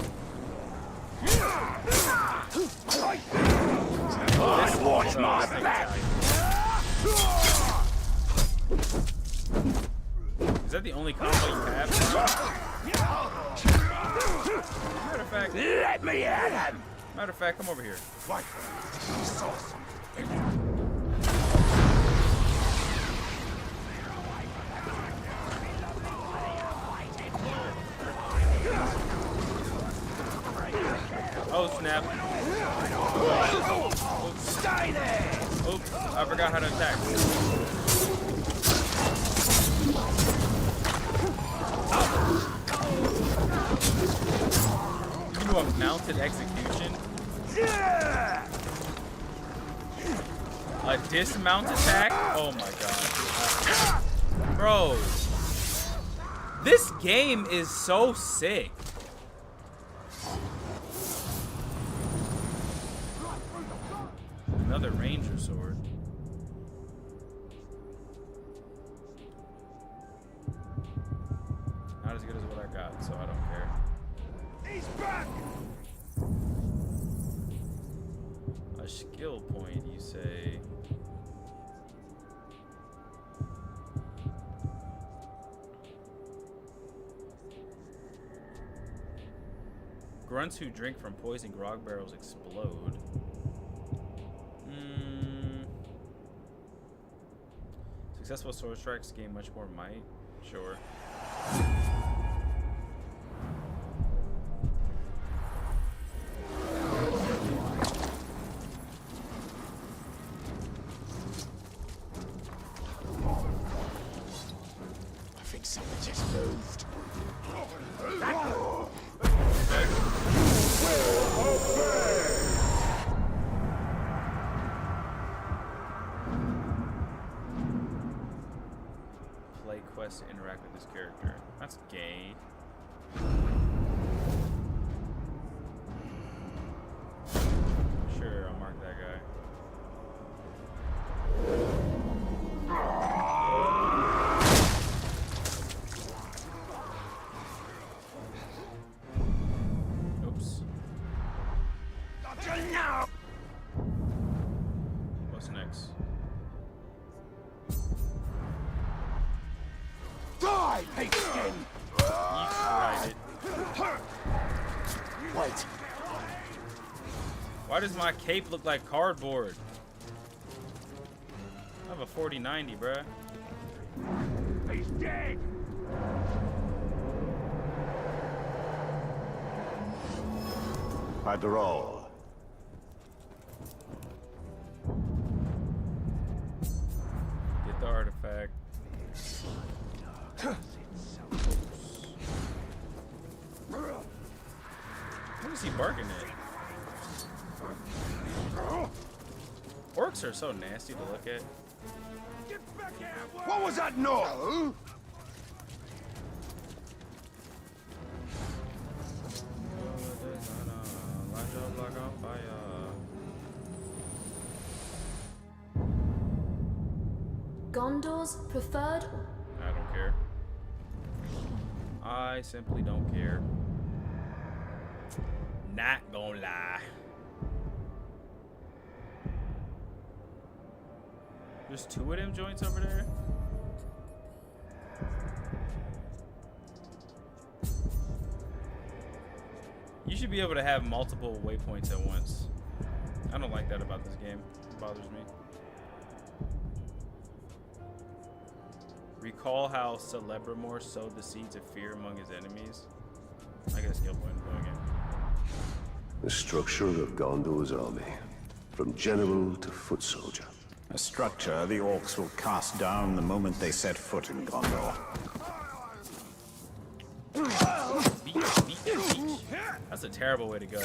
Watch my back. Is that the only combo you have? Matter of fact, let me at him. Matter of fact, come over here. What? Oh snap! Oops. Stay there. Oops! I forgot how to attack. You do a mounted execution? Yeah. A dismount attack? Oh my god. Bro. This game is so sick. Another ranger sword. Not as good as what I got, so I don't care. He's back. A skill point, you say? Grunts who drink from poison grog barrels explode. Successful sword strikes gain much more might. Sure. I think something just moved. Play quests to interact with this character. That's gay. Sure, I'll mark that guy. Oops. What's next? Die, pigskin! You tried it. Wait. Why does my cape look like cardboard? I have a 4090, bruh. He's dead! Patrol. Get the artifact. What is he barking at? Orcs are so nasty to look at. What was that noise? Gondor's preferred. I don't care. I simply don't care. Not gonna lie. There's two of them joints over there. You should be able to have multiple waypoints at once. I don't like that about this game. It bothers me. Recall how Celebrimor sowed the seeds of fear among his enemies. I get a skill point going again. The structure of Gondor's army, from general to foot soldier. A structure the orcs will cast down the moment they set foot in Gondor. That's a terrible way to go.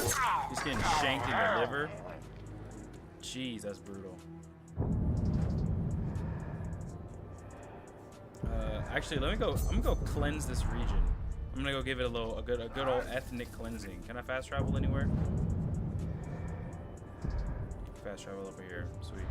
He's getting shanked in the liver. Jeez, that's brutal. Actually, let me go. I'm gonna go cleanse this region. I'm gonna go give it a good old ethnic cleansing. Can I fast travel anywhere? Fast travel over here. Sweet.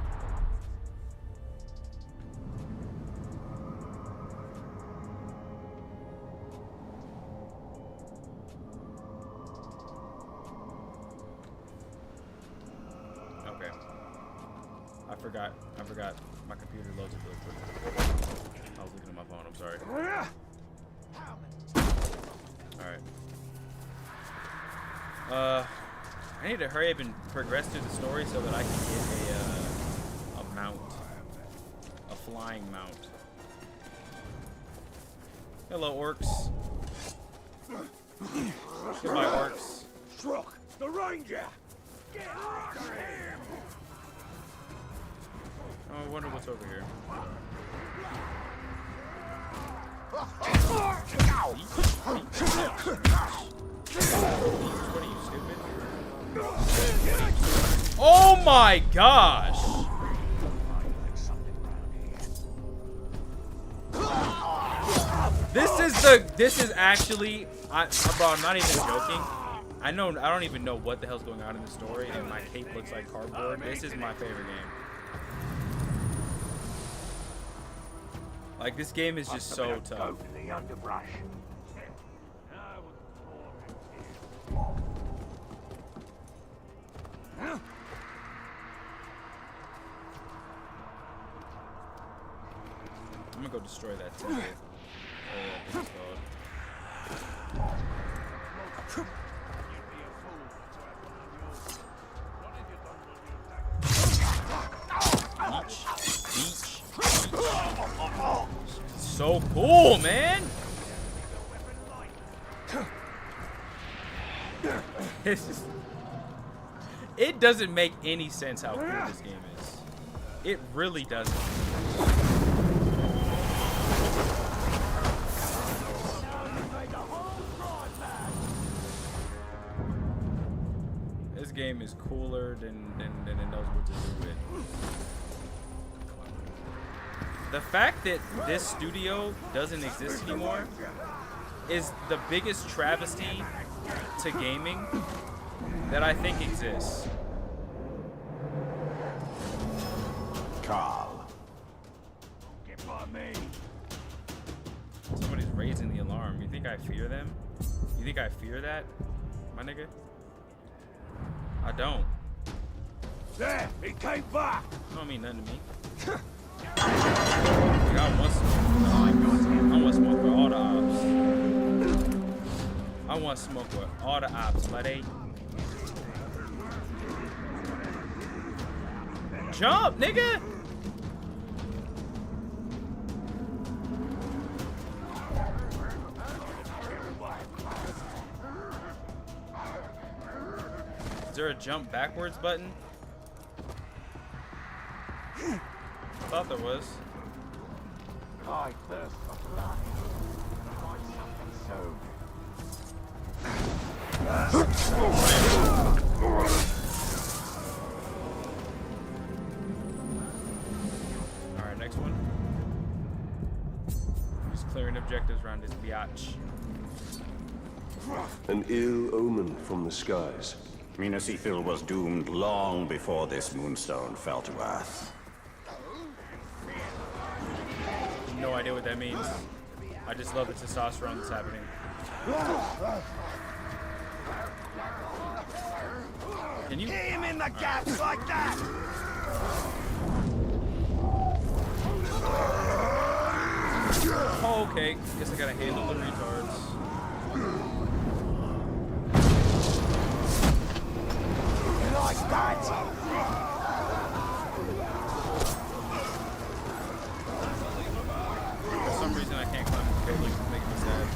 Okay. I forgot. My computer loads it really quick. I was looking at my phone. I'm sorry. Alright. I need to hurry up and progress through the story so that I can get a mount. A flying mount. Hello, orcs. Goodbye, orcs. Struck the ranger! Get after him! Oh, I wonder what's over here. What are you, stupid? Oh my gosh! This is actually, bro, I'm not even joking. I don't even know what the hell's going on in the story, and my cape looks like cardboard. This is my favorite game. Like, this game is just so tough. I'm gonna go destroy that temple. Whatever it's called. Beach. So cool, man. It doesn't make any sense how cool this game is. It really doesn't. This game is cooler than it knows what to do with. The fact that this studio doesn't exist anymore is the biggest travesty to gaming that I think exists. Carl. Get by me. Somebody's raising the alarm. You think I fear them? You think I fear that, my nigga? I don't. There, he came back. Don't mean nothing to me. I want smoke with all the ops. I want smoke with all the ops, buddy. Jump, nigga! Is there a jump backwards button? I thought there was. I thirst for blood. Find something Alright, next one. Just clearing objectives around this biatch. An ill omen from the skies. Minas Ithil was doomed long before this moonstone fell to earth. No idea what that means. I just love the testosterone that's happening. Can you hit him in the gaps like that? Oh, okay. Guess I gotta handle the retards. Like that. For some reason, I can't climb the building. It's making me sad.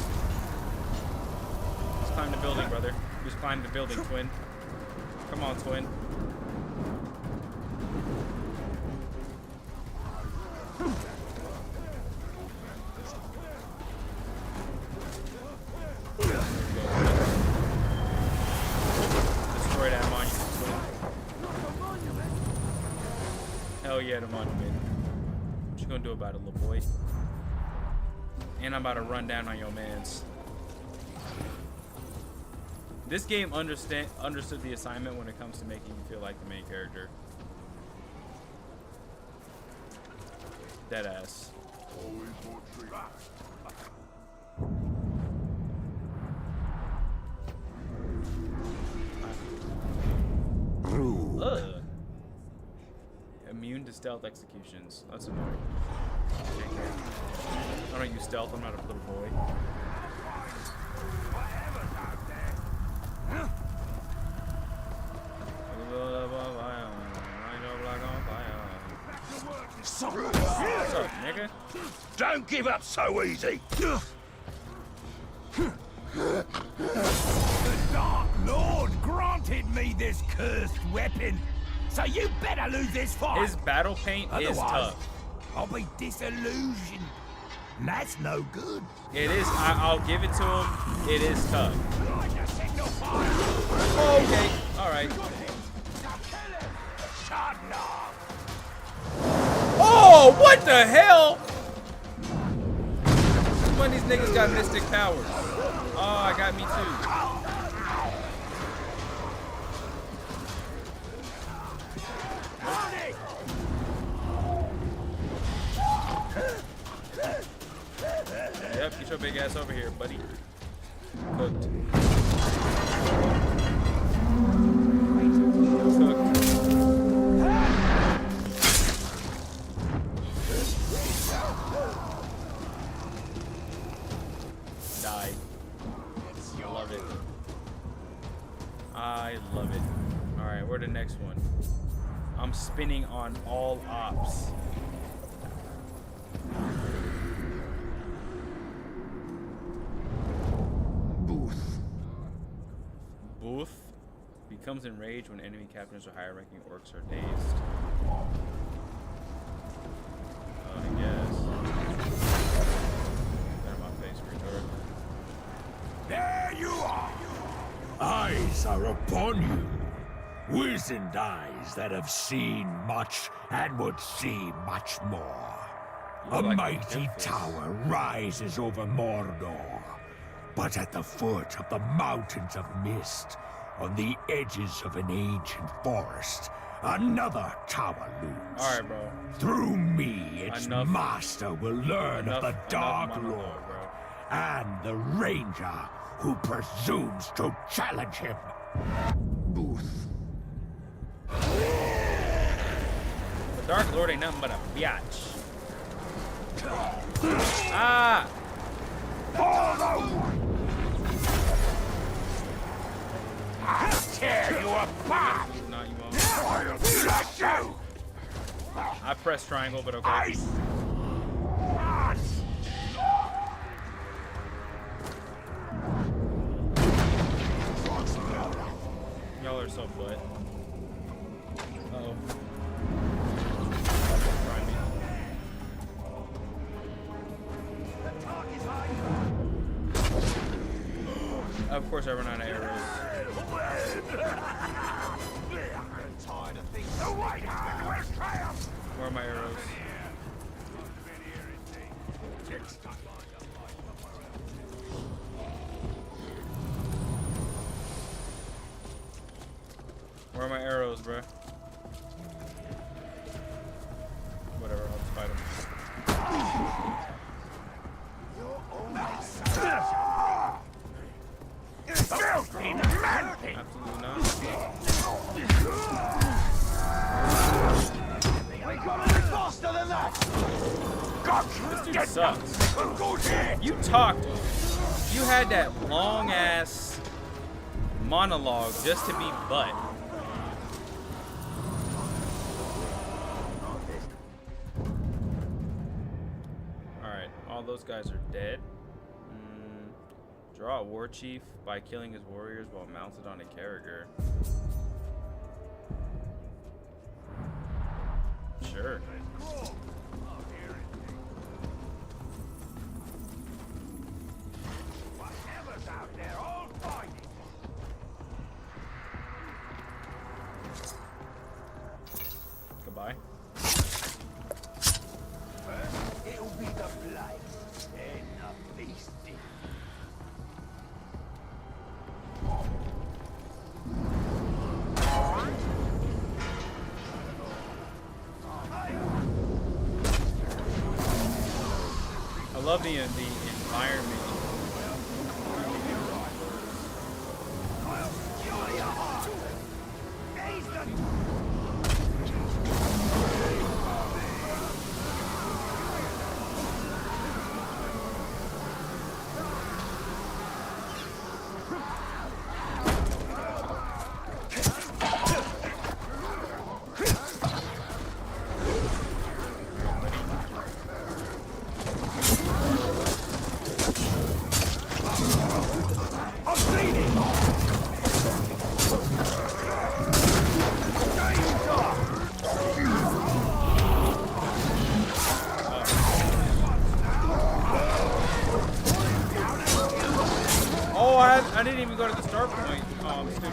Just climb the building, brother. Just climb the building, twin. Come on, twin. Destroy that monument, twin. Hell yeah, the monument. What you gonna do about it, little boy? And I'm about to run down on your mans. This game understood the assignment when it comes to making you feel like the main character. Deadass. Ugh. Immune to stealth executions. That's annoying. I don't use stealth. I'm not a little boy. What's up, nigga? Don't give up so easy. The Dark Lord granted me this cursed weapon, so you better lose this fight. His battle paint is tough. I'll be disillusioned. And that's no good. It is. I'll give it to him. It is tough. Okay. All right. Oh, what the hell? One of these niggas got mystic powers. Oh, I got me too. Yep, get your big ass over here, buddy. Cooked. Cooked. love it. I love it. All right, where's the next one? I'm spinning on all ops. Booth becomes enraged when enemy captains or higher-ranking orcs are dazed. Oh, I guess. Get out of my face, retard. There you are! Eyes are upon you. Wizened eyes that have seen much and would see much more. A mighty tower rises over Mordor. But at the foot of the mountains of mist, on the edges of an ancient forest, another tower looms. Alright, bro. Through me, its master will learn of the Dark Lord and the Ranger who presumes to challenge him. Booth. The Dark Lord ain't nothing but a biatch. Ah! I'll tear you apart! No, you won't. Let you! I pressed triangle, but okay. Y'all are so butt. Uh-oh. Try me. Of course I run out of arrows. Where are my arrows? Where are my arrows, bruh? Whatever, I'll just fight him. Absolutely not. We gotta be faster than that! This dude sucks. You talked. You had that long ass monologue just to be butt. Alright, all those guys are dead. Draw a war chief by killing his warriors while mounted on a character. Sure. Whatever's out there, I'll find it. Goodbye. It'll be the blood, then the feasting. I love the environment. Oh, I didn't even go to the start point. Oh, I'm stupid.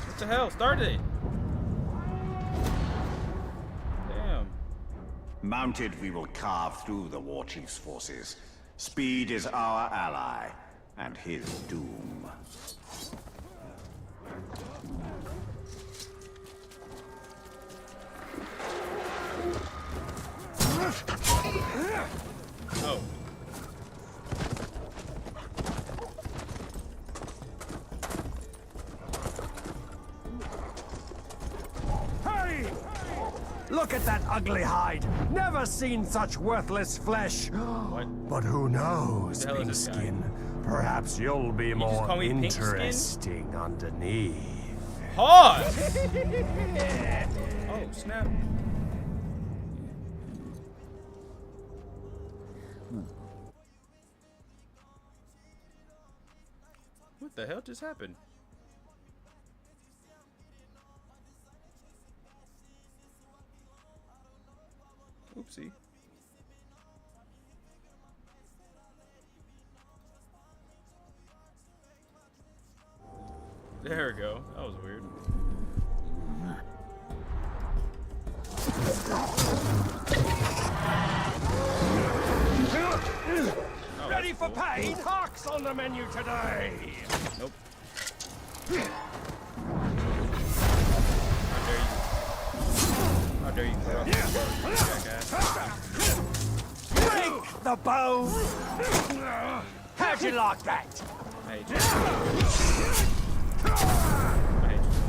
What the hell? Started it. Damn. Mounted, we will carve through the war chief's forces. Speed is our ally, and his doom. Oh. Hey! Look at that ugly hide. Never seen such worthless flesh. What? But who knows, What the hell Pink is this guy? Skin? Perhaps you'll be just call more me Pink Skin? interesting underneath. Pause! Oh, snap. What the hell just happened? Oopsie. There we go. That was weird. Oh, Ready for pain? Hawks on the menu today. Nope. How dare you cross the jackass? Break the bone. How'd you like that? I hate you. I hate you so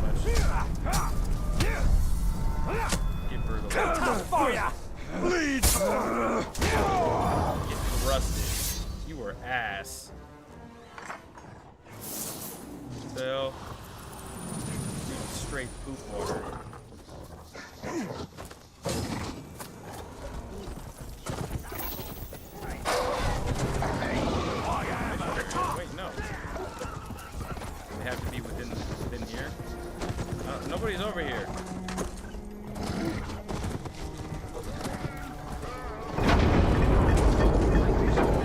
much. Get brutal. Tough for ya. Bleed. Get thrusted. You were ass. What the hell? Straight poop water. Wait, no. They have to be within here. Nobody's over here.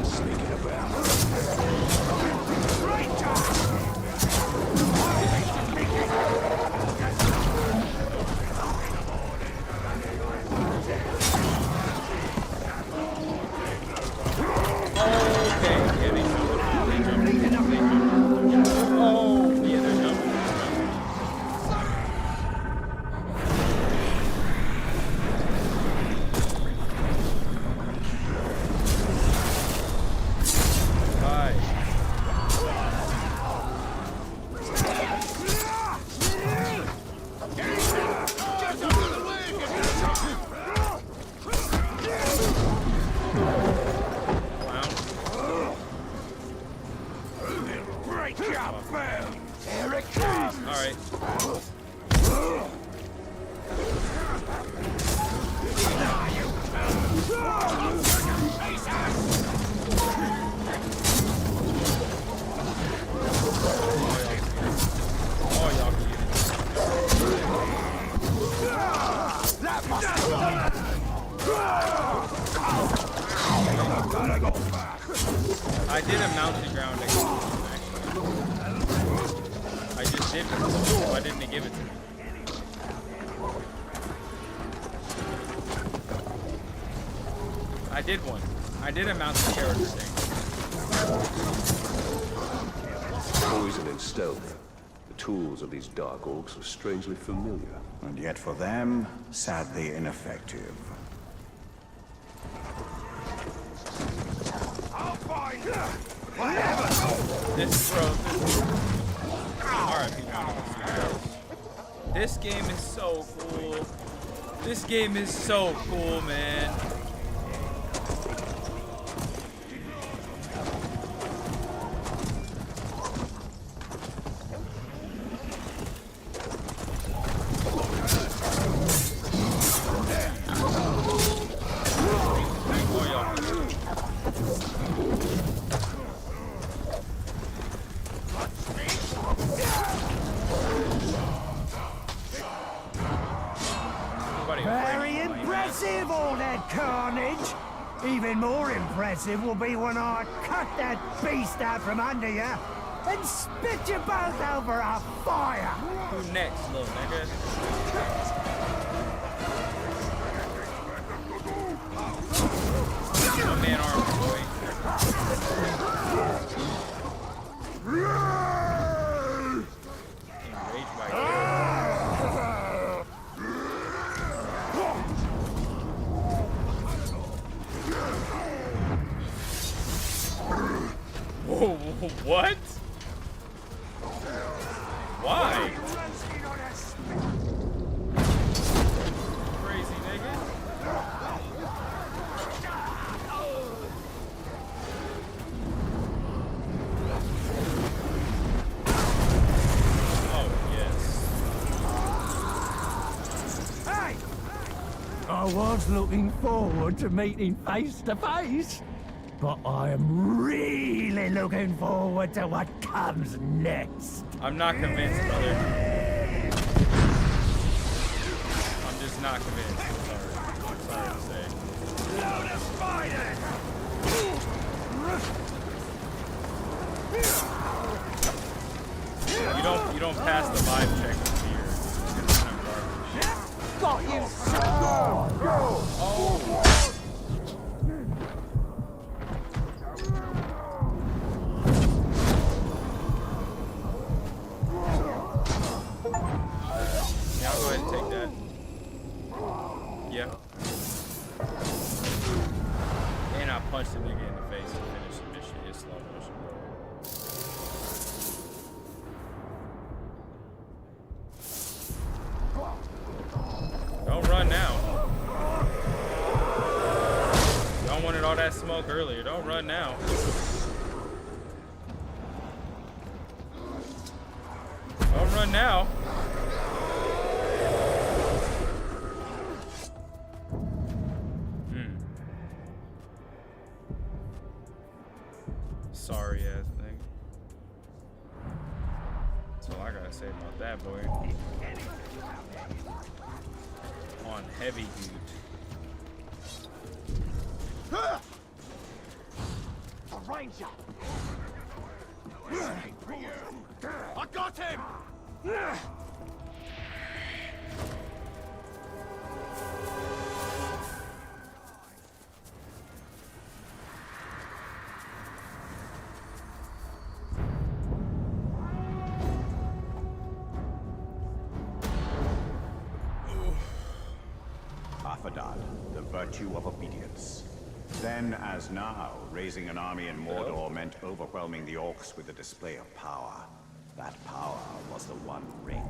Sneaking about. I did a mounted ground execution, actually. I just did one. Why didn't he give it to me? I did one. I did a mounted character thing. Poison and stealth. The tools of these dark orcs are strangely familiar. And yet for them, sadly ineffective. This This game is so cool. This game is so cool, man. Very impressive, all that carnage. Even more impressive will be when I cut that beast out from under you and spit you both over a fire. Who next, little nigga? One man arm, boy. Enraged by you. Whoa, what? Why? Crazy nigga. was looking forward to meeting face to face, but I am really looking forward to what comes next. I'm not convinced, brother. I'm just not convinced. I'm sorry to say. Load of spiders! You don't pass the vibe check with fear. It's kind of garbage. Got you, son! Oh. Yeah, I'll go ahead and take that. Yeah. And I punched the nigga in the face and finished him. This shit is slow motion, bro. Don't run now. Y'all wanted all that smoke earlier. Don't run now. Don't run now. Sorry ass thing. That's all I gotta say about that, boy. On heavy dude. A ranger! I got him! The virtue of obedience. Then, as now, raising an army in Mordor meant overwhelming the orcs with a display of power. That power was the One Ring.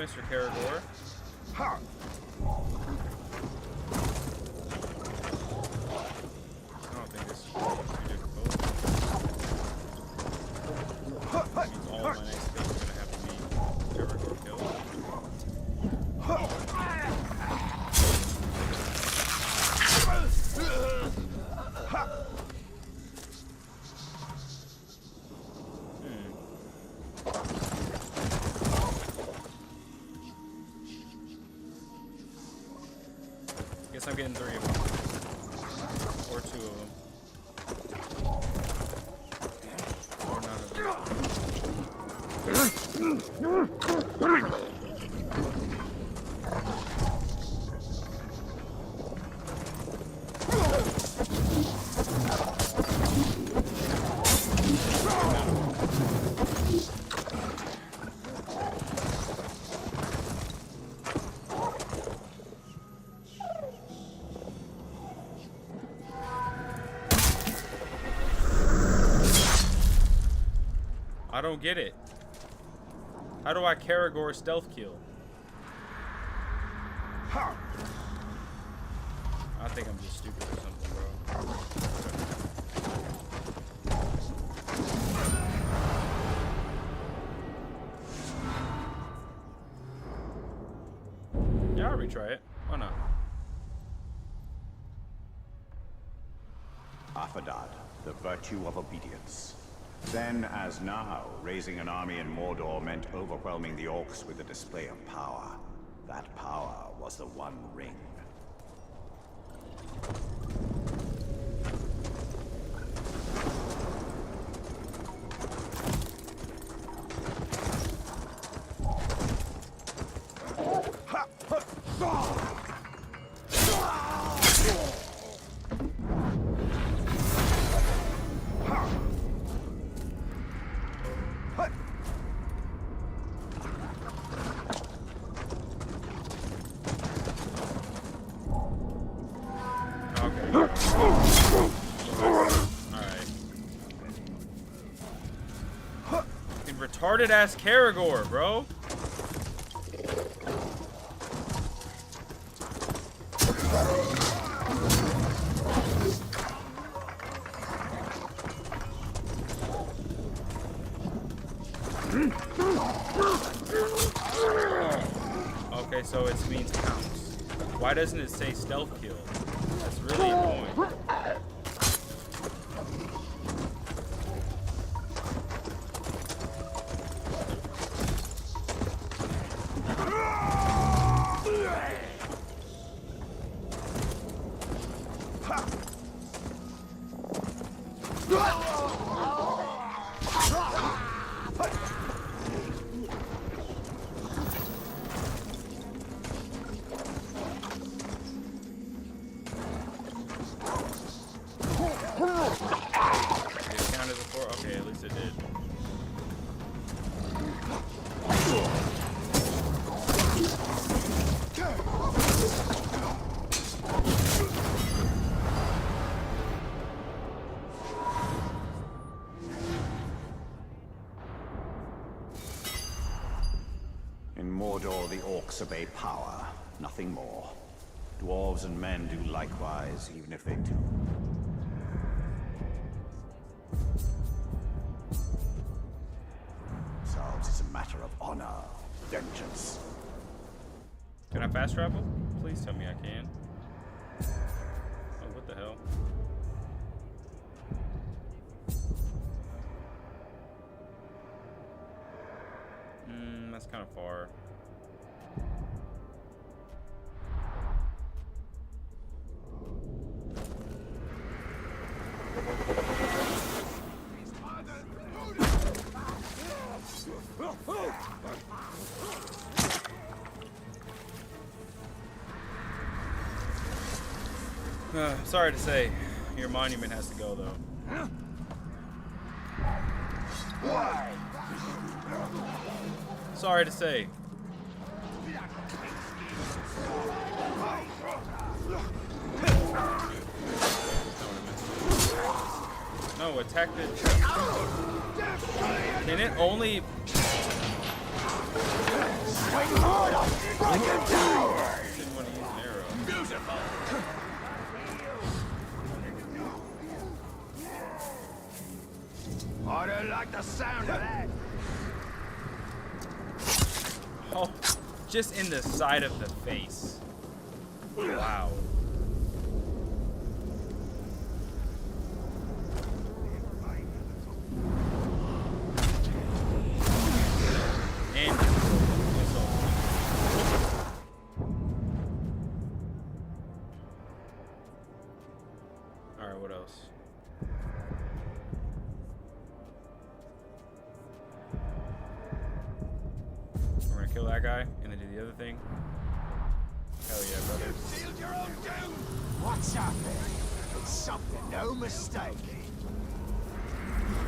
Mr. Caragor. I don't think this is too difficult. That means all of my next kills are gonna have to be Caragor kills. Guess I'm getting 3 of them. Or 2 of them. Or none of them. I don't get it. How do I Caragor stealth kill? I think I'm just stupid or something, bro. Yeah, I'll retry it. Why not? Affadad, the virtue of obedience. Then, as now, raising an army in Mordor meant overwhelming the orcs with a display of power. That power was the One Ring. retarded ass Karagor, bro. Okay, so it means pounce. Why doesn't it say stealth kill? That's really annoying. Okay, at least it did. In Mordor, the orcs obey power, nothing more. Dwarves and men do likewise, even if they do. Themselves is a matter of honor, vengeance. Can I fast travel? Please tell me I can. Oh, what the hell? That's kind of far. Sorry to say, your monument has to go though. Sorry to say. No, attack the... Can it only... Didn't want to use an arrow. Beautiful. I don't like the sound of that. Oh, just in the side of the face. Wow. And alright, what else? We're gonna kill that guy and then do the other thing. Hell yeah, brother. Sealed your own doom. What's happening? It's something, no mistake.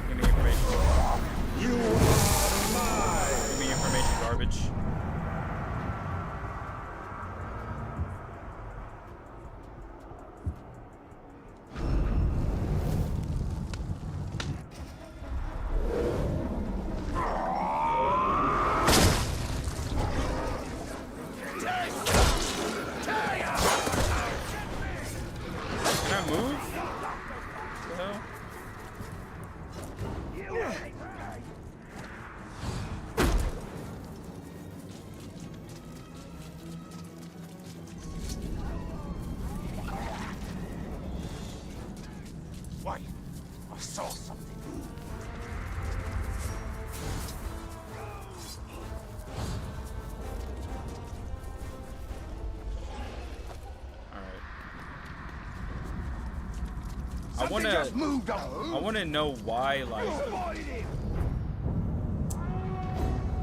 Give me information. You are mine. Give me information, garbage. I want to know why, like,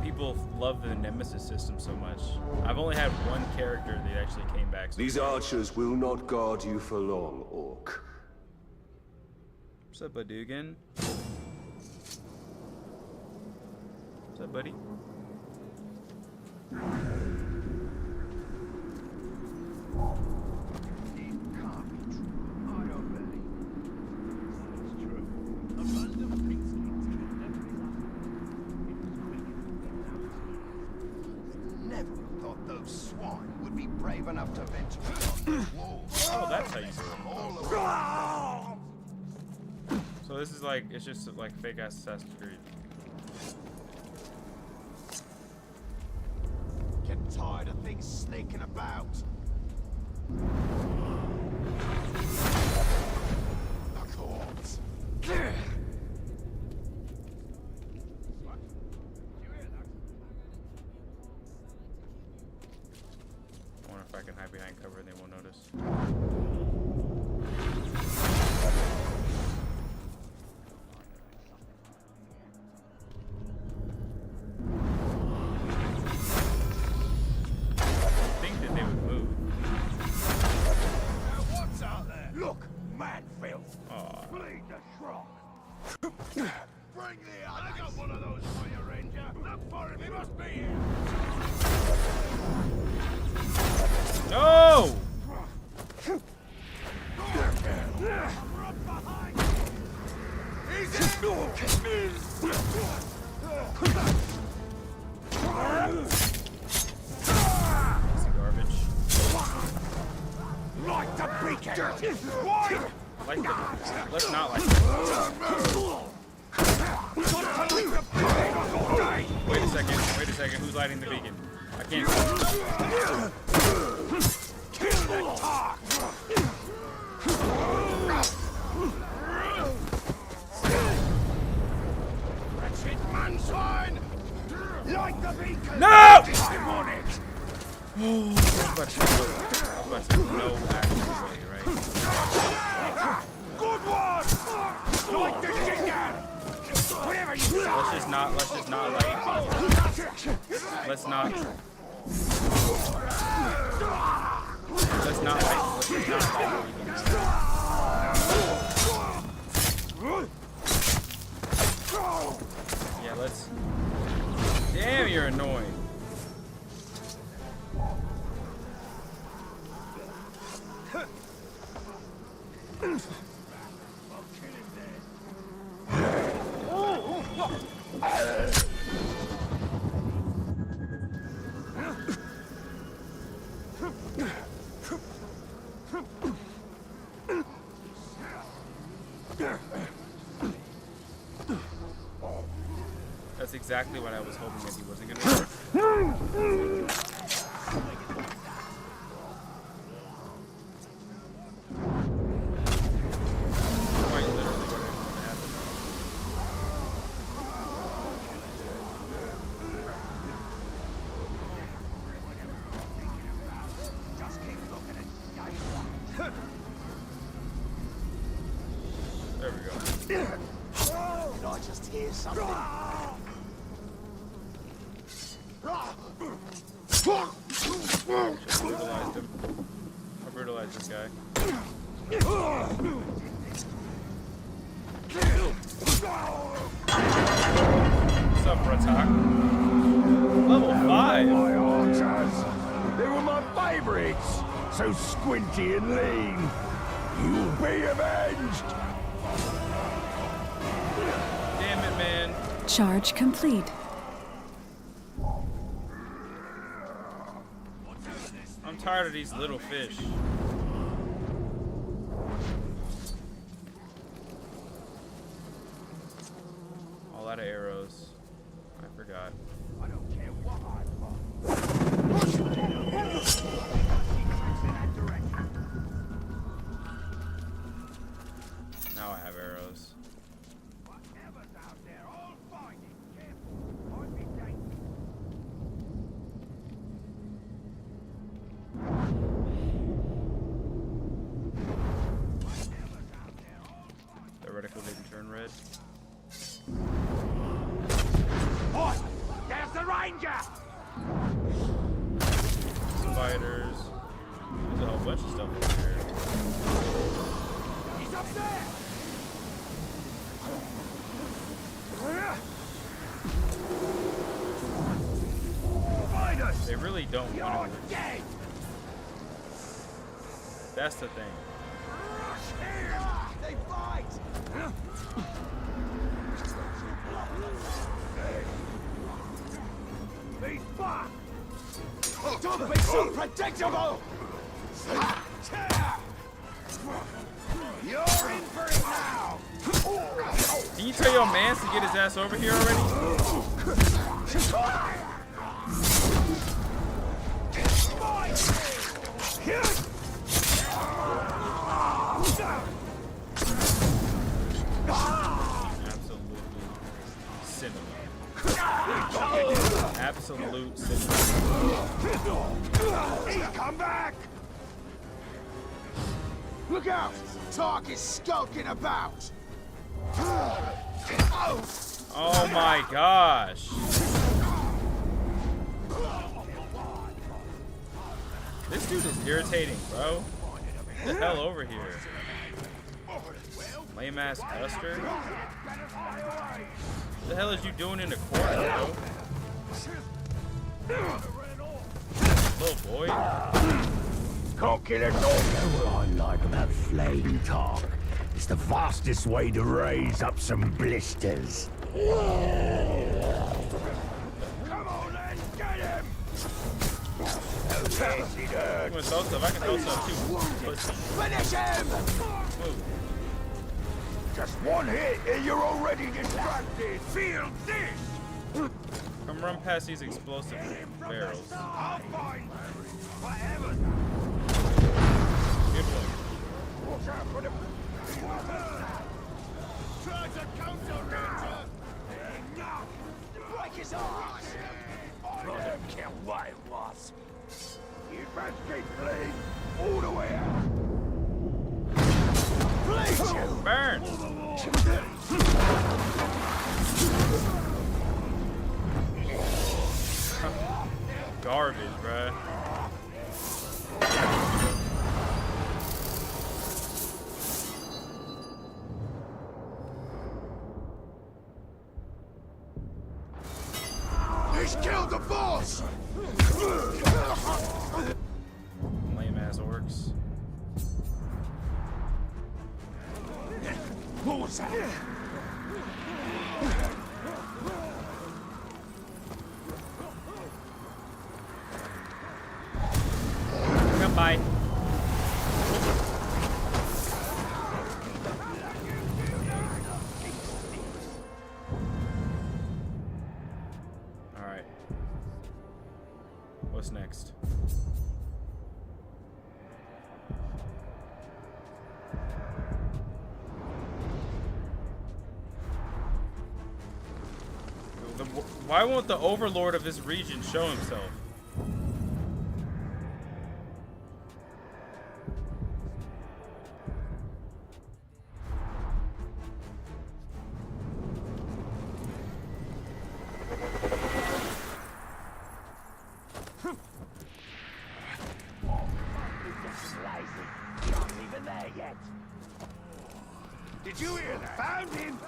people love the Nemesis system so much. I've only had one character that actually came back. These archers will not guard you for long, Orc. What's up, Badugan? What's up, buddy? those swine would be brave enough to venture beyond the walls. Oh, that's how you do it. So this is like, it's just like fake ass Assassin's Creed. Get tired of things sneaking about. The corpse. I wonder if I can hide behind cover and they won't notice. I think that they would move. What's out there? Look, man filth. Bleed the shrunk. Bring the others. I got one of those for you, Ranger. Look for him, he must be here. No! Garbage. Light the beacon! Like the, let's not like that. Wait a second, who's lighting the beacon? I can't see. Kill the talk! Wretched manswine! Light the beacon! No! I'm on it! I was about to say no actual way, right? Good one! Light the ginger! Whatever you say! Let's just not light. Let's not light. Yeah, let's. Damn, you're annoying. That's exactly what I was hoping that he wasn't going to do. Quite literally what I wanted to happen. Just keep looking at There we go. Did I just hear something? Just brutalized him. I brutalized this guy. What's up, Ratak? Level 5. My archers. They were my favorites. So squinty and lean. You'll be avenged. Damn it, man. Charge complete. I'm tired of these little fish. All out of arrows. I forgot. I don't care what I Now I have arrows. Whatever's out there, I'll find it. Careful. Might be dangerous. The reticle didn't turn red. Boy, there's the ranger! Spiders. There's a whole bunch of stuff over here. He's up there! Find us! They really don't You're want to. dead! That's the thing. Here! They fight! He's back! Don't be so predictable! You're in for it now! Can you tell your man to get his ass over here already? Absolute cinema. Come back! Look out! Talk is skulking about! Oh my gosh. This dude is irritating, bro. Get the hell over here. Lame ass Custer. What the hell is you doing in the corner, bro? Little boy. Can't kill it all. What I like about flame talk. It's the fastest way to raise up some blisters. Come on, then, get him! Oh, yes, it hurts. I'm gonna throw stuff. I can throw stuff too. Pussy. Finish him! Move. Just one hit and you're already distracted. Feel this! Come run past these explosive barrels. I'll find whatever. Good one. Watch out for the... Try to counter, Ranger! Break his arms! I don't care what it was. You best keep bleeding all the way out. Bleed you! Burn! Garbage, bruh. He's killed the boss! Lame ass orcs. What was that? Goodbye. Alright. What's next? Why won't the overlord of this region show himself? Did you hear that? Found him!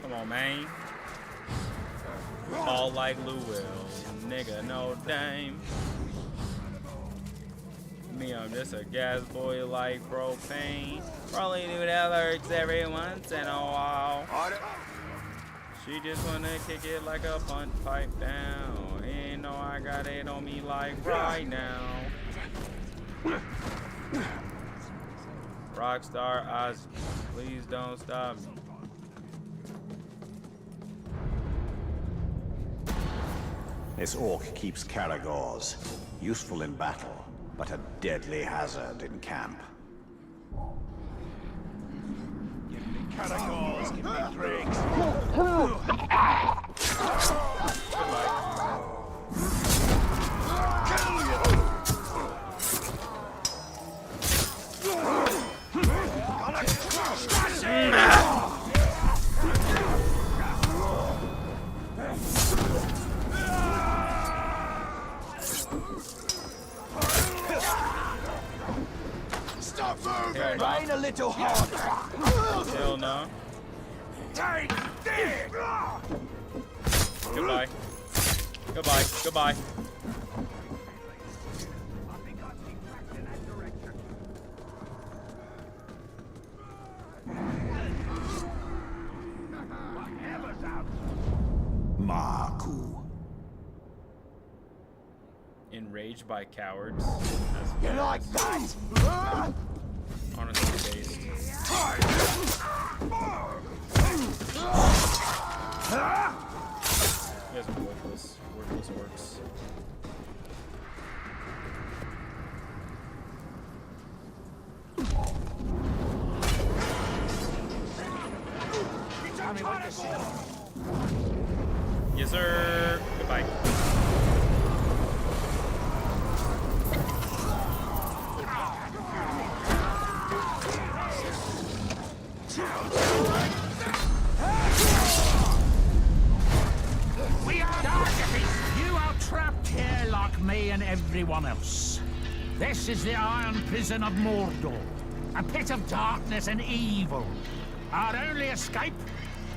Come on, man. All like Louisville. Nigga, no dame. Me, I'm just a gas boy like propane. Probably do that works every once in a while. She just wanna kick it like a punch pipe down. Ain't know I got it on me like right now. Rockstar Ozzy, please don't stop me. This orc keeps Caragors, useful in battle, but a deadly hazard in camp. Caragors give me drinks. Stop moving! Rain a little harder. Hell no. Take this! Goodbye. Goodbye. Goodbye. Marku. enraged by cowards. You like that? Honestly based. You guys are worthless. Worthless orcs. Yes, sir. Goodbye. We are targets. You are trapped here like me and everyone else. This is the iron prison of Mordor, a pit of darkness and evil. Our only escape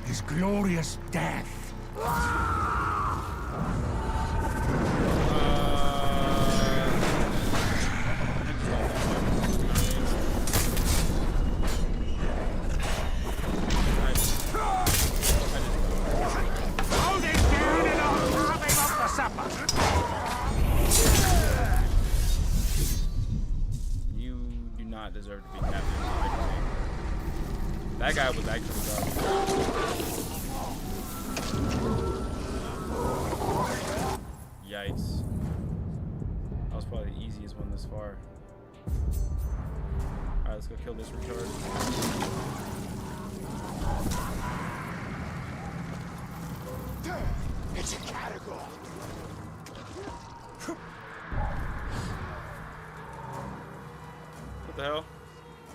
is glorious death. Hold it down and I'll carve him up for supper. You do not deserve to be captain. That guy was actually garbage. Yikes. That was probably the easiest one this far. Alright, let's go kill this retard. It's a category. What the hell?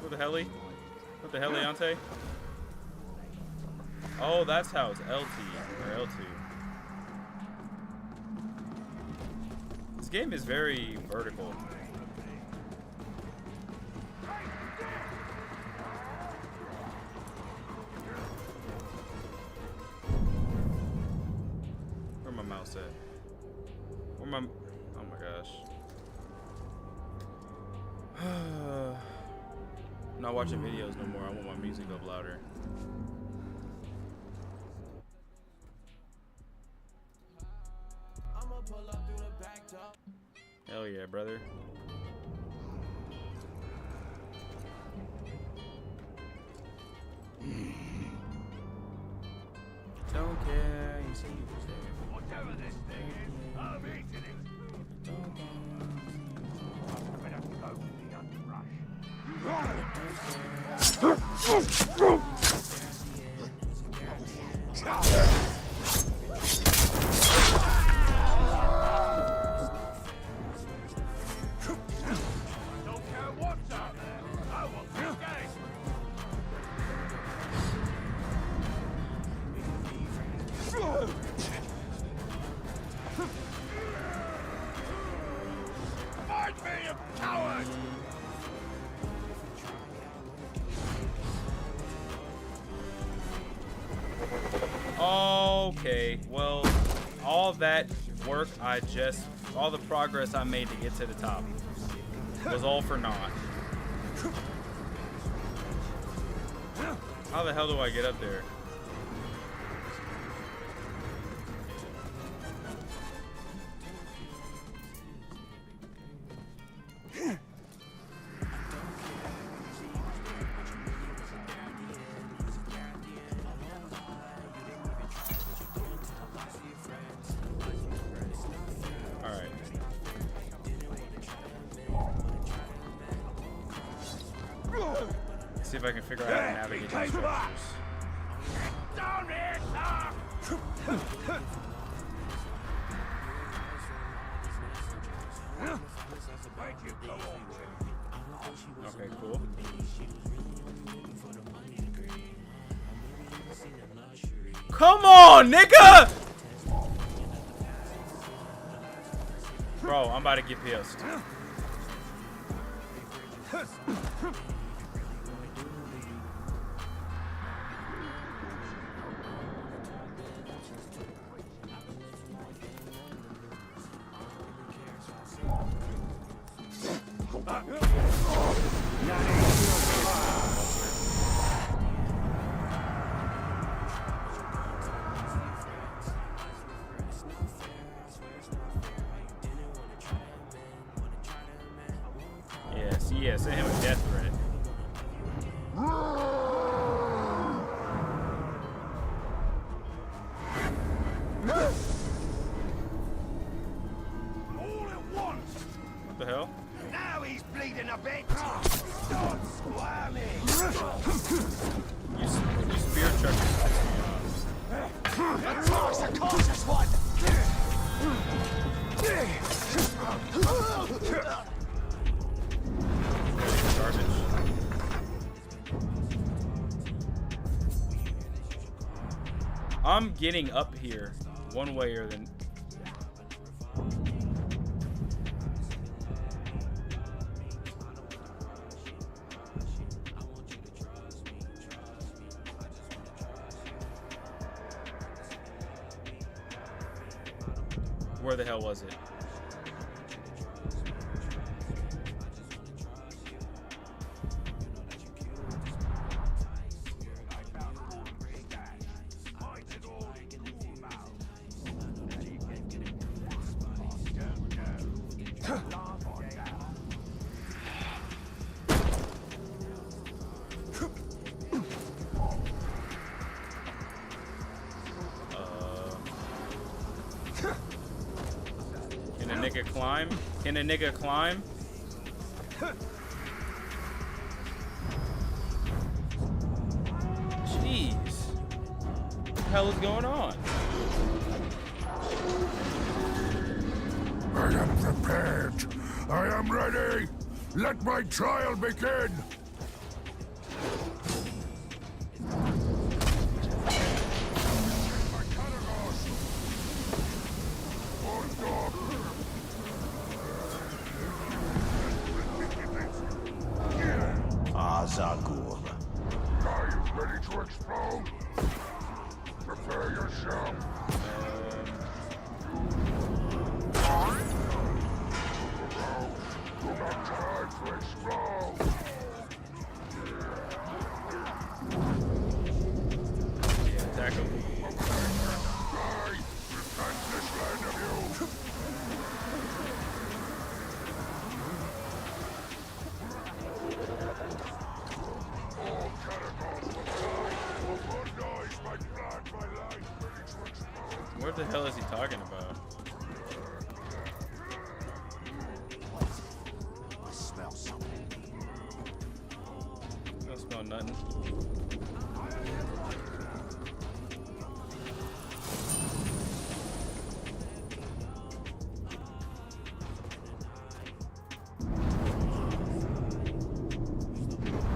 What the helly? What the heliante? Oh, that's how it's LT or L2. This game is very vertical. Where my mouse at? Where my... Oh my gosh. I'm not watching videos no more. I want my music up louder. Hell yeah, brother. Don't care, you say you was there. Whatever this thing is, I'm eating it. Don't care. I'm gonna go to the underbrush. Don't care what's out there. I want the game. Find me, you coward! Okay, well, all that work all the progress I made to get to the top was all for naught. How the hell do I get up there? See if I can figure out how to navigate these structures. Down here, Okay, cool. Come on, nigga! Bro, I'm about to get pissed. Yeah, send him a death threat. What the hell? Now he's bleeding a bit. Stop squirming. You spear chuckers piss me off. That's the cautious one. Garbage. I'm getting up here one way or the. Where the hell was it? Can a nigga climb? Jeez. What the hell is going on? I am prepared. I am ready. Let my trial begin. Zagur. Are you ready to explode? Prepare yourself. You got time to explode. Yeah, attack him. Die! Repent this land of you! What the hell is he talking about? I smell something. I don't smell nothing.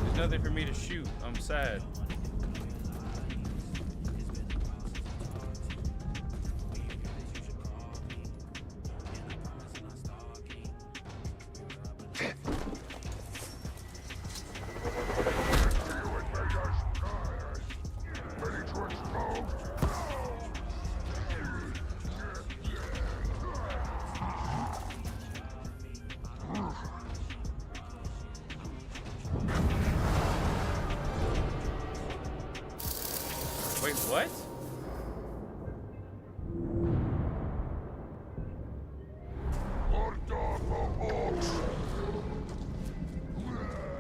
There's nothing for me to shoot. I'm sad. Wait, what?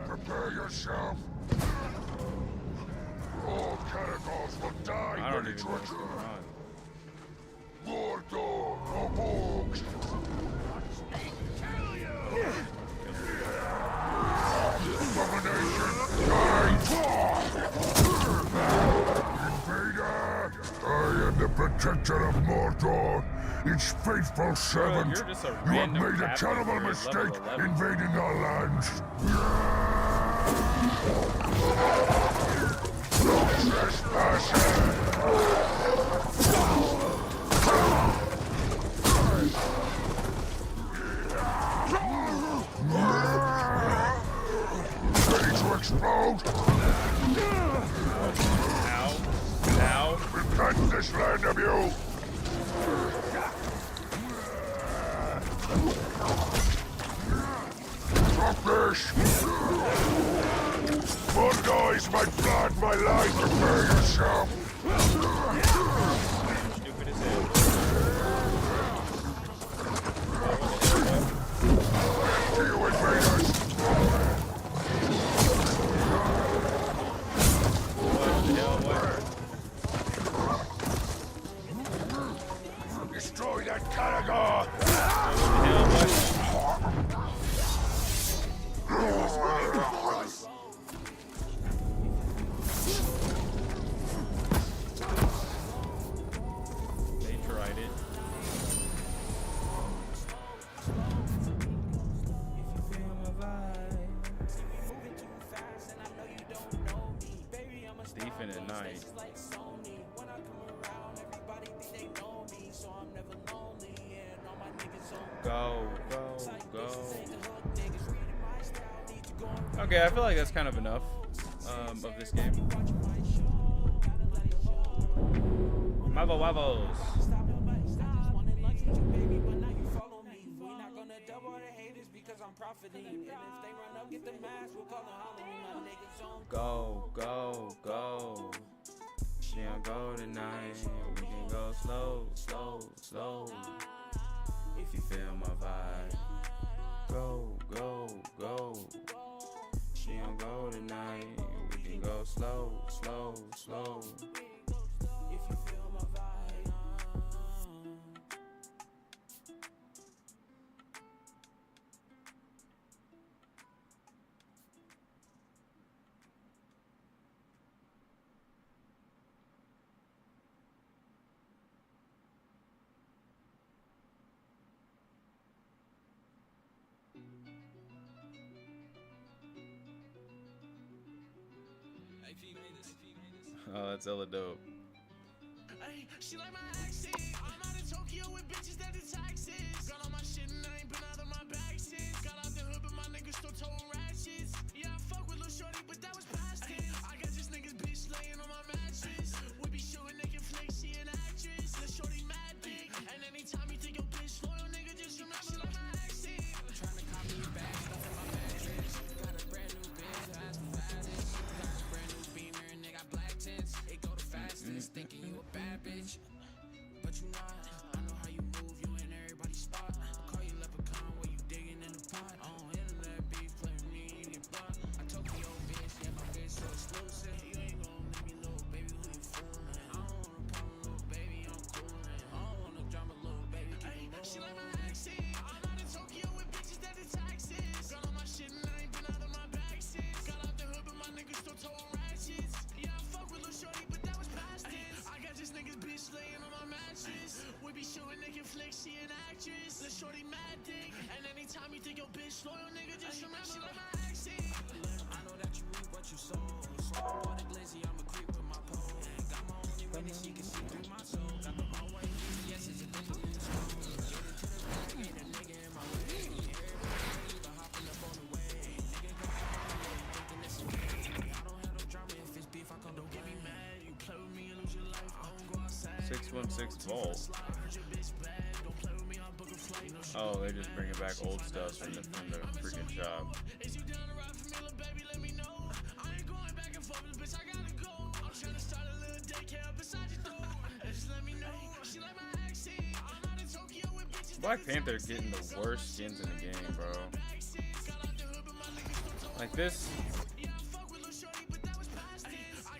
Prepare yourself. All cannibals will die. I don't even know what's going on. Mordor, Orcs. Abomination, die! Invader! I am the protector of Mordor, its faithful servant. You're just a You have random made a captain terrible for mistake level 11. invading our lands. No trespassing! Ready to explode? Now. Repent this land of you! Drop this! Mordor is my blood, my life, prepare yourself! Destroy that Caragor! They tried it. Stephen at night. Go. Okay, I feel like that's kind of enough of this game. Mavo Wavos. Go. She don't go tonight. We can go slow. If you feel my vibe. Go. She don't go tonight. We can go slow. If you feel my vibe. Oh, that's hella dope. Ay, she like my accent. I'm out in Tokyo with bitches that is taxes. Got on my shit and I ain't been out of my bag since. Got out the hood, but my niggas still towing ratchets. Yeah, I fuck with Lil Shorty, but that was past tense. I got this nigga's bitch laying on my mattress. We be shooting naked flicks, she an actress. Lil Shorty mad big. And anytime you think your bitch loyal, nigga, just remember she like my accent. Trying to copy me back, stuff in my mattress. Got a brand new bitch, fast and fastest. Got a brand new Beamer and they got black tints. It go the fastest, thinking you a bad bitch. But you not, I know how you move, you in everybody's spot. Call you leprechaun while you digging in the pot. I don't internet beef, play with me, you get blocked. I told the old bitch, yeah, my bitch so exclusive. You ain't gon' leave me, little baby, who you fooling? I don't wanna problem, little baby, I'm coolin'. I don't wanna drama, little baby, keep it moving. She like my accent, I'm out in Tokyo with bitches that is taxes. Got on my shit and I ain't been out of my bag since. Got out the hood, but my niggas still towing ratchets. Yeah, I fuck with Lil Shorty, but that was past tense. I got this nigga's bitch laying on my mattress. We be shooting naked flicks, she an actress. Lil Shorty mad dick. And anytime you think your bitch loyal, nigga, just remember she like my accent. I know that you reap what you sow. So I bought a glizzy, I'm a creep with my pole. Got my only witness, she can see through my soul. Got the my way, yes, it's a thing. Get into the bag, ain't a nigga in my way. Everybody you can hopping up on the way. Nigga gon' thinking it's okay. I don't have no drama if it's beef, I come don't get me mad. You play with me and lose your life. I don't go outside. 616 volt. Oh, they just bringing back old stuff from the freaking shop. Is you down to ride for me, little baby? Let me know. I ain't going back and forth, bitch. I gotta go. I'm trying to start a little daycare beside your door. Just let me know. She like my accent. I'm out in Tokyo with bitches. Black Panther getting the worst skins in the game, bro. Like this.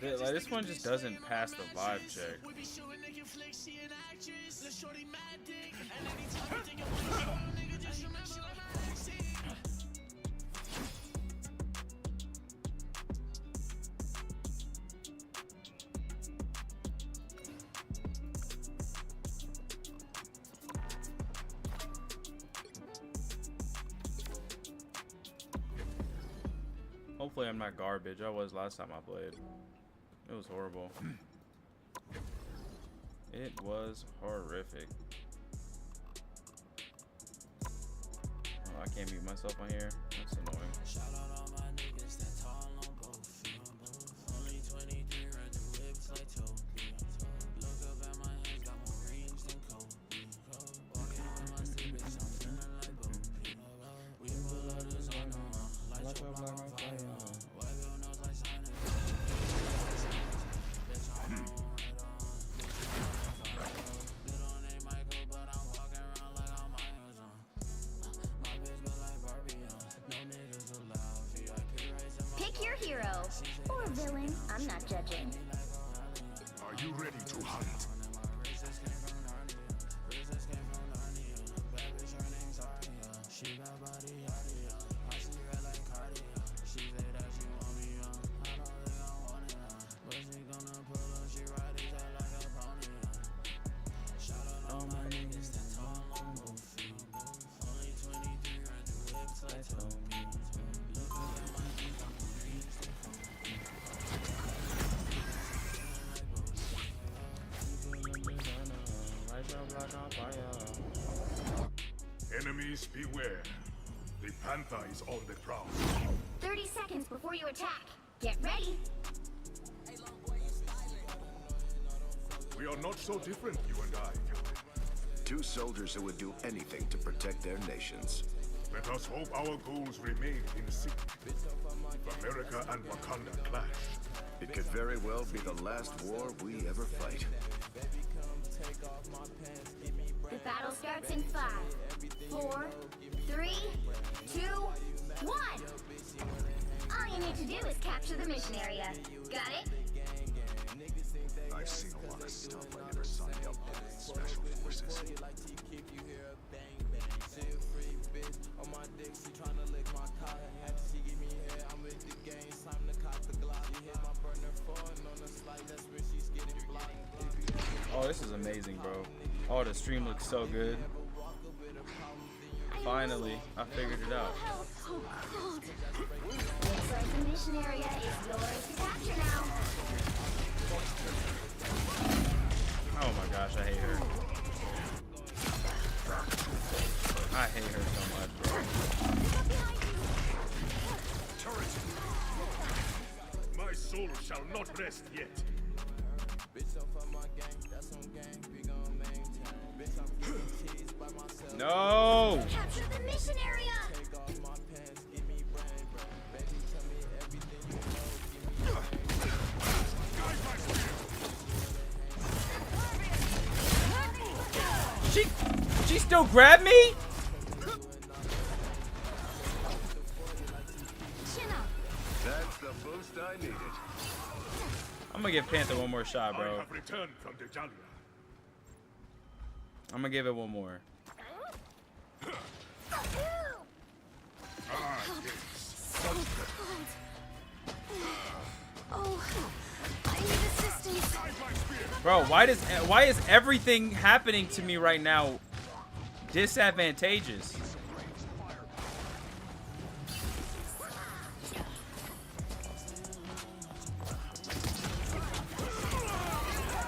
Like this one just doesn't pass the vibe check. Hopefully I'm not garbage. I was last time I played. It was horrible. It was horrific. Oh, I can't mute myself on here. That's annoying. Shout out all my niggas that tall on both. Only 23, ride the whips like Toby. Look up at my hands, got more rings than Kobe. Walking on my sleep, bitch, I'm feeling like Bobi. We pull out the zone, light your block on fire. Wipe your nose like Sonic. Bitch, I'm on, right on. Good on a Michael, but I'm walking around like I'm Myers on. My bitch built like Barbie on. No niggas allowed. VIP raising my Pick your hero or villain. I'm not judging. Are you ready to hunt? Enemies beware. The Panther is on the prowl. 30 seconds before you attack. Get ready. We are not so different, you and I. Two soldiers who would do anything to protect their nations. Let us hope our goals remain in sync. America and Wakanda clash. It could very well be the last war we ever fight. The battle starts in 5, 4, 3, 2, 1. All you need to do is capture the mission area. Got it? I've seen a lot of stuff I never signed up for. Special forces. Oh, this is amazing, bro. Oh, the stream looks so good. Finally, I figured it out. Oh, cold. Looks like the mission area is yours to capture now. Oh my gosh, I hate her. I hate her so much, bro. My soul shall not rest yet. No! Capture the mission area! She still grabbed me? That's the boost I needed. I'm gonna give Panther one more shot, I bro. have returned from Dejalia. I'm gonna give it one more. Oh, I need assistance. Bro, why is everything happening to me right now disadvantageous?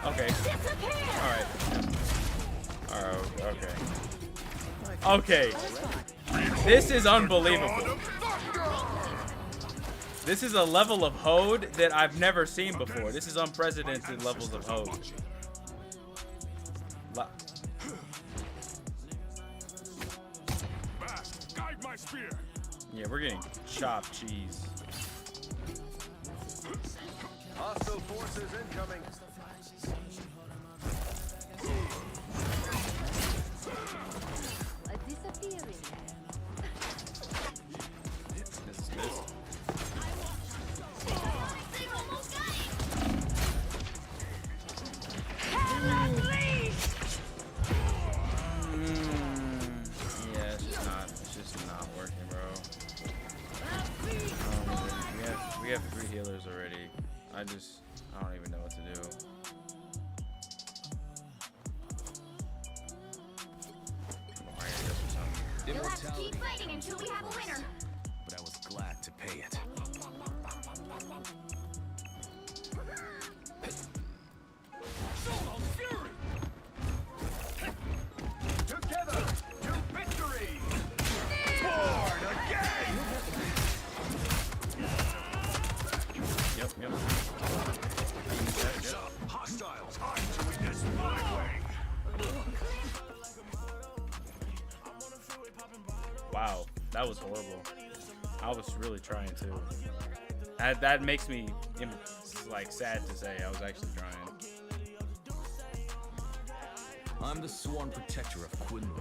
Okay. Alright. Alright, okay. Okay. This is unbelievable. This is a level of HOD that I've never seen before. This is unprecedented levels of HOD. Yeah, we're getting chopped cheese. Hostile forces incoming. We have 3 healers already. I don't even know what to do. You'll have to keep fighting until we have a winner. But I was glad to pay it. Together to victory! Born again! Yep. Hostiles, time to witness my way. Wow, that was horrible. I was really trying to. That makes me like sad to say. I was actually trying. I'm the sworn protector of Quinlan.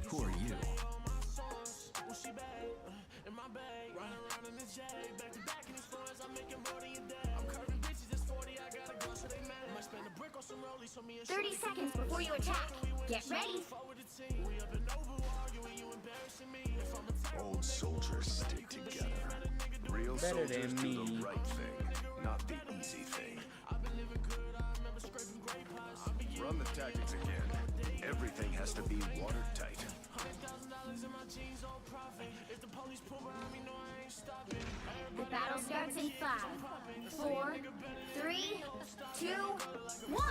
Who are you? – 30 seconds before you attack. Get ready. Old soldiers stick together. Real Better soldiers than do me. the right thing, not the easy thing. Run the tactics again. everything has to be watertight. The battle starts in 5, 4, 3, 2, 1.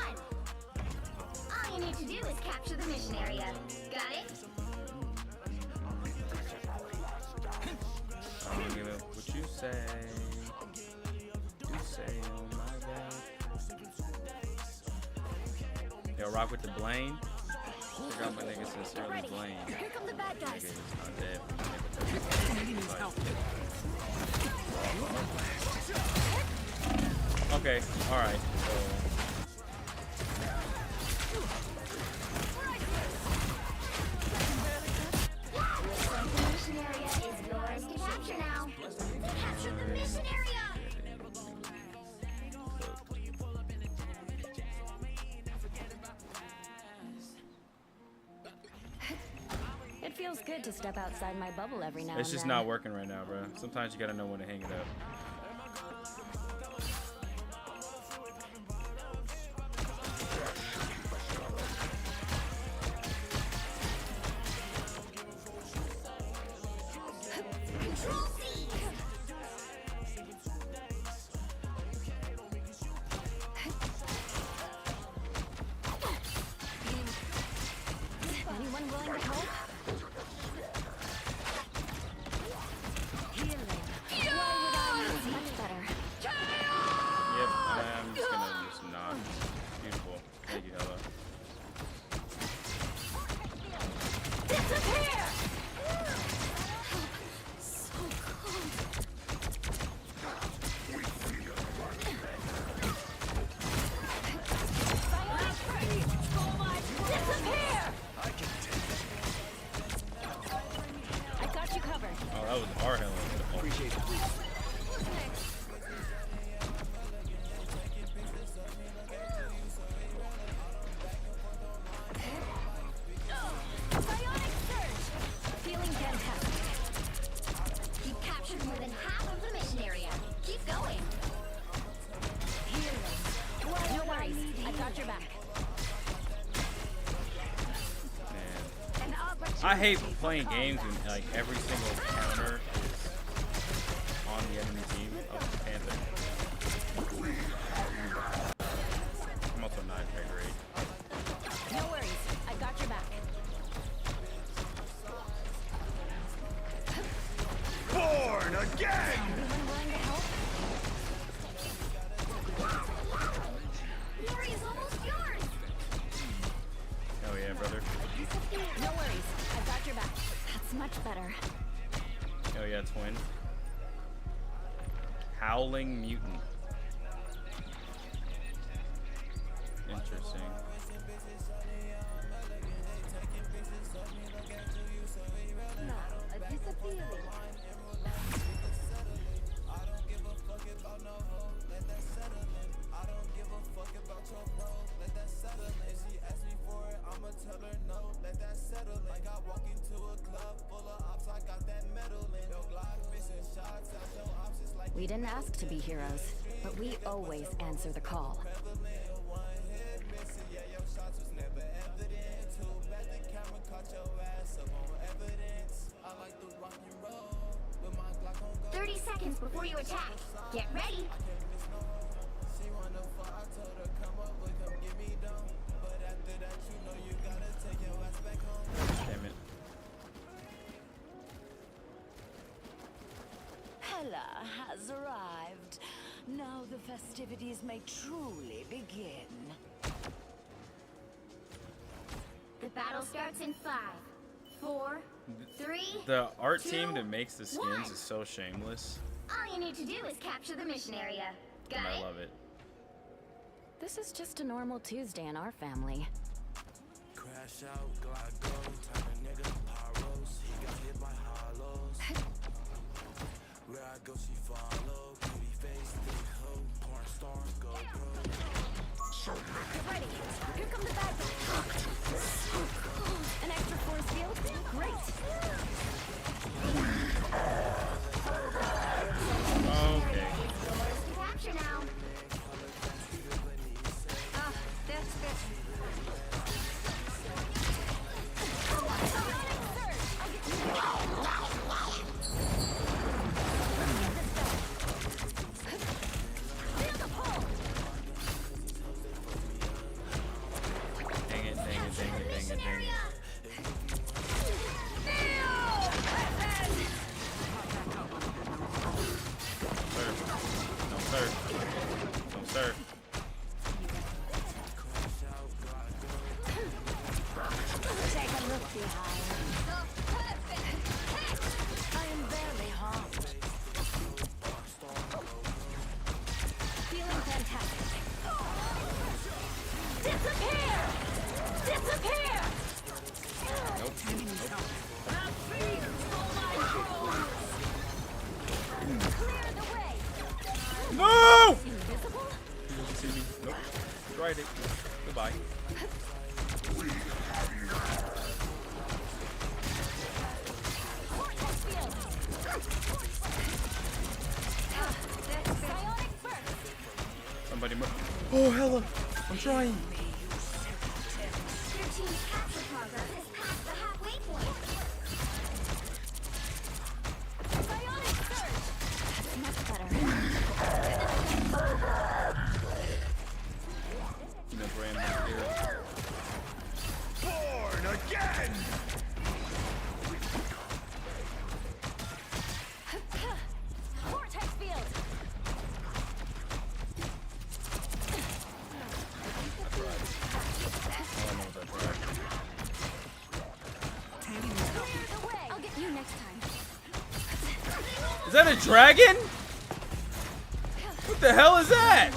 All you need to do is capture the mission area. Got it? I'm gonna what you say. You say on my back. Yo, rock with the Blaine. I got my nigga sincerely Blaine. Here come the bad guys. Nigga is not dead. Okay, alright. The mission area is yours to capture now. Capture the mission area! It feels good to step outside my bubble every now and then. It's just not working right now, bro. Sometimes you gotta know when to hang it up. Control C! Anyone willing to help? Healing. Why would I use much better? Yep, I'm just gonna just knock. Beautiful. Thank you, Ella. Disappear! I got you covered. Oh, that was our hell. Appreciate it. Bionic surge! Feeling fantastic. You've captured more than half of the mission area. Keep going. No worries. I got your back. I hate playing games when like every single counter is on the enemy team of the Panther. I'm also not very great. No worries. I got your back. Born again! Anyone willing to help? Glory is almost yours! Oh yeah, brother. No worries. I got your back. That's much better. Oh yeah, twin. Howling mutant. Interesting. We didn't ask to be heroes, but we always answer the call. Seconds before you attack. Get ready. Damn it. Hela has arrived. Now the festivities may truly begin. The battle starts in 5, 4, 3. The art 2, team that makes the skins 1. is so shameless. All you need to do is capture the mission area. Got And I it? love it. This is just a normal Tuesday in our family. Crash out, glide go, turn a nigga pyros. He got hit by hollows. Where I go, she follow. Pretty face, big hoe, porn star, go pro. Get ready. Here come the bad guys. An extra force field? Great. Okay. Capture now. anything. No, sir. No, sir. Take a look behind. I am barely harmed. Feeling fantastic. Disappear! Disappear! Nope. Clear the way! No! Invisible? You see me? Nope. Tried it. Goodbye. Somebody move. Oh, hella. I'm trying. Your team's capture progress is past the halfway point. Bionic surge! That's much better. No brand here. Born again! Vortex field! Clear the way! I'll get you next time. Is that a dragon? What the hell is that?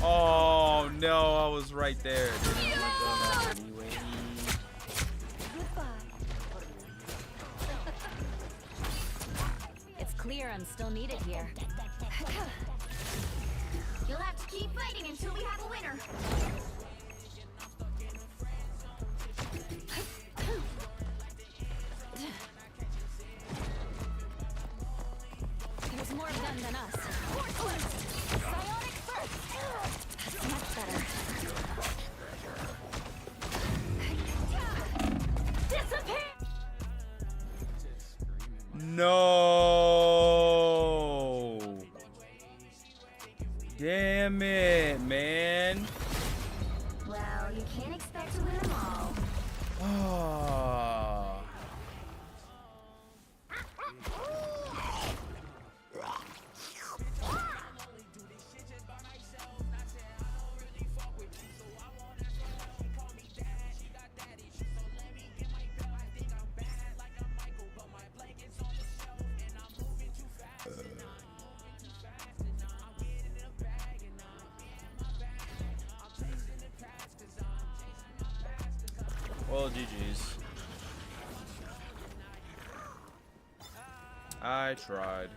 Oh no, I was right there. Anyway. It's clear I'm still needed here. You'll have to keep fighting until we have a winner. There's more of them than us. Psionic burst! That's much better. Disappear! No. Damn it, man. Well, you can't expect to win them all. Oh. Well, GG's. I tried.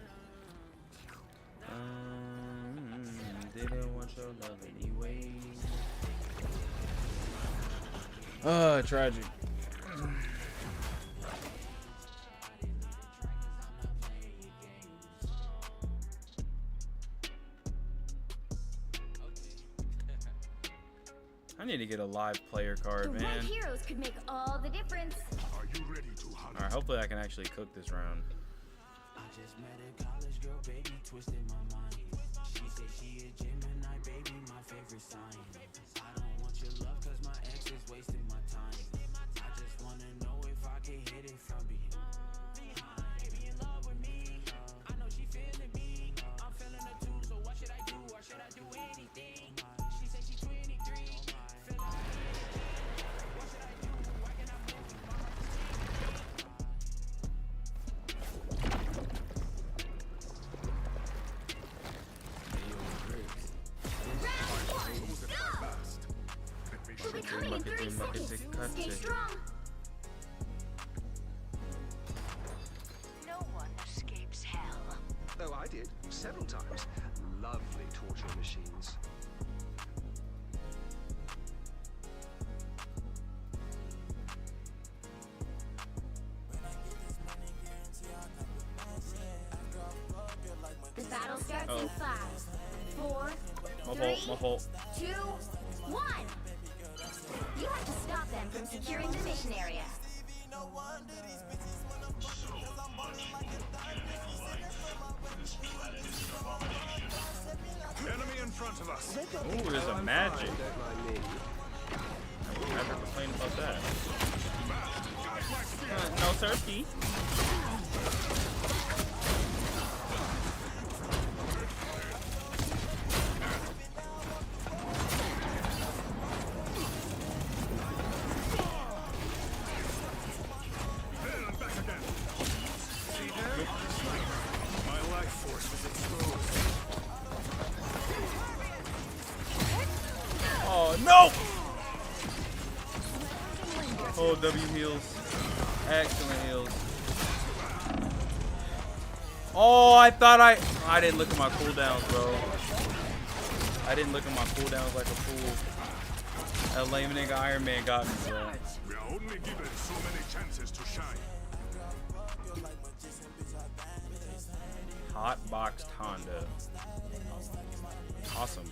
Didn't want your love anyway. Tragic. I need to get a live player card, The man. right heroes could make all the difference. Are you ready to hunt? Alright, hopefully I can actually cook this round. I just met a college girl, baby, twisted my mind. She said she a Gemini, baby, my favorite sign. I don't want your love cause my ex is wasting my time. I just wanna know if I can hit it from behind. Baby in love with me, I know she feeling me. I'm feeling her too, so what should I do? Or should I do anything? She said she 23. Feel like what should I do? Why can I move? My heart is We'll be coming in 30 seconds. Stay strong. No one escapes hell. Oh, I did. Several times. Lovely torture machines. The battle starts in 5, 4, My 3, fault. 2, 1. You have to stop them from securing the mission area. Enemy in front of us. Ooh, there's a magic. I will never complain about that. No, sirski. Oh no! Oh, W heals. Excellent heals. Oh, I thought I didn't look at my cooldowns, bro. I didn't look at my cooldowns like a fool. That lame nigga Iron Man got me, bro. We are only given so many chances to shine. Hot boxed Honda. Awesome.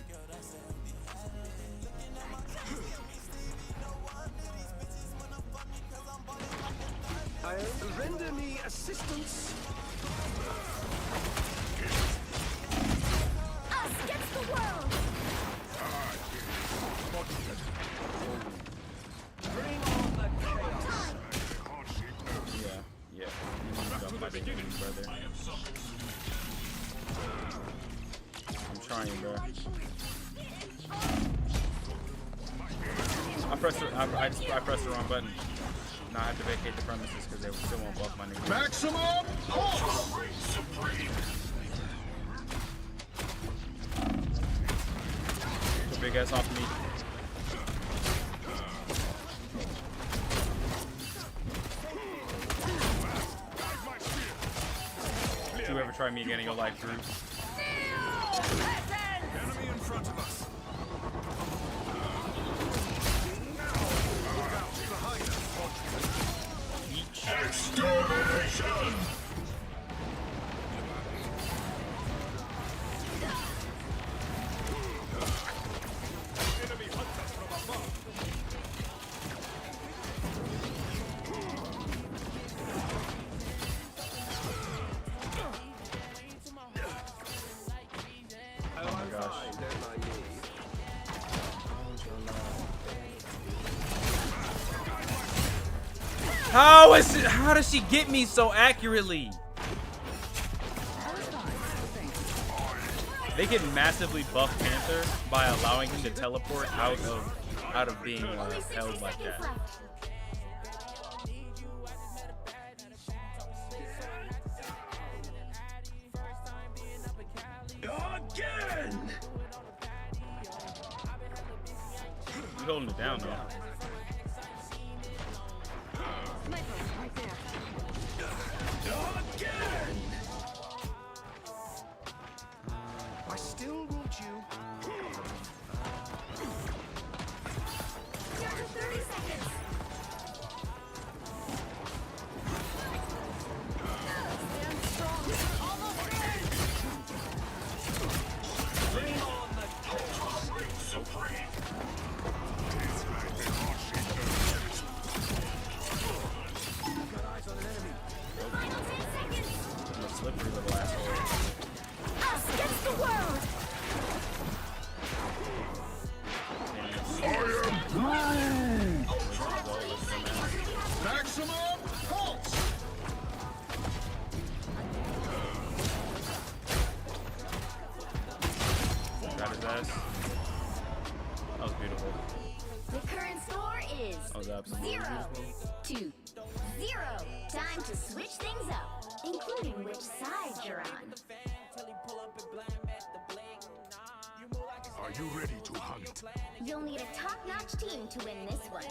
Render me assistance. Us against the world. Bring on the chaos. Yeah, yeah. You need to jump by the beginning, brother. I'm trying, bro. I pressed the wrong button. Now I have to vacate the premises because they still won't buff my nigga. Maximum pulse. Get your big ass off me. If you ever try me again in your life, Drew. Enemy in front of us. Extermination! Enemy hunts us from above. Oh my gosh. How does she get me so accurately? They can massively buff Panther by allowing him to teleport out of being held like that. Again! You holding it down though. Again! I still want you. Down to 30 seconds. Stand strong. Almost there. Bring on the chaos. Supreme! Got eyes on an enemy. Final 10 seconds. I'm a slippery little asshole. Us against the world. Maximum pulse. Got his ass. That was beautiful. The current score is That was absolutely 0 beautiful. to 0. Time to switch things up, including which side you're on. Are you ready to hunt? You'll need a top-notch team to win this one.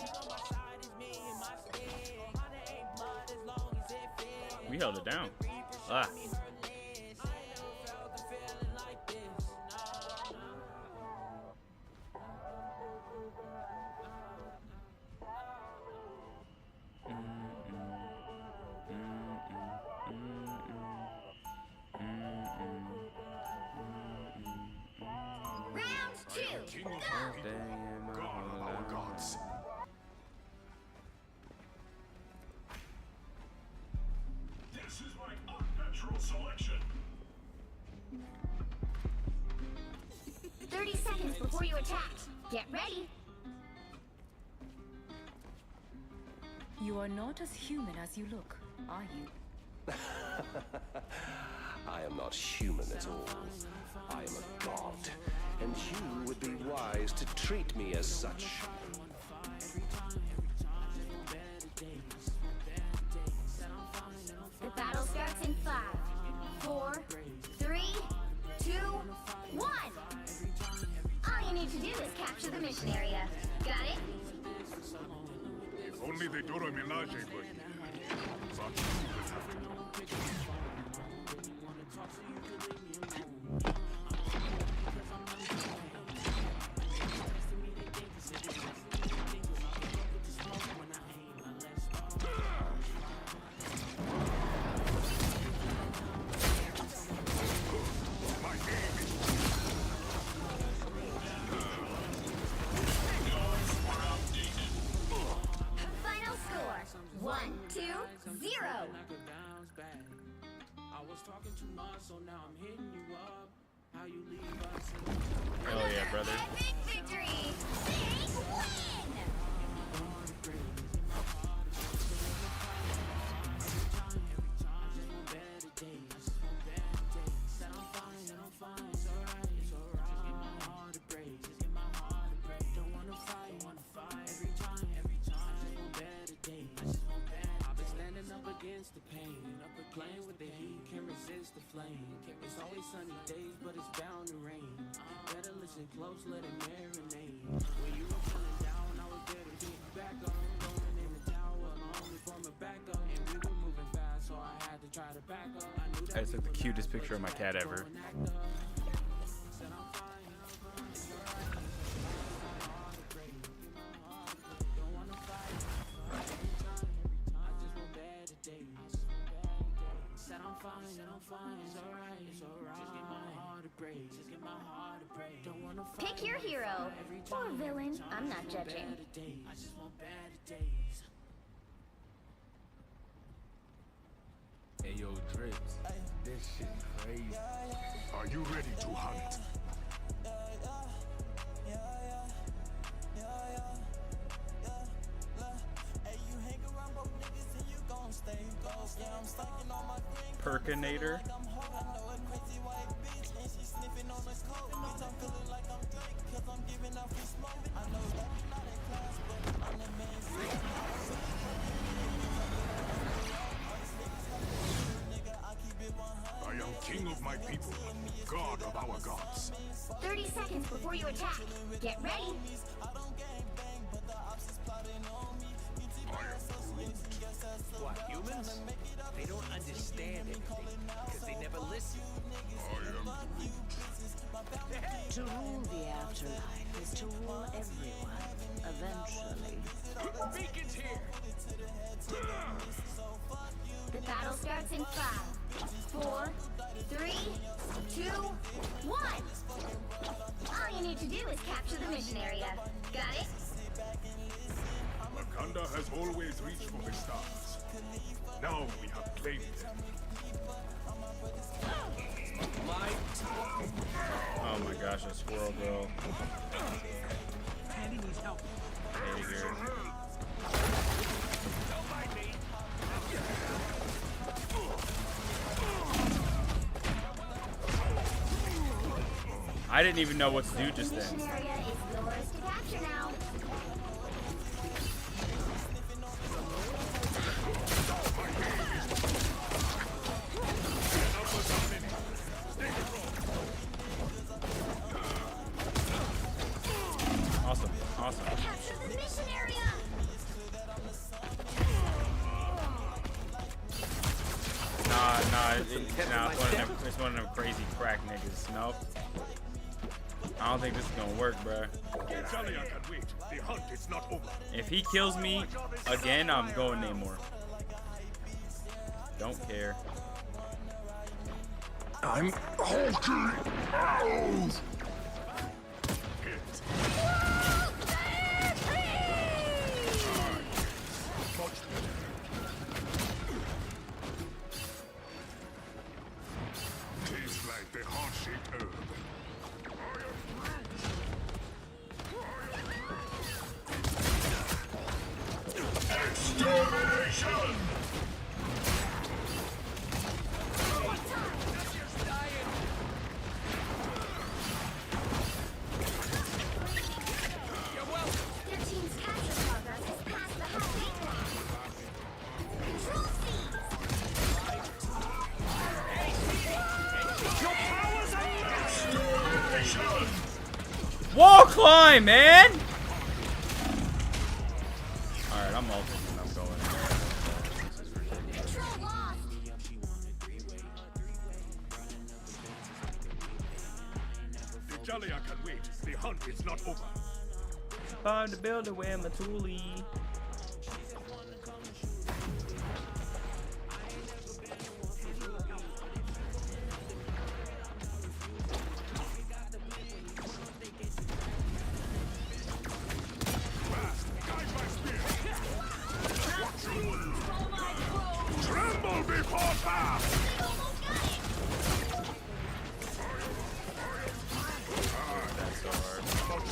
We held it down. Ah. Round 2, go! Our gods. This is my unnatural selection. you attack. Get ready. You are not as human as you look, are you? I am not human at all. I am a god, and you would be wise to treat me as such. The battle starts in 5, 4, 3, 2, 1. All you need to do is capture the mission area. Got it? If only the Dora Milaje were here. But you will have to know. Final score 1-2-0. Hell yeah, brother. Epic victory! Big win! The pain, playing with the heat, can't resist the flame. It's always sunny days, but it's bound to rain. Better listen close, let it marinate. When you were feeling down, I was there to pick you back up. Going in the tower, only for my backup. And we were moving fast, so I had to try to back up. I knew that I just took the cutest picture of my cat ever. Pick your hero or villain. I'm not judging. Hey yo, Drips. This shit crazy. Are you ready to hunt? Perkinator. I am king of my people, god of our gods. 30 seconds before you attack. Get ready. What, humans? They don't understand anything because they never listen. To rule the afterlife is to rule everyone, eventually. Beacon's here! The battle starts in 5, 4, 3, 2, 1. All you need to do is capture the mission area. Got it? Wakanda has always reached for the stars. Now we have claimed them. Oh my gosh, a squirrel girl. Andy needs help. Hey, girl. Don't mind me. I didn't even know what to do just then. Mission area is yours to capture now. Awesome, awesome. Capture the mission area. It's one of them crazy crack niggas. Nope. I don't think this is gonna work, bruh. Talia can wait. The hunt is not over. If he kills me again, I'm going Namor. Don't care. I'm hulking out! Tastes like the heart-shaped herb. Wall climb, man! Alright, I'm ulting and I'm going. The Jalia can wait. The hunt is not over. Time to build it with Matuli. Tremble before power! That's so hard.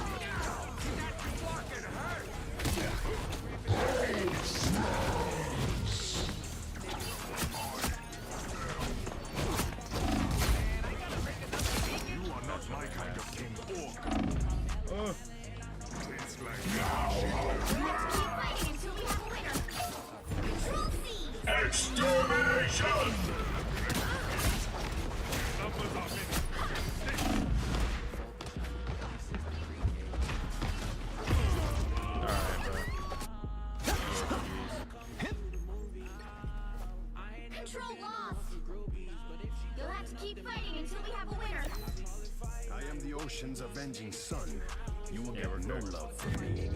You are not my kind of king or it's like now. Extermination! Numbers are many. Alright, bro. Control lost. You'll have to keep fighting until we have a winner. I am the ocean's avenging sun. You will get no love from me.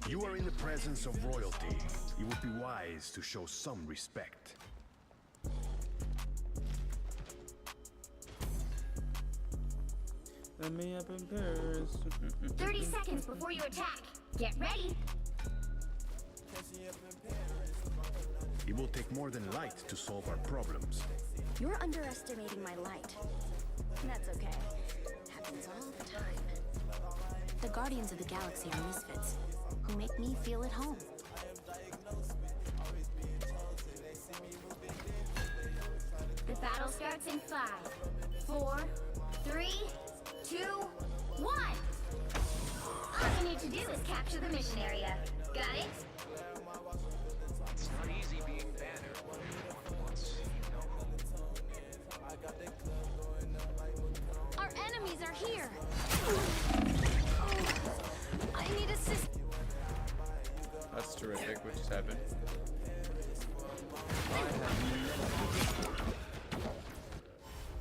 You are in the presence of royalty. It would be wise to show some respect. Let me up in Paris. 30 seconds before you attack. Get ready. It will take more than light to solve our problems. You're underestimating my light. That's okay. Happens all the time. The Guardians of the Galaxy are misfits who make me feel at home. The battle starts in 5, 4, 3, 2, 1. All you need to do is capture the mission area. Got it? It's not easy being Banner when everyone wants you know. Our enemies are here. I need assist. That's terrific. What just happened?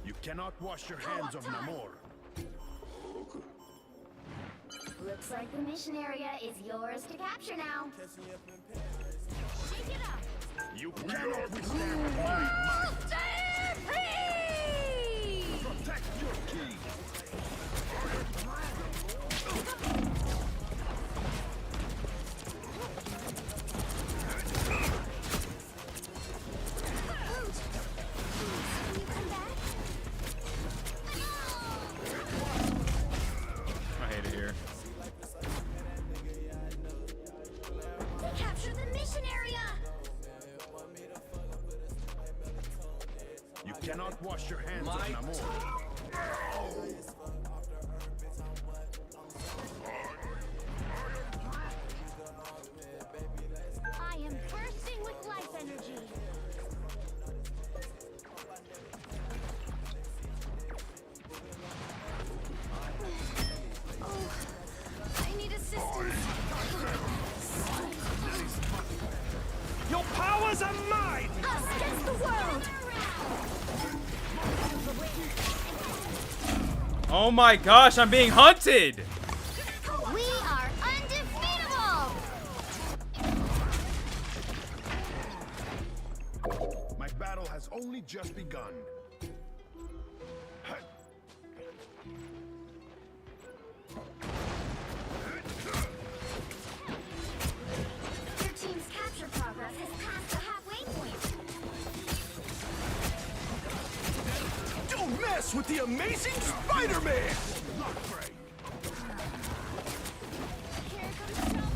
You cannot wash your hands of Namor. Looks like the mission area is yours to capture now. Shake it up. You cannot withstand my protect your king. I hate it here. Capture the mission area. You cannot wash your hands of Namor. I am bursting with life energy. Oh, I need assistance. Your powers are mine! Us against the world. Oh my gosh, I'm being hunted! We are undefeatable. My battle has only just begun. Your team's capture progress has passed the halfway point. Don't mess with the amazing Spider-Man! Here comes trouble.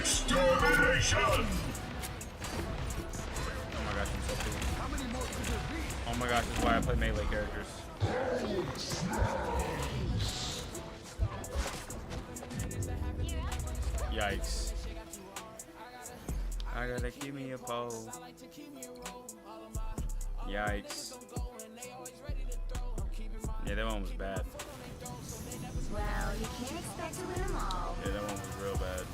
Extermination! Oh my gosh, I'm so cool. Oh my gosh, that's why I play melee characters. Yikes. I gotta keep me a pole. Yikes. Yeah, that one was bad. Well, you can't expect to win them all. Yeah, that one was real bad.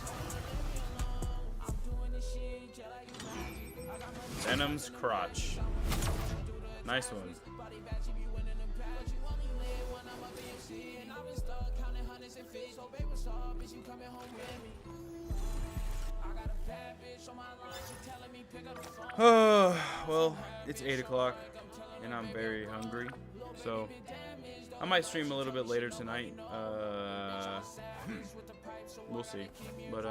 Venom's crotch. Nice one. Well, it's 8 o'clock and I'm very hungry, so I might stream a little bit later tonight. We'll see. But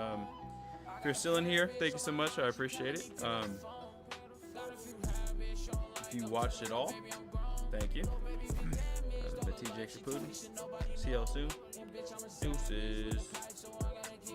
if you're still in here, thank you so much. I appreciate it. If you watched it all, thank you. The TJ Caputin. See y'all soon. Deuces.